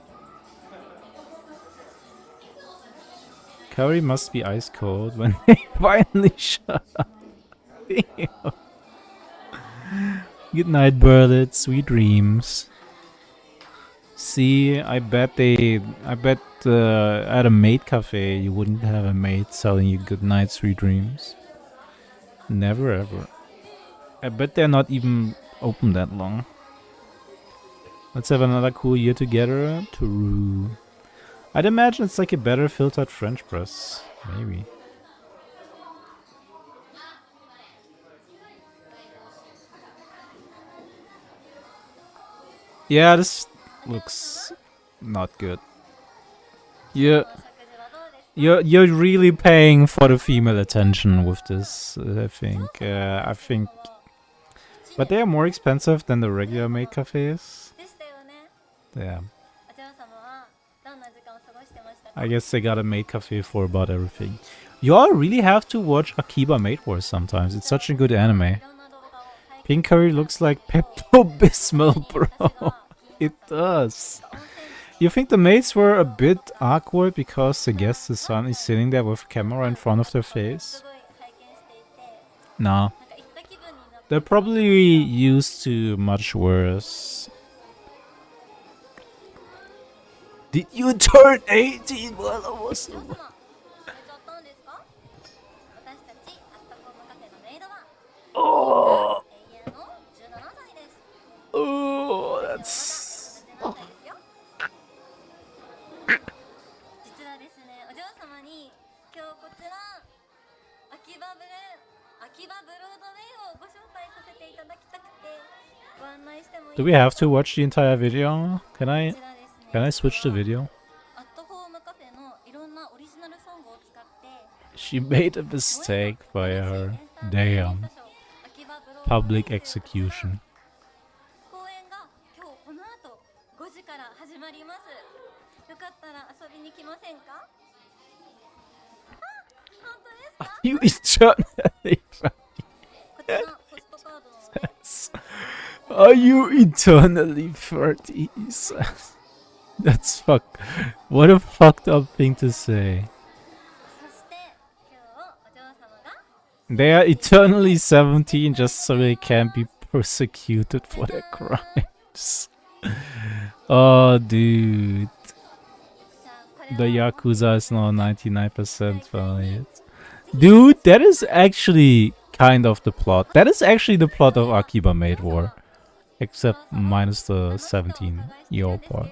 Curry must be ice cold when they finally shut up. Good night, Berlet. Sweet dreams. See, I bet at a maid cafe you wouldn't have a maid selling you good night, sweet dreams. Never ever. I bet they're not even open that long. Let's have another cool year together. True. I'd imagine it's like a better filtered French press. Maybe. Yeah, this looks not good. You're really paying for the female attention with this, I think. But they are more expensive than the regular maid cafes. Yeah. I guess they got a maid cafe for about everything. You all really have to watch Akiba Maid Wars sometimes. It's such a good anime. Pink curry looks like Pepto-Bismol, bro. It does. You think the maids were a bit awkward because the guest, the son, is sitting there with a camera in front of their face? Nah. They're probably used to much worse. Did you turn 18 while I was away? Oh! Oh, that's... Oh. Do we have to watch the entire video? Can I switch the video? She made a mistake by her. Damn. Public execution. Are you eternally Are you eternally 30? That's what a fucked up thing to say. They are eternally 17 just so they can't be persecuted for their crimes. Oh, dude. The Yakuza is now 99% valid. Dude, that is actually kind of the plot. That is actually the plot of Akiba Maid War. Except minus the 17-year-old part.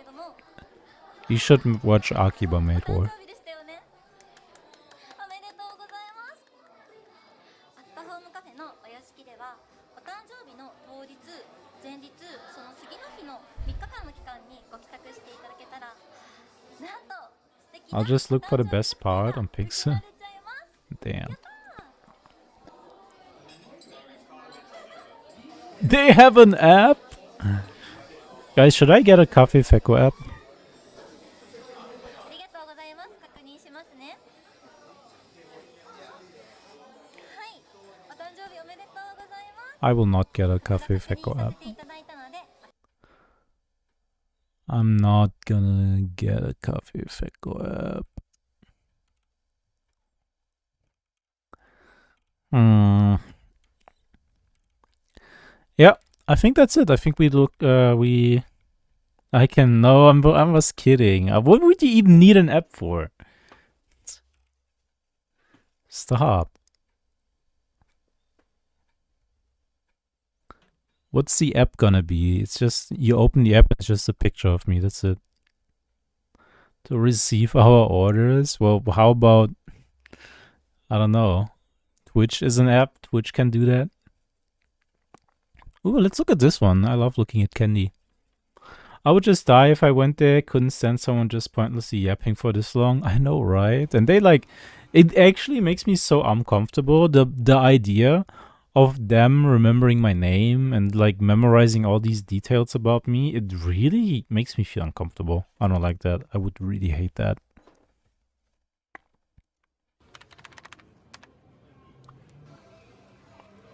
You should watch Akiba Maid War. I'll just look for the best part on Pixel. Damn. They have an app? Guys, should I get a Coffee Feko app? I will not get a Coffee Feko app. I'm not gonna get a Coffee Feko app. Yeah, I think that's it. I think we look, I was kidding. What would you even need an app for? Stop. What's the app gonna be? It's just, you open the app, it's just a picture of me, that's it. To receive our orders? Well, how about, I don't know. Twitch is an app, Twitch can do that. Ooh, let's look at this one. I love looking at candy. I would just die if I went there. Couldn't stand someone just pointlessly yapping for this long. I know, right? And they it actually makes me so uncomfortable. The idea of them remembering my name and like memorizing all these details about me, it really makes me feel uncomfortable. I don't like that. I would really hate that.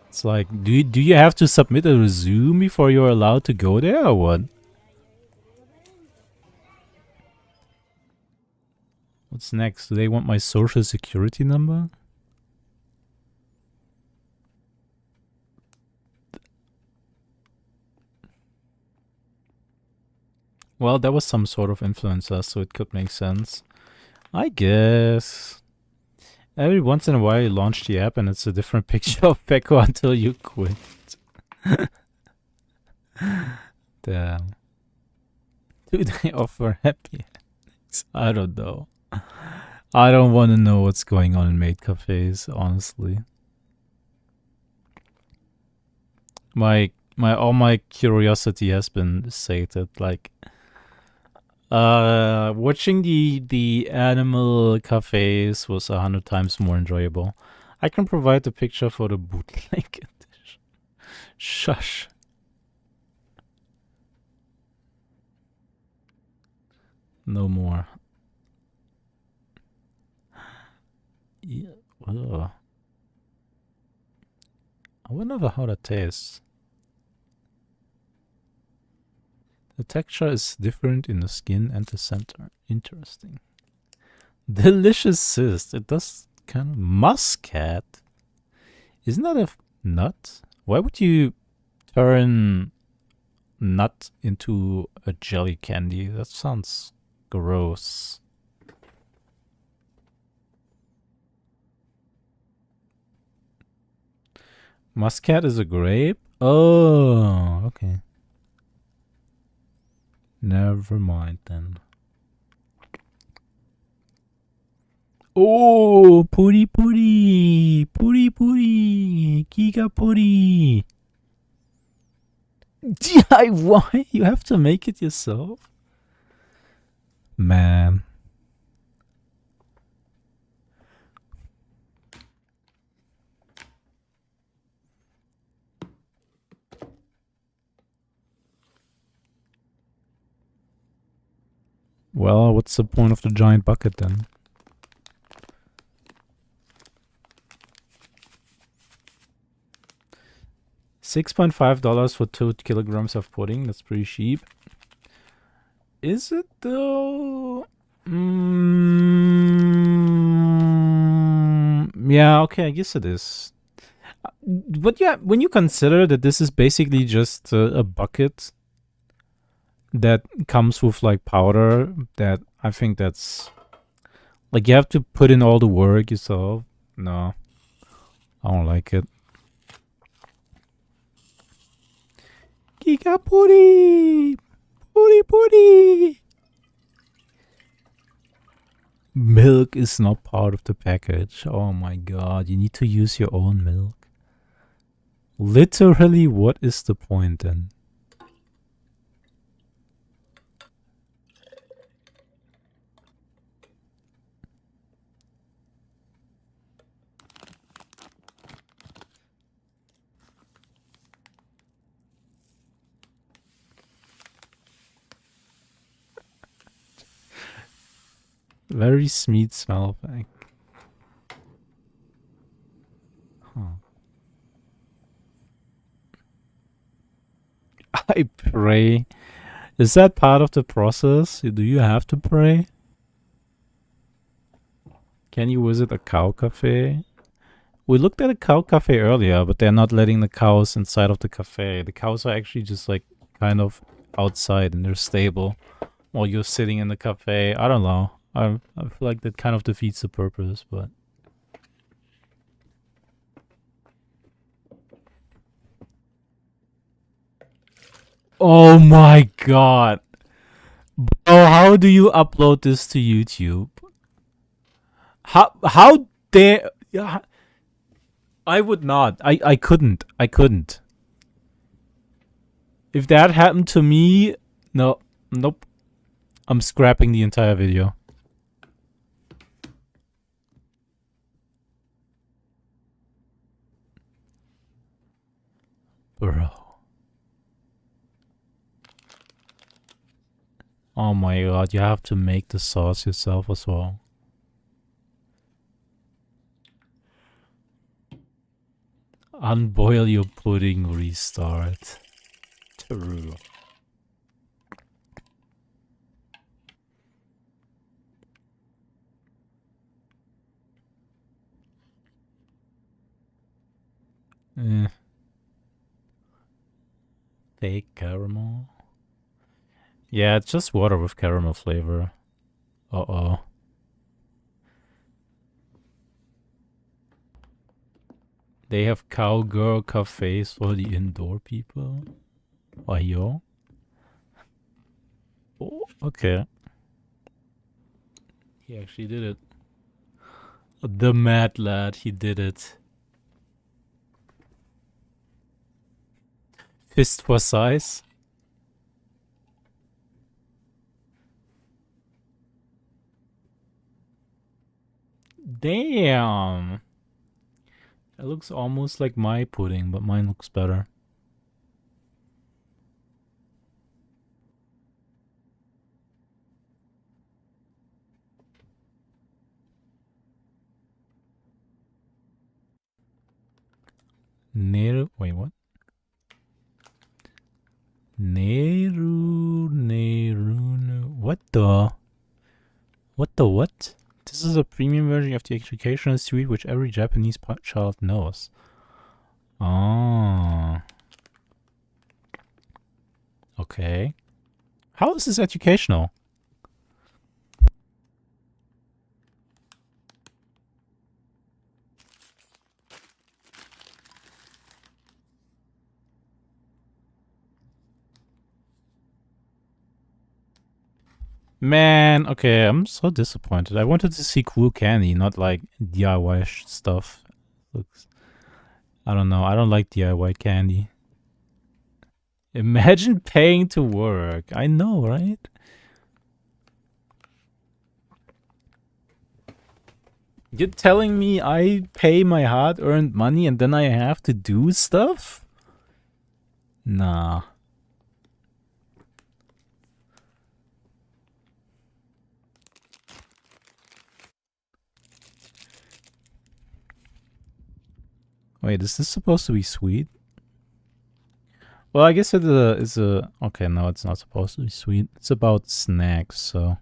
It's like, do you have to submit a resume before you're allowed to go there or what? What's next? Do they want my social security number? Well, that was some sort of influencer, so it could make sense. I guess. Every once in a while you launch the app and it's a different picture of Peko until you quit. Damn. Do they offer happy endings? I don't know. I don't want to know what's going on in maid cafes, honestly. All my curiosity has been sated. Like, watching the animal cafes was 100 times more enjoyable. I can provide the picture for the bootleg edition. Shush. No more. Yeah. Ugh. I wonder how that tastes. The texture is different in the skin and the center. Interesting. Delicious cyst. It does kind of muscat. Isn't that a nut? Why would you turn nut into a jelly candy? That sounds gross. Muscat is a grape? Oh, okay. Never mind then. Oh, puri puri, puri puri, giga puri. DIY? You have to make it yourself? Man. Well, what's the point of the giant bucket then? $6.5 for 2 kilograms of pudding. That's pretty cheap. Is it though? Yeah, okay, I guess it is. But yeah, when you consider that this is basically just a bucket that comes with like powder, that I think that's like you have to put in all the work yourself. No, I don't like it. Giga puri, puri puri. Milk is not part of the package. Oh my god, you need to use your own milk. Literally, what is the point then? Very sweet smell back. Huh. I pray. Is that part of the process? Do you have to pray? Can you visit a cow cafe? We looked at a cow cafe earlier, but they're not letting the cows inside of the cafe. The cows are actually just like kind of outside in their stable while you're sitting in the cafe. I don't know. I feel like that kind of defeats the purpose, but... Oh my god. Bro, how do you upload this to YouTube? How dare... Yeah, I would not. I couldn't. I couldn't. If that happened to me... No. Nope. I'm scrapping the entire video. Bro. Oh my god, you have to make the sauce yourself as well. Unboil your pudding, restart. True. Fake caramel. Yeah, it's just water with caramel flavor. Uh-oh. They have cowgirl cafes for the indoor people. Oh, yo. Oh, okay. He actually did it. The mad lad, he did it. Fist for size. Damn. It looks almost like my pudding, but mine looks better. Neru, wait, what? What the? What the what? This is a premium version of the educational suite which every Japanese child knows. Oh. Okay. How is this educational? Man, okay, I'm so disappointed. I wanted to see cool candy, not like DIY stuff. Looks, I don't know. I don't like DIY candy. Imagine paying to work. I know, right? You're telling me I pay my hard-earned money and then I have to do stuff? Nah. Wait, is this supposed to be sweet? Well, I guess it is a... Okay, no, it's not supposed to be sweet. It's about snacks, so...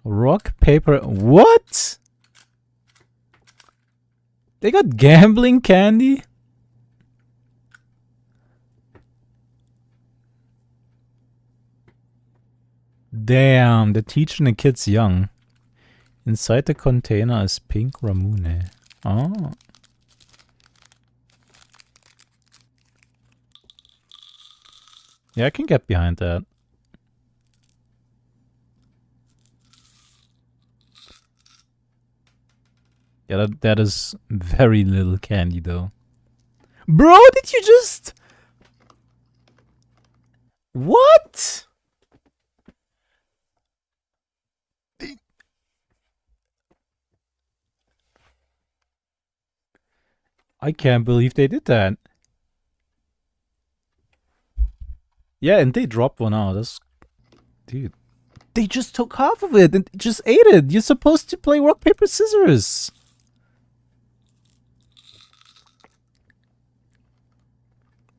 Rock, paper... What?! They got gambling candy? Damn, they're teaching the kids young. Inside the container is pink ramune. Oh. Yeah, I can get behind that. Yeah, that is very little candy though. Bro, did you just... What? I can't believe they did that. Yeah, and they dropped one out. That's... Dude. They just took half of it and just ate it. You're supposed to play rock, paper, scissors.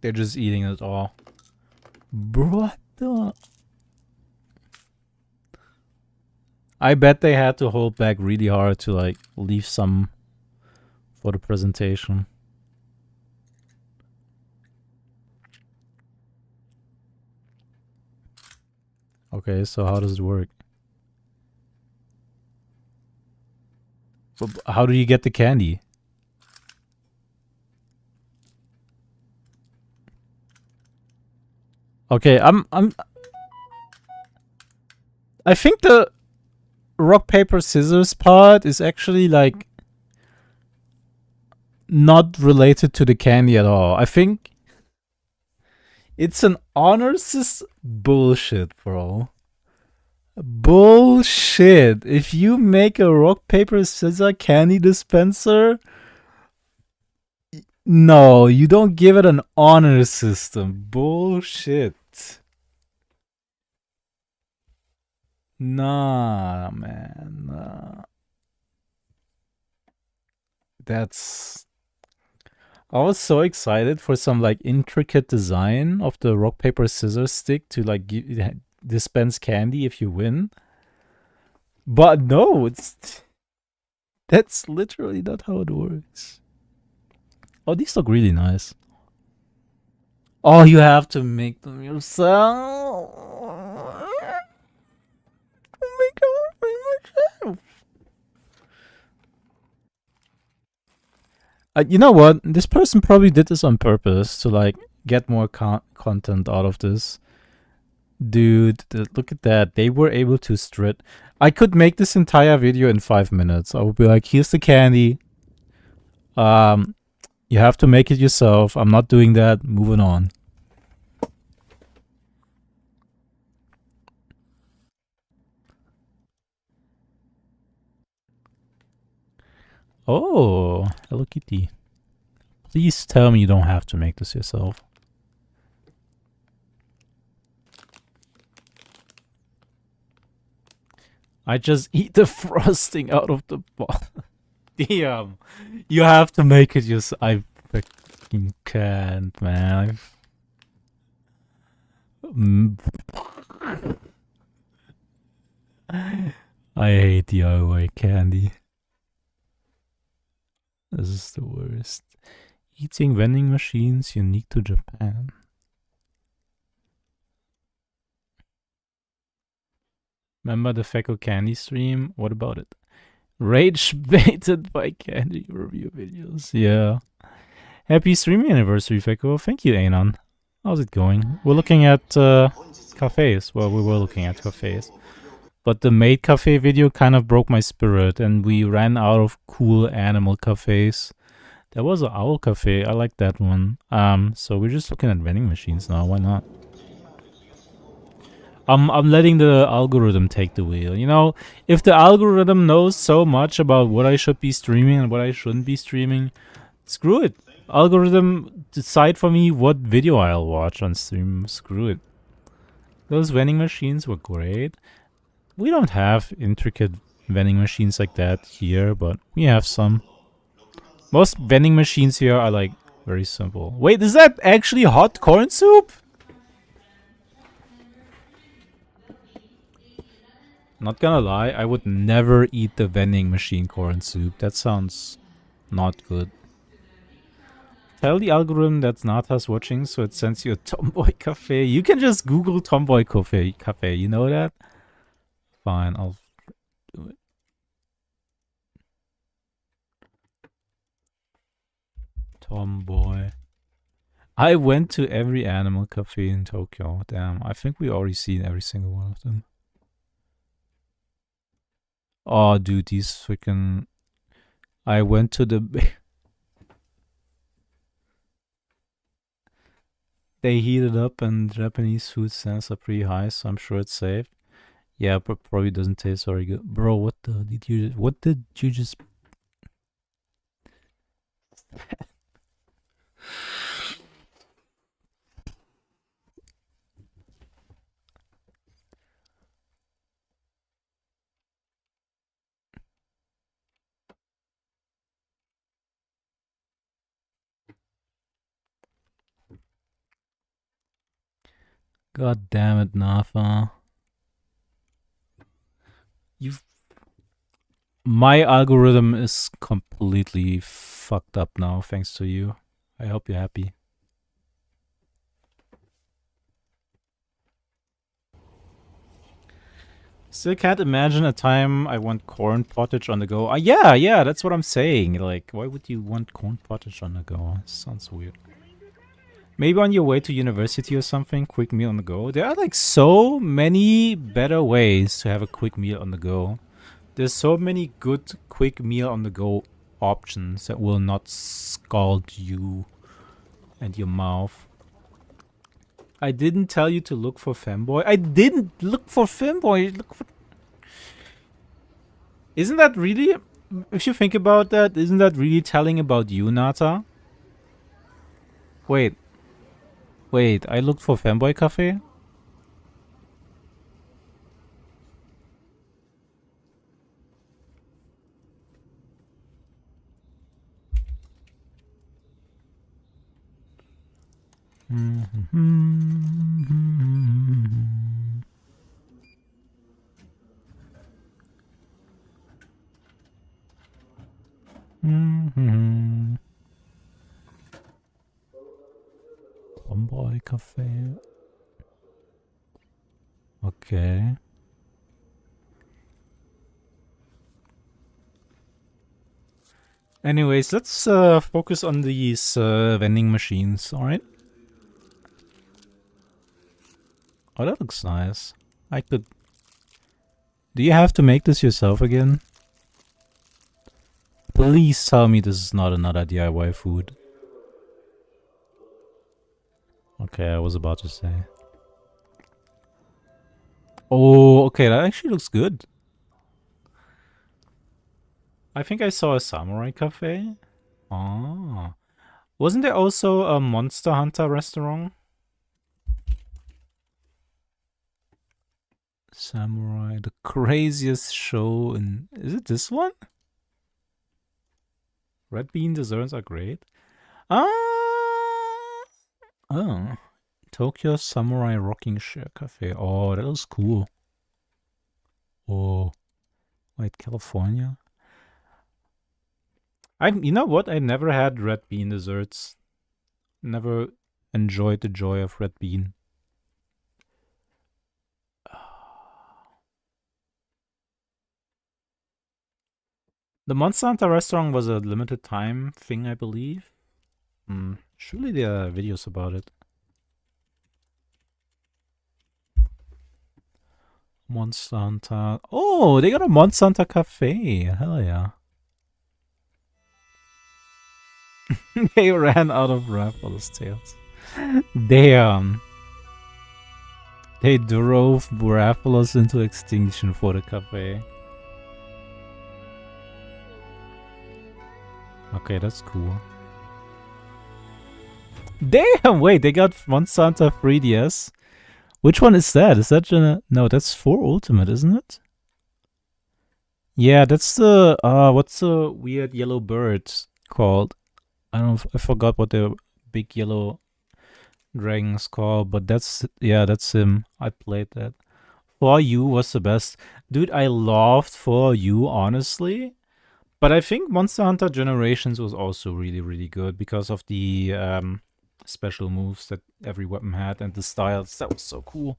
They're just eating it all. Bro, what the... I bet they had to hold back really hard to like leave some for the presentation. Okay, so how does it work? But how do you get the candy? Okay, I think the rock, paper, scissors part is actually like not related to the candy at all. I think it's an honor system bullshit, bro. Bullshit. If you make a rock, paper, scissors candy dispenser, no, you don't give it an honor system. Bullshit. Nah, man. Nah. That's... I was so excited for some like intricate design of the rock, paper, scissors stick to like dispense candy if you win. But no, that's literally not how it works. Oh, these look really nice. Oh, you have to make them yourself. Make them yourself. You know what? This person probably did this on purpose to like get more content out of this. Dude, look at that. They were able to strip. I could make this entire video in 5 minutes. I would be like, here's the candy. You have to make it yourself. I'm not doing that. Moving on. Oh, Hello Kitty. Please tell me you don't have to make this yourself. I just eat the frosting out of the box. Damn. You have to make it yourself. I fucking can't, man. I hate DIY candy. This is the worst. Eating vending machines unique to Japan. Remember the Feko candy stream? What about it? Rage baited by candy review videos. Yeah. Happy streaming anniversary, Feko. Thank you, Anon. How's it going? We're looking at cafes. Well, we were looking at cafes. But the maid cafe video kind of broke my spirit, and we ran out of cool animal cafes. There was an owl cafe. I like that one. So we're just looking at vending machines now. Why not? I'm letting the algorithm take the wheel. You know, if the algorithm knows so much about what I should be streaming and what I shouldn't be streaming, screw it. Algorithm decide for me what video I'll watch on stream. Screw it. Those vending machines were great. We don't have intricate vending machines like that here, but we have some. Most vending machines here are like very simple. Wait, is that actually hot corn soup? Not gonna lie, I would never eat the vending machine corn soup. That sounds not good. Tell the algorithm that's Nata's watching so it sends you a Tomboy Cafe. You can just Google Tomboy Cafe. You know that? Fine, I'll do it. Tomboy. I went to every animal cafe in Tokyo. Damn, I think we already seen every single one of them. Oh, dude, these freaking... I went to the... They heated up and Japanese food standards are pretty high, so I'm sure it's safe. Yeah, but probably doesn't taste very good. Bro, what did you just... God damn it, Nafa. My algorithm is completely fucked up now, thanks to you. I hope you're happy. Still can't imagine a time I want corn pottage on the go. Yeah, that's what I'm saying. Like, why would you want corn pottage on the go? Sounds weird. Maybe on your way to university or something, quick meal on the go. There are like so many better ways to have a quick meal on the go. There's so many good quick meal on the go options that will not scald you and your mouth. I didn't tell you to look for Femboy. I didn't look for Femboy. Look for... Isn't that really... If you think about that, isn't that really telling about you, Nata? Wait. Wait, I looked for Femboy Cafe? Femboy Cafe. Okay. Anyways, let's focus on these vending machines, alright? Oh, that looks nice. I could... Do you have to make this yourself again? Please tell me this is not another DIY food. Okay, I was about to say. Oh, okay, that actually looks good. I think I saw a samurai cafe. Ah. Wasn't there also a Monster Hunter restaurant? Samurai, the craziest show in... Is it this one? Red bean desserts are great. Oh. Tokyo Samurai Rocking Chair Cafe. Oh, that looks cool. Oh. Wait, California? You know what? I never had red bean desserts. Never enjoyed the joy of red bean. The Monster Hunter restaurant was a limited time thing, I believe. Surely there are videos about it. Monster Hunter. Oh, they got a Monster Hunter cafe. Hell yeah. They ran out of Raphael's tails. Damn. They drove Raphael's into extinction for the cafe. Okay, that's cool. Damn, wait, they got Monster Hunter 3DS. Which one is that? Is that no, that's 4 Ultimate, isn't it? Yeah, that's the what's the weird yellow bird called? I forgot what the big yellow dragon's called, but that's that's him. I played that. For You was the best. Dude, I loved For You, honestly. But I think Monster Hunter Generations was also really, really good because of the special moves that every weapon had and the styles. That was so cool.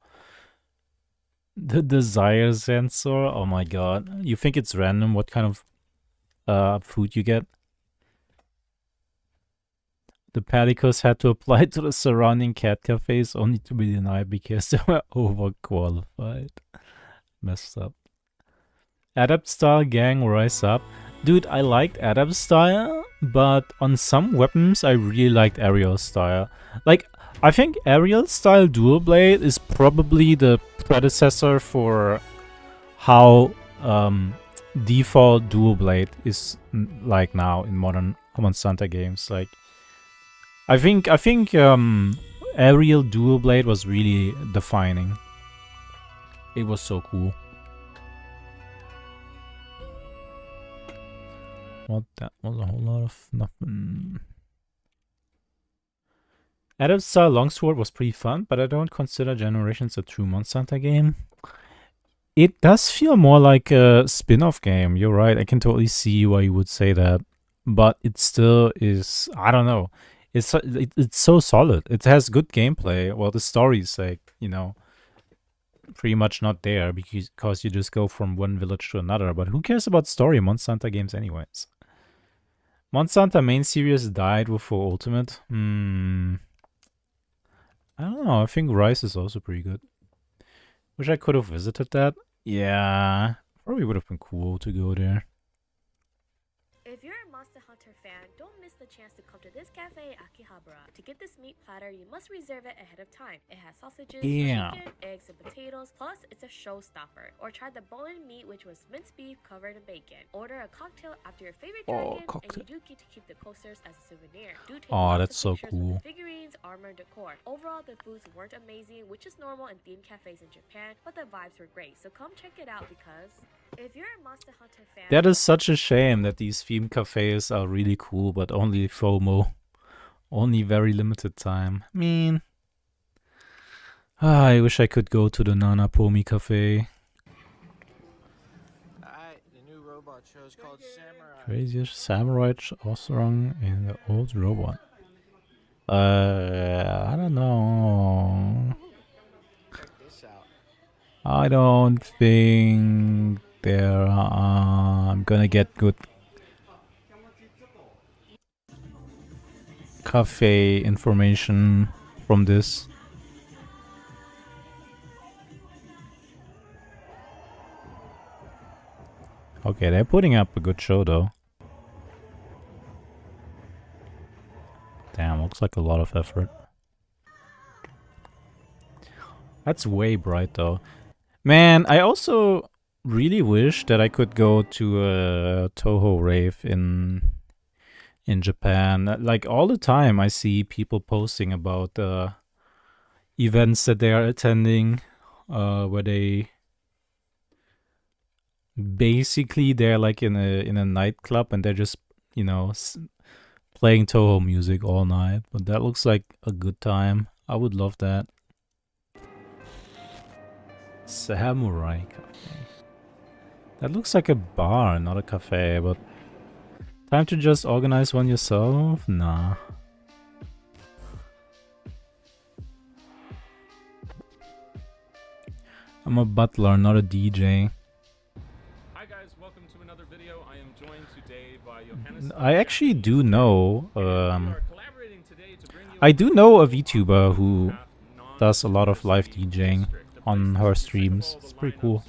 The desire sensor. Oh my god. You think it's random what kind of food you get? The Palicos had to apply to the surrounding cat cafes only to be denied because they were overqualified. Messed up. Adept Style Gang Rise Up. Dude, I liked Adept Style, but on some weapons I really liked Aerial Style. Like, I think Aerial Style Dual Blade is probably the predecessor for how default Dual Blade is like now in modern Monster Hunter games. Like, I think Aerial Dual Blade was really defining. It was so cool. Well, that was a whole lot of nothing. Adept Style Longsword was pretty fun, but I don't consider Generations a true Monster Hunter game. It does feel more like a spin-off game. You're right. I can totally see why you would say that, but it still is. I don't know. It's so solid. It has good gameplay. Well, the story is like, you know, pretty much not there because you just go from one village to another. But who cares about story in Monster Hunter games anyways? Monster Hunter main series died with 4 Ultimate. I don't know. I think Rise is also pretty good. Wish I could have visited that. Yeah, probably would have been cool to go there. If you're a Monster Hunter fan, don't miss the chance to come to this cafe Akihabara. To get this meat platter, you must reserve it ahead of time. It has sausages, Yeah. chicken, eggs, and potatoes, plus it's a showstopper. Or try the bone-in meat, which was minced beef covered in bacon. Order a cocktail after your favorite dragon, and you do get to keep the coasters as a souvenir. Do take Oh, lots that's of so pictures cool. with the figurines, armor, and decor. Overall, the foods weren't amazing, which is normal in themed cafes in Japan, but the vibes were great. So come check it out because if you're a Monster Hunter fan, That is such a shame that these theme cafes are really cool, but only FOMO. Only very limited time. I mean, I wish I could go to the Nanapomi cafe. Alright, the new robot show is called Samurai. Craziest samurai Osrang in the old robot. I don't know. Check this out. I don't think I'm gonna get good cafe information from this. Okay, they're putting up a good show though. Damn, looks like a lot of effort. That's way bright though. Man, I also really wish that I could go to a Toho rave in Japan. Like all the time I see people posting about events that they are attending, where they basically they're like in a nightclub and they're just, you know, playing Toho music all night. But that looks like a good time. I would love that. Samurai Cafe. That looks like a bar, not a cafe, but time to just organize one yourself? Nah. I'm a butler, not a DJ. Hi guys, welcome to another video. I am joined today by Johannes. I actually do know, I do know a VTuber who does a lot of live DJing on her streams. It's pretty cool.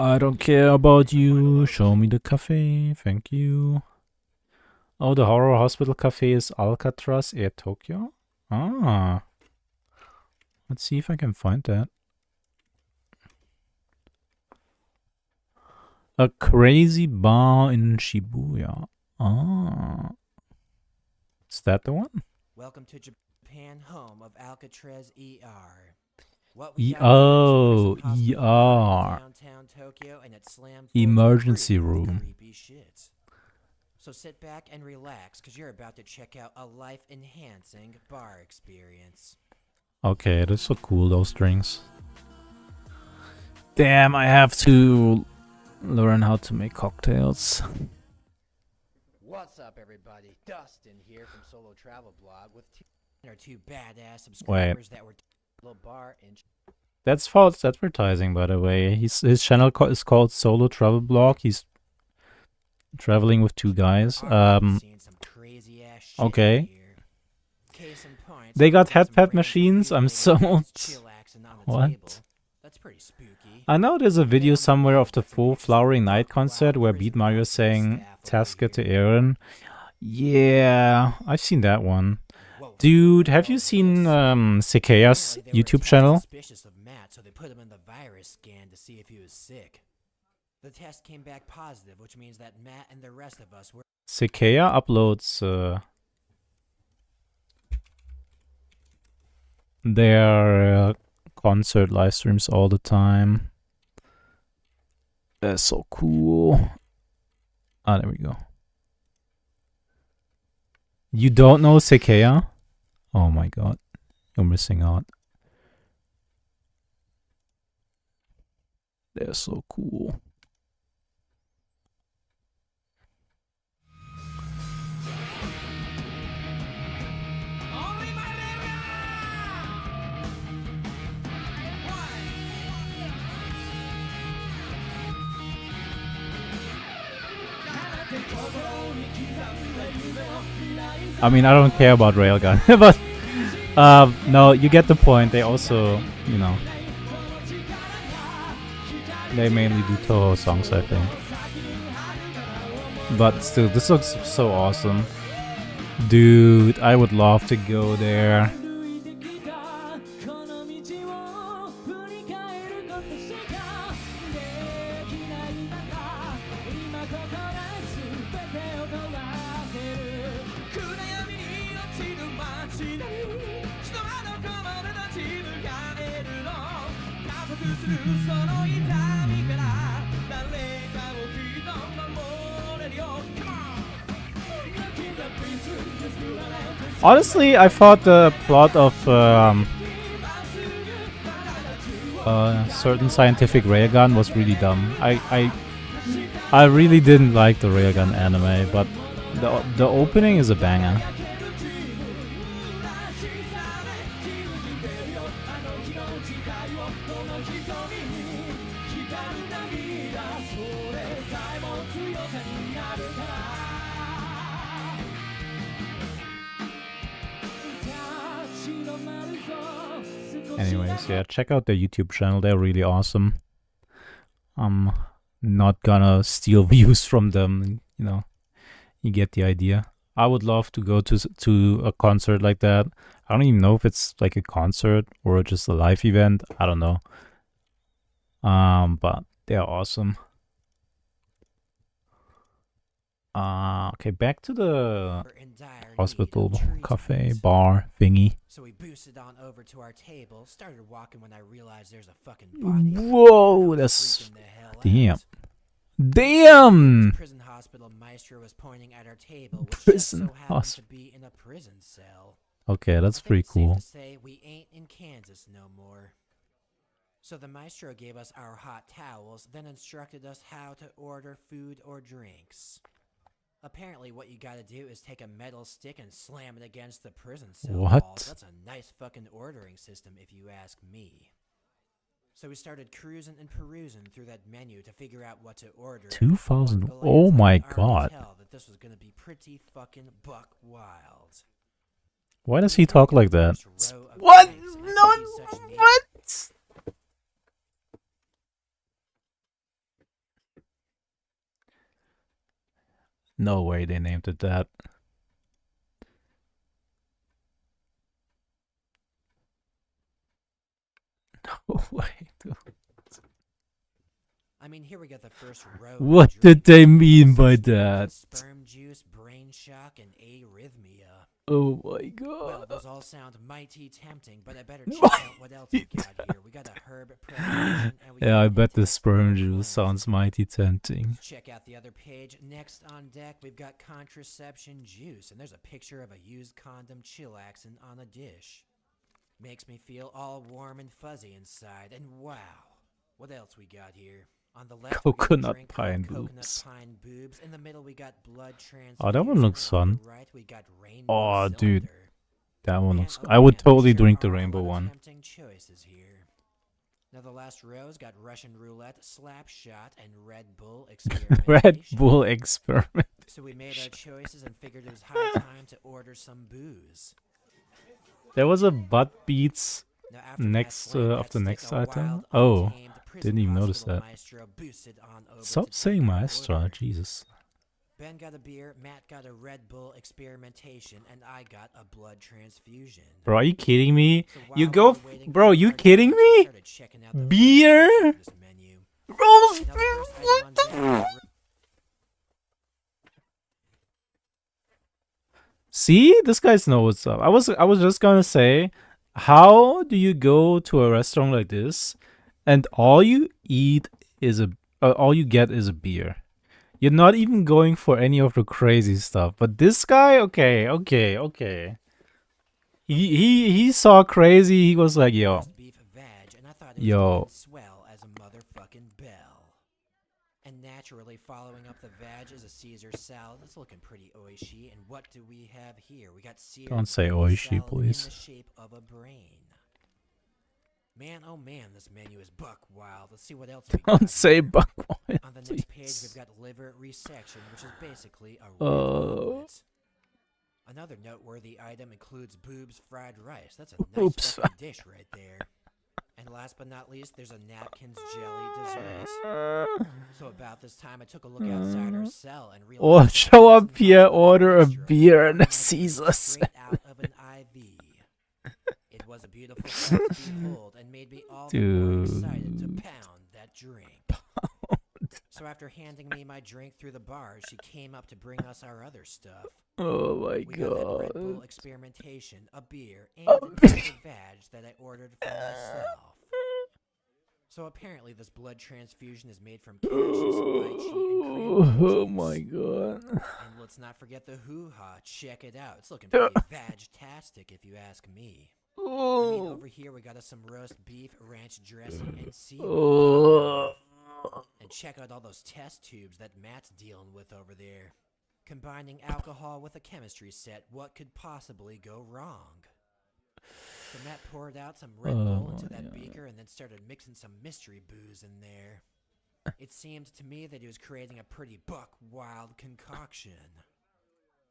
I don't care about you. Show me the cafe. Thank you. Oh, the horror hospital cafe is Alcatraz Air Tokyo? Ah. Let's see if I can find that. A crazy bar in Shibuya. Ah. Is that the one? Welcome to Japan, home of Alcatraz ER. Oh, ER. Downtown Tokyo, and it slammed Emergency room. creepy shit. So sit back and relax, because you're about to check out a life-enhancing bar experience. Okay, that's so cool, those drinks. Damn, I have to learn how to make cocktails. What's up, everybody? Dustin here from Solo Travel Blog with two badass Wait. subscribers that were little bar in. That's false advertising, by the way. His channel is called Solo Travel Blog. He's traveling with two guys. Okay. They got headpad machines. I'm sold. What? I know there's a video somewhere of the full Flowering Night concert where Beat Mario sang Tasker to Aaron. Yeah, I've seen that one. Dude, have you seen Sekeya's YouTube channel? Suspicious of Matt, so they put him in the virus scan to see if he was sick. The test came back positive, which means that Matt and the rest of us were. Sekeya uploads their concert live streams all the time. That's so cool. Ah, there we go. You don't know Sekeya? Oh my god. You're missing out. They're so cool. I mean, I don't care about Railgun, but no, you get the point. They also, you know, they mainly do Toho songs, I think. But still, this looks so awesome. Dude, I would love to go there. Honestly, I thought the plot of certain scientific railgun was really dumb. I really didn't like the railgun anime, but the opening is a banger. Anyways, yeah, check out their YouTube channel. They're really awesome. I'm not gonna steal views from them, you know. You get the idea. I would love to go to a concert like that. I don't even know if it's like a concert or just a live event. I don't know. But they're awesome. Okay, back to the hospital cafe bar thingy. So we boosted on over to our table, started walking when I realized there's a fucking body. Whoa, that's damn. Damn. Prison hospital maestro was pointing at our table, which Prison just so happened to be in a prison cell. Okay, that's pretty cool. Safe to say we ain't in Kansas no more. So the maestro gave us our hot towels, then instructed us how to order food or drinks. Apparently what you gotta do is take a metal stick and slam it against the prison cell walls. That's a nice fucking ordering system if you ask me. So we started cruising and perusing through that menu to figure out what to order. 2000. Oh my god. That this was gonna be pretty fucking buck wild. Why does he talk like that? What? No. What? No way they named it that. No way, dude. I mean, here we got the first row. What did they mean by that? Sperm juice, brain shock, and arrhythmia. Oh my god. Well, those all sound mighty tempting, but I better check out what else we got here. We got a herb preparation, and we Yeah, I bet the sperm juice sounds mighty tempting. Check out the other page. Next on deck, we've got contraception juice, and there's a picture of a used condom chillaxing on a dish. Makes me feel all warm and fuzzy inside, and wow. What else we got here? On the left, Coconut pine boobs. In the middle, we got blood transfusion. Oh, that one looks fun. Right, we got Oh, dude. That one looks... I would totally drink the rainbow one. Choices here. Now the last row's got Russian roulette, slap shot, and Red Bull experiment. Red Bull experiment. So we made our choices and figured it was high time to order some booze. There was a butt beats next of the next item. Oh, didn't even notice that. Stop saying maestro, Jesus. Ben got a beer, Matt got a Red Bull experimentation, and I got a blood transfusion. Bro, are you kidding me? You go, bro, you kidding me? Beer? Bro, what the See, this guy's know what's up. I was just gonna say, how do you go to a restaurant like this, and all you eat is all you get is a beer? You're not even going for any of the crazy stuff. But this guy, okay. He saw crazy. He was like, yo. And naturally, following up the veg is a Caesar salad. It's looking pretty oishi. And what do we have here? We got Caesar Don't say oishi, please. In the shape of a brain. Man, oh man, this menu is buck wild. Let's see what else we got. Don't say buck wild. On the next page, we've got liver resection, which is basically a omelet. Another noteworthy item includes boobs fried rice. That's a nice fucking dish right there. And last but not least, there's a napkins jelly dessert. So about this time, I took a look outside our cell and realized Or that show our up here, order a beer and a Caesars. straight out of an IV. It was a beautiful sight to behold and made me all the more excited to pound that drink. So after handing me my drink through the bar, she came up to bring us our other stuff. Oh my We got that Red Bull god. experimentation, a beer, and an extra veg that I ordered for myself. So apparently this blood transfusion is made from cashews, lychee, and cranberry Oh juice. my god. And let's not forget the hoo-ha. Check it out. It's looking pretty vag-tastic if you ask me. I mean, over here we got us some roast beef, ranch dressing, and seaweed. And check out all those test tubes that Matt's dealing with over there. Combining alcohol with a chemistry set, what could possibly go wrong? So Matt poured out some Red Bull into that beaker and then started mixing some mystery booze in there. It seemed to me that he was creating a pretty buck-wild concoction.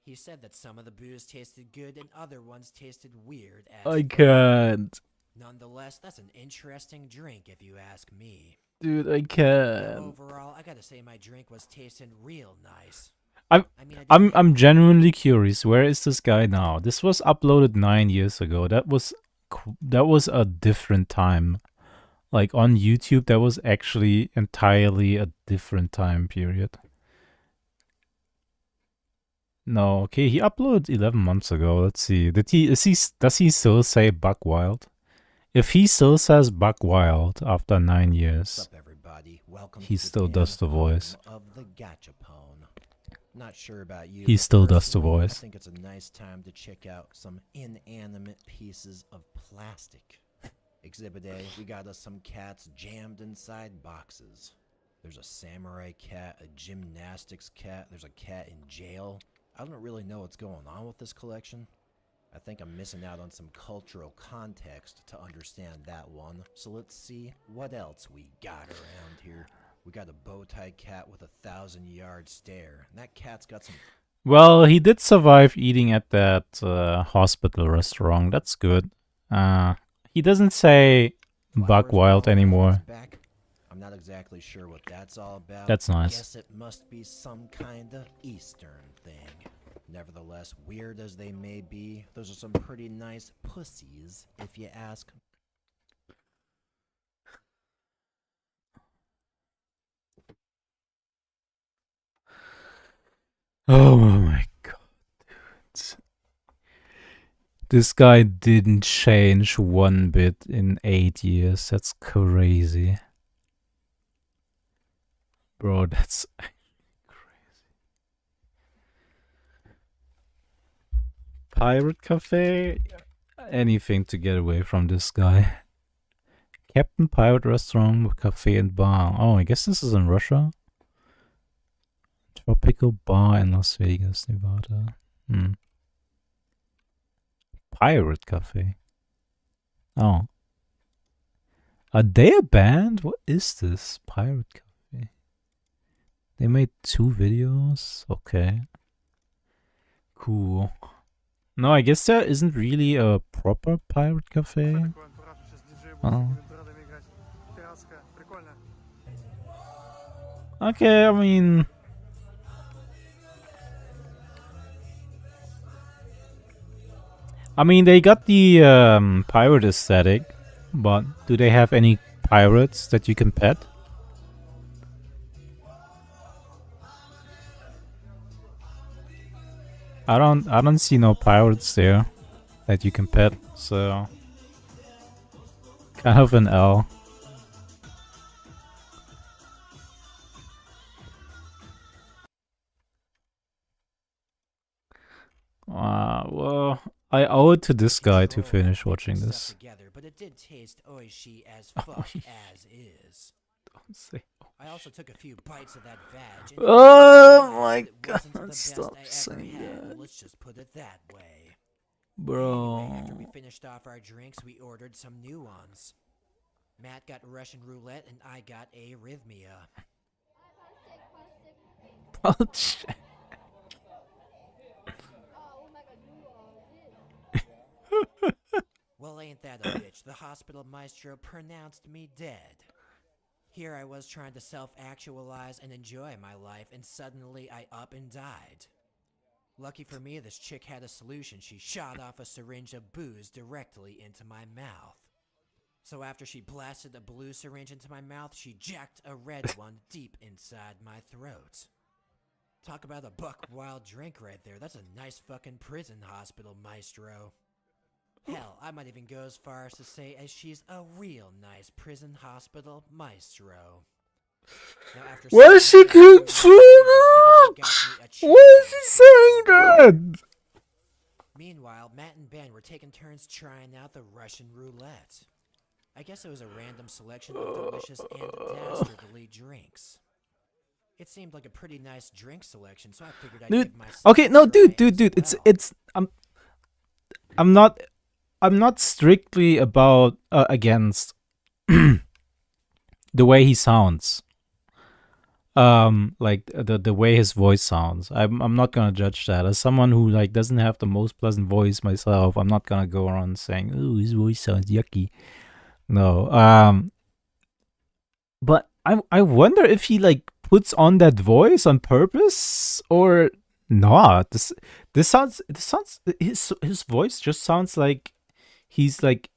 He said that some of the booze tasted good and other ones tasted weird as I fuck. can't. Nonetheless, that's an interesting drink if you ask me. Dude, I Now, can't. overall, I gotta say my drink was tasting real nice. I'm genuinely curious. Where is this guy now? This was uploaded 9 years ago. That was a different time. Like on YouTube, that was actually entirely a different time period. No, okay, he uploaded 11 months ago. Let's see. Does he still say Buck Wild? If he still says Buck Wild after 9 years, What's up, everybody? Welcome he to the still does the home voice. of the Gachapon. Not sure about you. He but still does the personally, voice. I think it's a nice time to check out some inanimate pieces of plastic. Exhibit A, we got us some cats jammed inside boxes. There's a samurai cat, a gymnastics cat, there's a cat in jail. I don't really know what's going on with this collection. I think I'm missing out on some cultural context to understand that one. So let's see what else we got around here. We got a bow tie cat with a 1,000-yard stare. And that cat's got some... Well, he did survive eating at that hospital restaurant. That's good. He doesn't say Buck Wild anymore. Back. I'm not exactly sure what that's all about. That's nice. Guess it must be some kind of Eastern thing. Nevertheless, weird as they may be, those are some pretty nice pussies, if you ask. Oh my god, dude. This guy didn't change one bit in 8 years. That's crazy. Bro, that's crazy. Pirate Cafe? Anything to get away from this guy. Captain Pirate Restaurant with cafe and bar. Oh, I guess this is in Russia. Tropical Bar in Las Vegas, Nevada. Pirate Cafe. Oh. Are they a band? What is this? Pirate Cafe. They made 2 videos? Okay. Cool. No, I guess there isn't really a proper Pirate Cafe. Oh. Okay, I mean, they got the pirate aesthetic, but do they have any pirates that you can pet? I don't see no pirates there that you can pet, so kind of an L. Well, I owe it to this guy to finish watching this. Together, but it did taste oishi as fuck as is. Don't say. I also took a few bites of that veg. Oh my god! Stop saying that. Let's just put it that way. Bro. Anyway, after we finished off our drinks, we ordered some new ones. Matt got Russian roulette, and I got arrhythmia. Bullshit. Well, ain't that a bitch? The hospital maestro pronounced me dead. Here I was trying to self-actualize and enjoy my life, and suddenly I up and died. Lucky for me, this chick had a solution. She shot off a syringe of booze directly into my mouth. So after she blasted a blue syringe into my mouth, she jacked a red one deep inside my throat. Talk about a buck wild drink right there. That's a nice fucking prison hospital maestro. Hell, I might even go as far as to say as she's a real nice prison hospital maestro. Now, after What is she saying that? Meanwhile, Matt and Ben were taking turns trying out the Russian roulette. I guess it was a random selection of delicious and dastardly drinks. It seemed like a pretty nice drink selection, so I figured I'd give myself Okay, no, dude. It's I'm not strictly about against the way he sounds. Like the way his voice sounds. I'm not gonna judge that. As someone who like doesn't have the most pleasant voice myself, I'm not gonna go around saying, "Oh, his voice sounds yucky." No. But I wonder if he like puts on that voice on purpose or not. This sounds his voice just sounds like he's like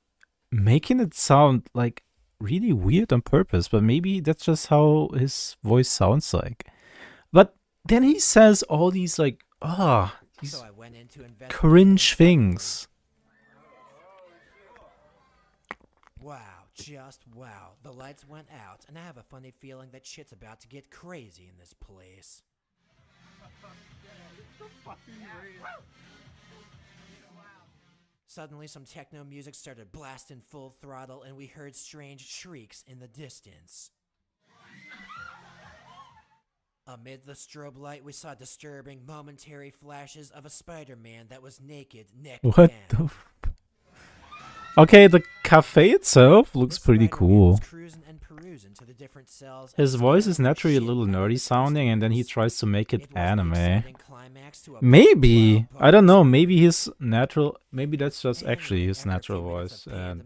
making it sound like really weird on purpose, but maybe that's just how his voice sounds like. But then he says all these like these cringe things. Wow, just wow. The lights went out, and I have a funny feeling that shit's about to get crazy in this place. Suddenly, some techno music started blasting full throttle, and we heard strange shrieks in the distance. Amid the strobe light, we saw disturbing, momentary flashes of a Spider-Man that was naked, neck What down. Okay, the cafe itself looks pretty cool. His voice is naturally a little nerdy sounding, and then he tries to make it anime. Maybe. I don't know. Maybe maybe that's just actually his natural voice, and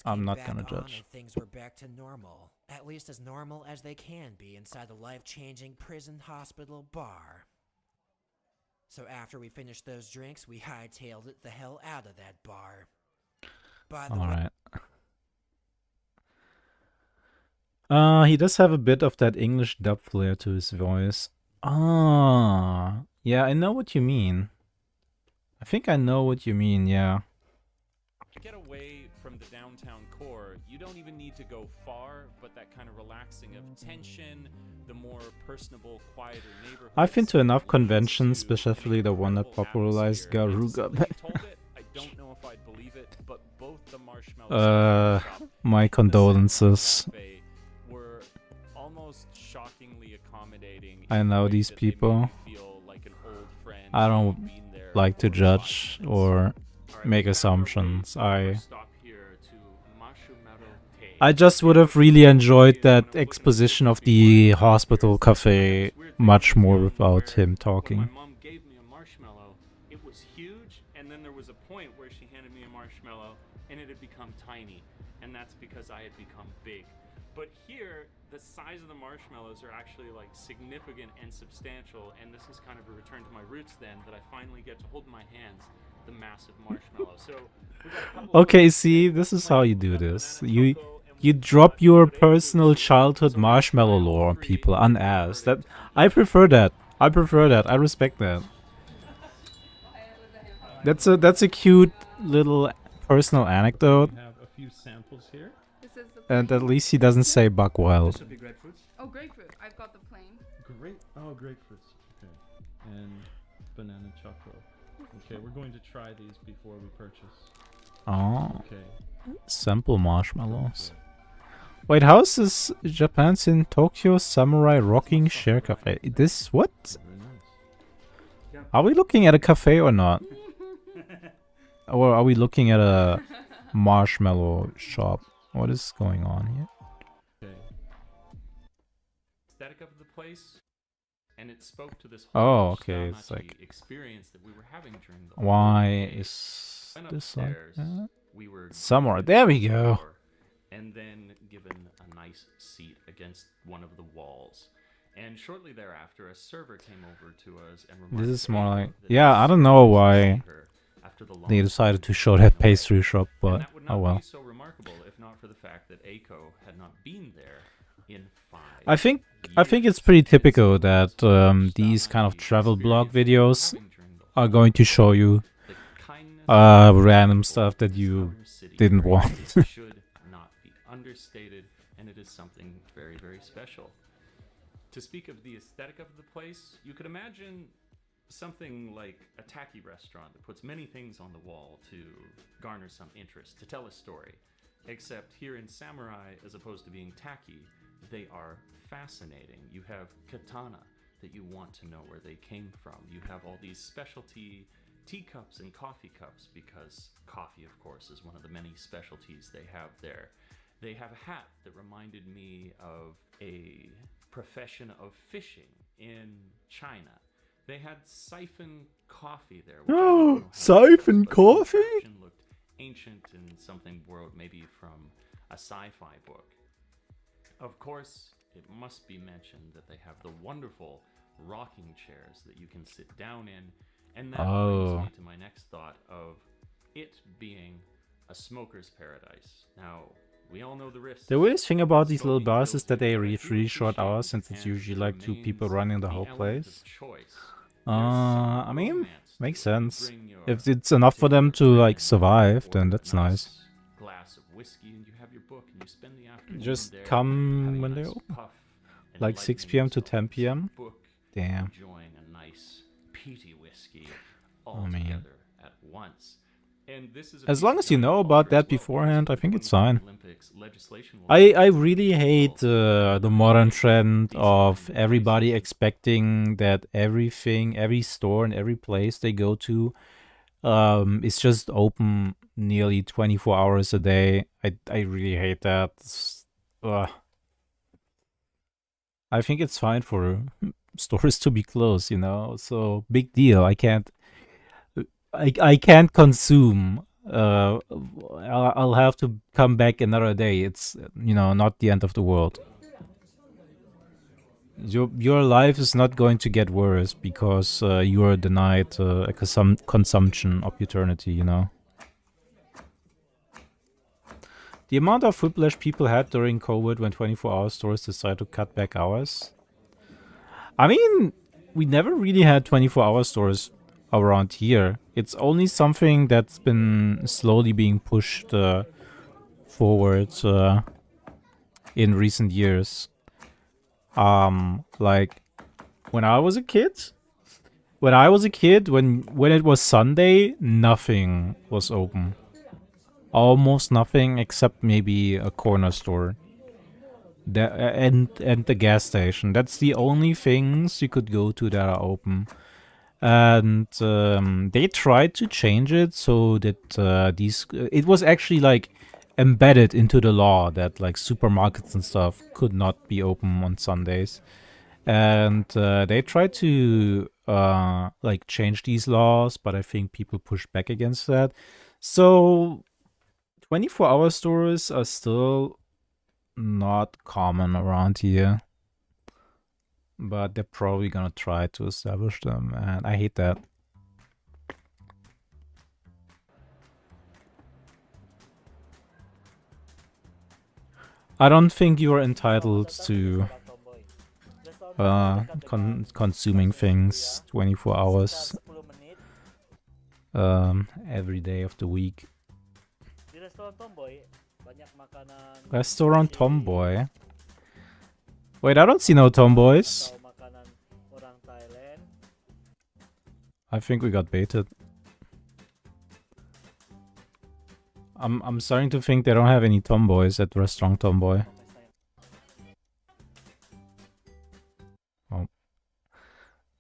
I'm not gonna judge. Things were back to normal. At least as normal as they can be inside a life-changing prison hospital bar. So after we finished those drinks, we hightailed it the hell out of that bar. Alright. He does have a bit of that English dub flair to his voice. Yeah, I know what you mean. I think I know what you mean, yeah. To get away from the downtown core, you don't even need to go far, but that kind of relaxing of tension, the more personable, quieter neighborhoods. I've been to enough conventions, especially the one that popularized Garuga. I don't know if I'd believe it, but both the marshmallows my condolences. were almost shockingly accommodating. I know these people. I don't like to judge or make assumptions. I just would have really enjoyed that exposition of the hospital cafe much more without him talking. And it had become tiny, and that's because I had become big. But here, the size of the marshmallows are actually like significant and substantial, and this is kind of a return to my roots then, that I finally get to hold in my hands the massive marshmallow. So okay, see, this is how you do this. You drop your personal childhood marshmallow lore on people unasked. I prefer that. I respect that. That's a cute little personal anecdote. We have a few samples here. And at least he doesn't say buck wild. This would be grapefruit. Oh, grapefruit. I've got the plain. Grapefruits. Okay. And banana chocolate. Okay, we're going to try these before we purchase. Oh. Okay. Sample marshmallows. Wait, how is this Japan's in Tokyo Samurai Rocking Share Cafe? This what? Are we looking at a cafe or not? Or are we looking at a marshmallow shop? What is going on here? Okay. Aesthetic of the place, and it spoke to this whole okay, it's like experience that we were having during the why is this like that? we were Somewhere. greeted There at we the go. door and then given a nice seat against one of the walls. And shortly thereafter, a server came over to us and This remarked is to more Aiko like, that yeah, it I was don't so know nice to see why her after the they long decided time to she'd show been that away. pastry shop, And but that would oh not well. be so remarkable if not for the fact that Aiko had not been there in 5 I think years. it's pretty And it's typical the most that these kind of travel blog videos having during the are whole going to trip. show you The kindness of random people stuff that in you Summer City didn't area want. should not be understated, and it is something very, very special. To speak of the aesthetic of the place, you could imagine something like a tacky restaurant that puts many things on the wall to garner some interest, to tell a story. Except here in Samurai, as opposed to being tacky, they are fascinating. You have katana that you want to know where they came from. You have all these specialty teacups and coffee cups, because coffee, of course, is one of the many specialties they have there. They have a hat that reminded me of a profession of fishing in China. They had siphon coffee there. Which I don't know how it siphon works, but the coffee? contraption looked ancient and something borrowed maybe from a sci-fi book. Of course, it must be mentioned that they have the wonderful rocking chairs that you can sit down in, and that brings me to my next thought of it being a smoker's paradise. Now, we all know the risks. The weirdest thing about these little Smoking bars kills is that you, they but I reach do really short appreciate, hours, since it's and usually it like 2 people remains running the the whole element place. of choice. There's some I mean, romance makes to it. You sense. bring your If it's enough for them to like survive, then that's nice. glass of whiskey and you have your book and you spend the afternoon Just there come having when a they nice open. puff and Like 6 enlightening p.m. to yourself 10 with some p.m. book, Damn. enjoying a nice peaty whiskey all Oh, man. together at once. And this is a As piece long of as you know American about culture as that well, beforehand, I because think the it's fine. 2020 Olympics legislation will not I be really hate the modern trend of everybody expecting that everything, every store and every place they go to, is just open nearly 24 hours a day. I really hate that. I think it's fine for stores to be closed, you know. So big deal. I can't consume. I'll have to come back another day. It's not the end of the world. Your life is not going to get worse because you are denied a consumption opportunity. The amount of whiplash people had during COVID when 24-hour stores decided to cut back hours. I mean, we never really had 24-hour stores around here. It's only something that's been slowly being pushed forward in recent years. Like when I was a kid, when it was Sunday, nothing was open. Almost nothing except maybe a corner store. And the gas station. That's the only things you could go to that are open. And they tried to change it so that it was actually like embedded into the law that like supermarkets and stuff could not be open on Sundays. And they tried to like change these laws, but I think people pushed back against that. So 24-hour stores are still not common around here. But they're probably gonna try to establish them, and I hate that. I don't think you are entitled to consuming things 24 hours every day of the week. Restaurant Tomboy. Wait, I don't see no tomboys. I think we got baited. I'm starting to think they don't have any tomboys at Restaurant Tomboy. Oh.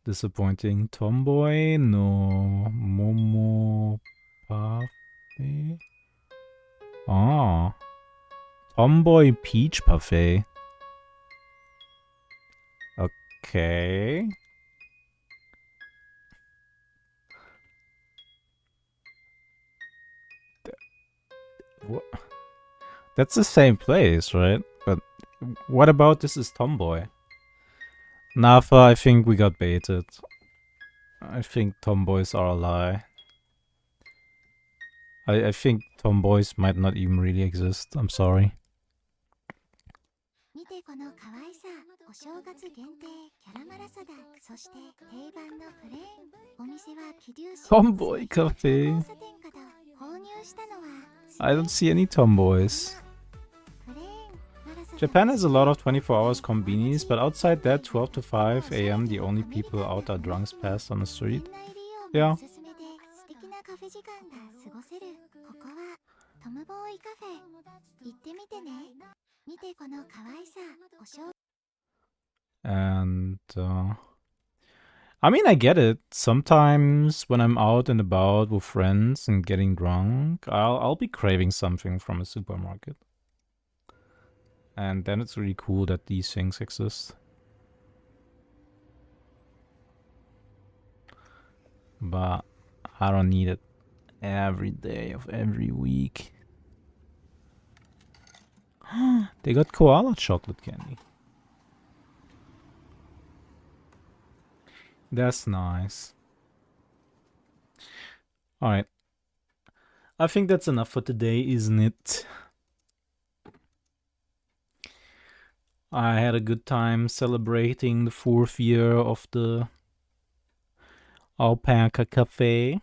Disappointing. Tomboy no Momo Parfait. Ah. Tomboy Peach Parfait. Okay. What? That's the same place, right? But what about this is Tomboy? Nafa, I think we got baited. I think tomboys are a lie. I think tomboys might not even really exist. I'm sorry. Tomboy cafe. I don't see any tomboys. Japan has a lot of 24 hours convenience, but outside that, 12 to 5 a.m. the only people out are drunks passed on the street. Yeah. And I mean, I get it. Sometimes when I'm out and about with friends and getting drunk, I'll be craving something from a supermarket. And then it's really cool that these things exist. But I don't need it every day of every week. They got koala chocolate candy. That's nice. Alright. I think that's enough for today, isn't it? I had a good time celebrating the 4th year of the Alpaca Cafe.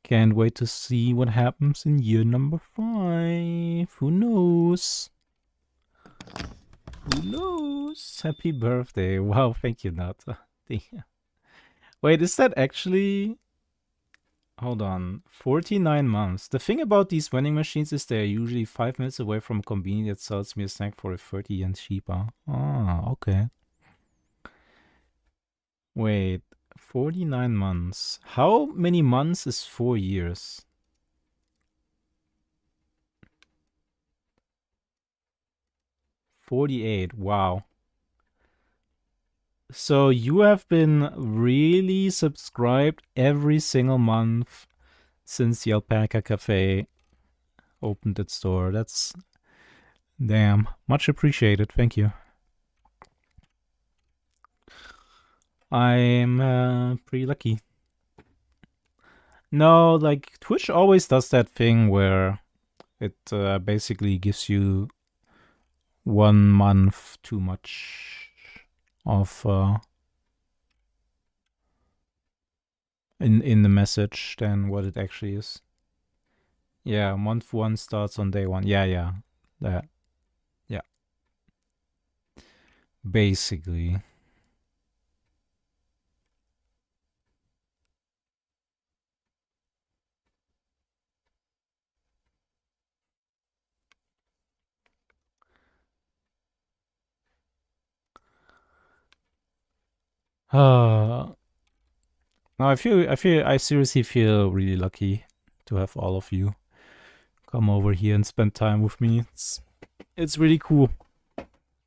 Can't wait to see what happens in year number 5. Who knows? Who knows? Happy birthday. Wow, thank you, Nata. Wait, is that actually... Hold on. 49 months. The thing about these vending machines is they're usually 5 minutes away from a convenience that sells me a snack for a 30 yen cheaper. Ah, okay. Wait, 49 months. How many months is 4 years? $48. Wow. So you have been really subscribed every single month since the Alpaca Cafe opened its door. That's damn much appreciated. Thank you. I'm pretty lucky. No, like Twitch always does that thing where it basically gives you 1 month too much of in the message than what it actually is. Yeah, month 1 starts on day 1. Yeah. That. Yeah. Basically. No, I seriously feel really lucky to have all of you come over here and spend time with me. It's really cool.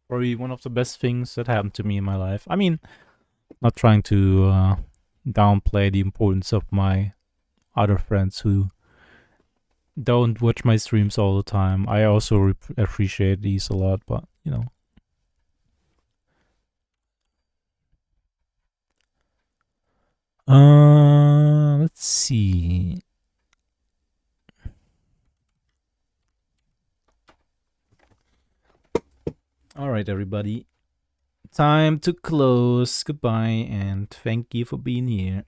Probably one of the best things that happened to me in my life. I mean, not trying to downplay the importance of my other friends who don't watch my streams all the time. I also appreciate these a lot, but you know. Let's see. All right, everybody. Time to close. Goodbye, and thank you for being here.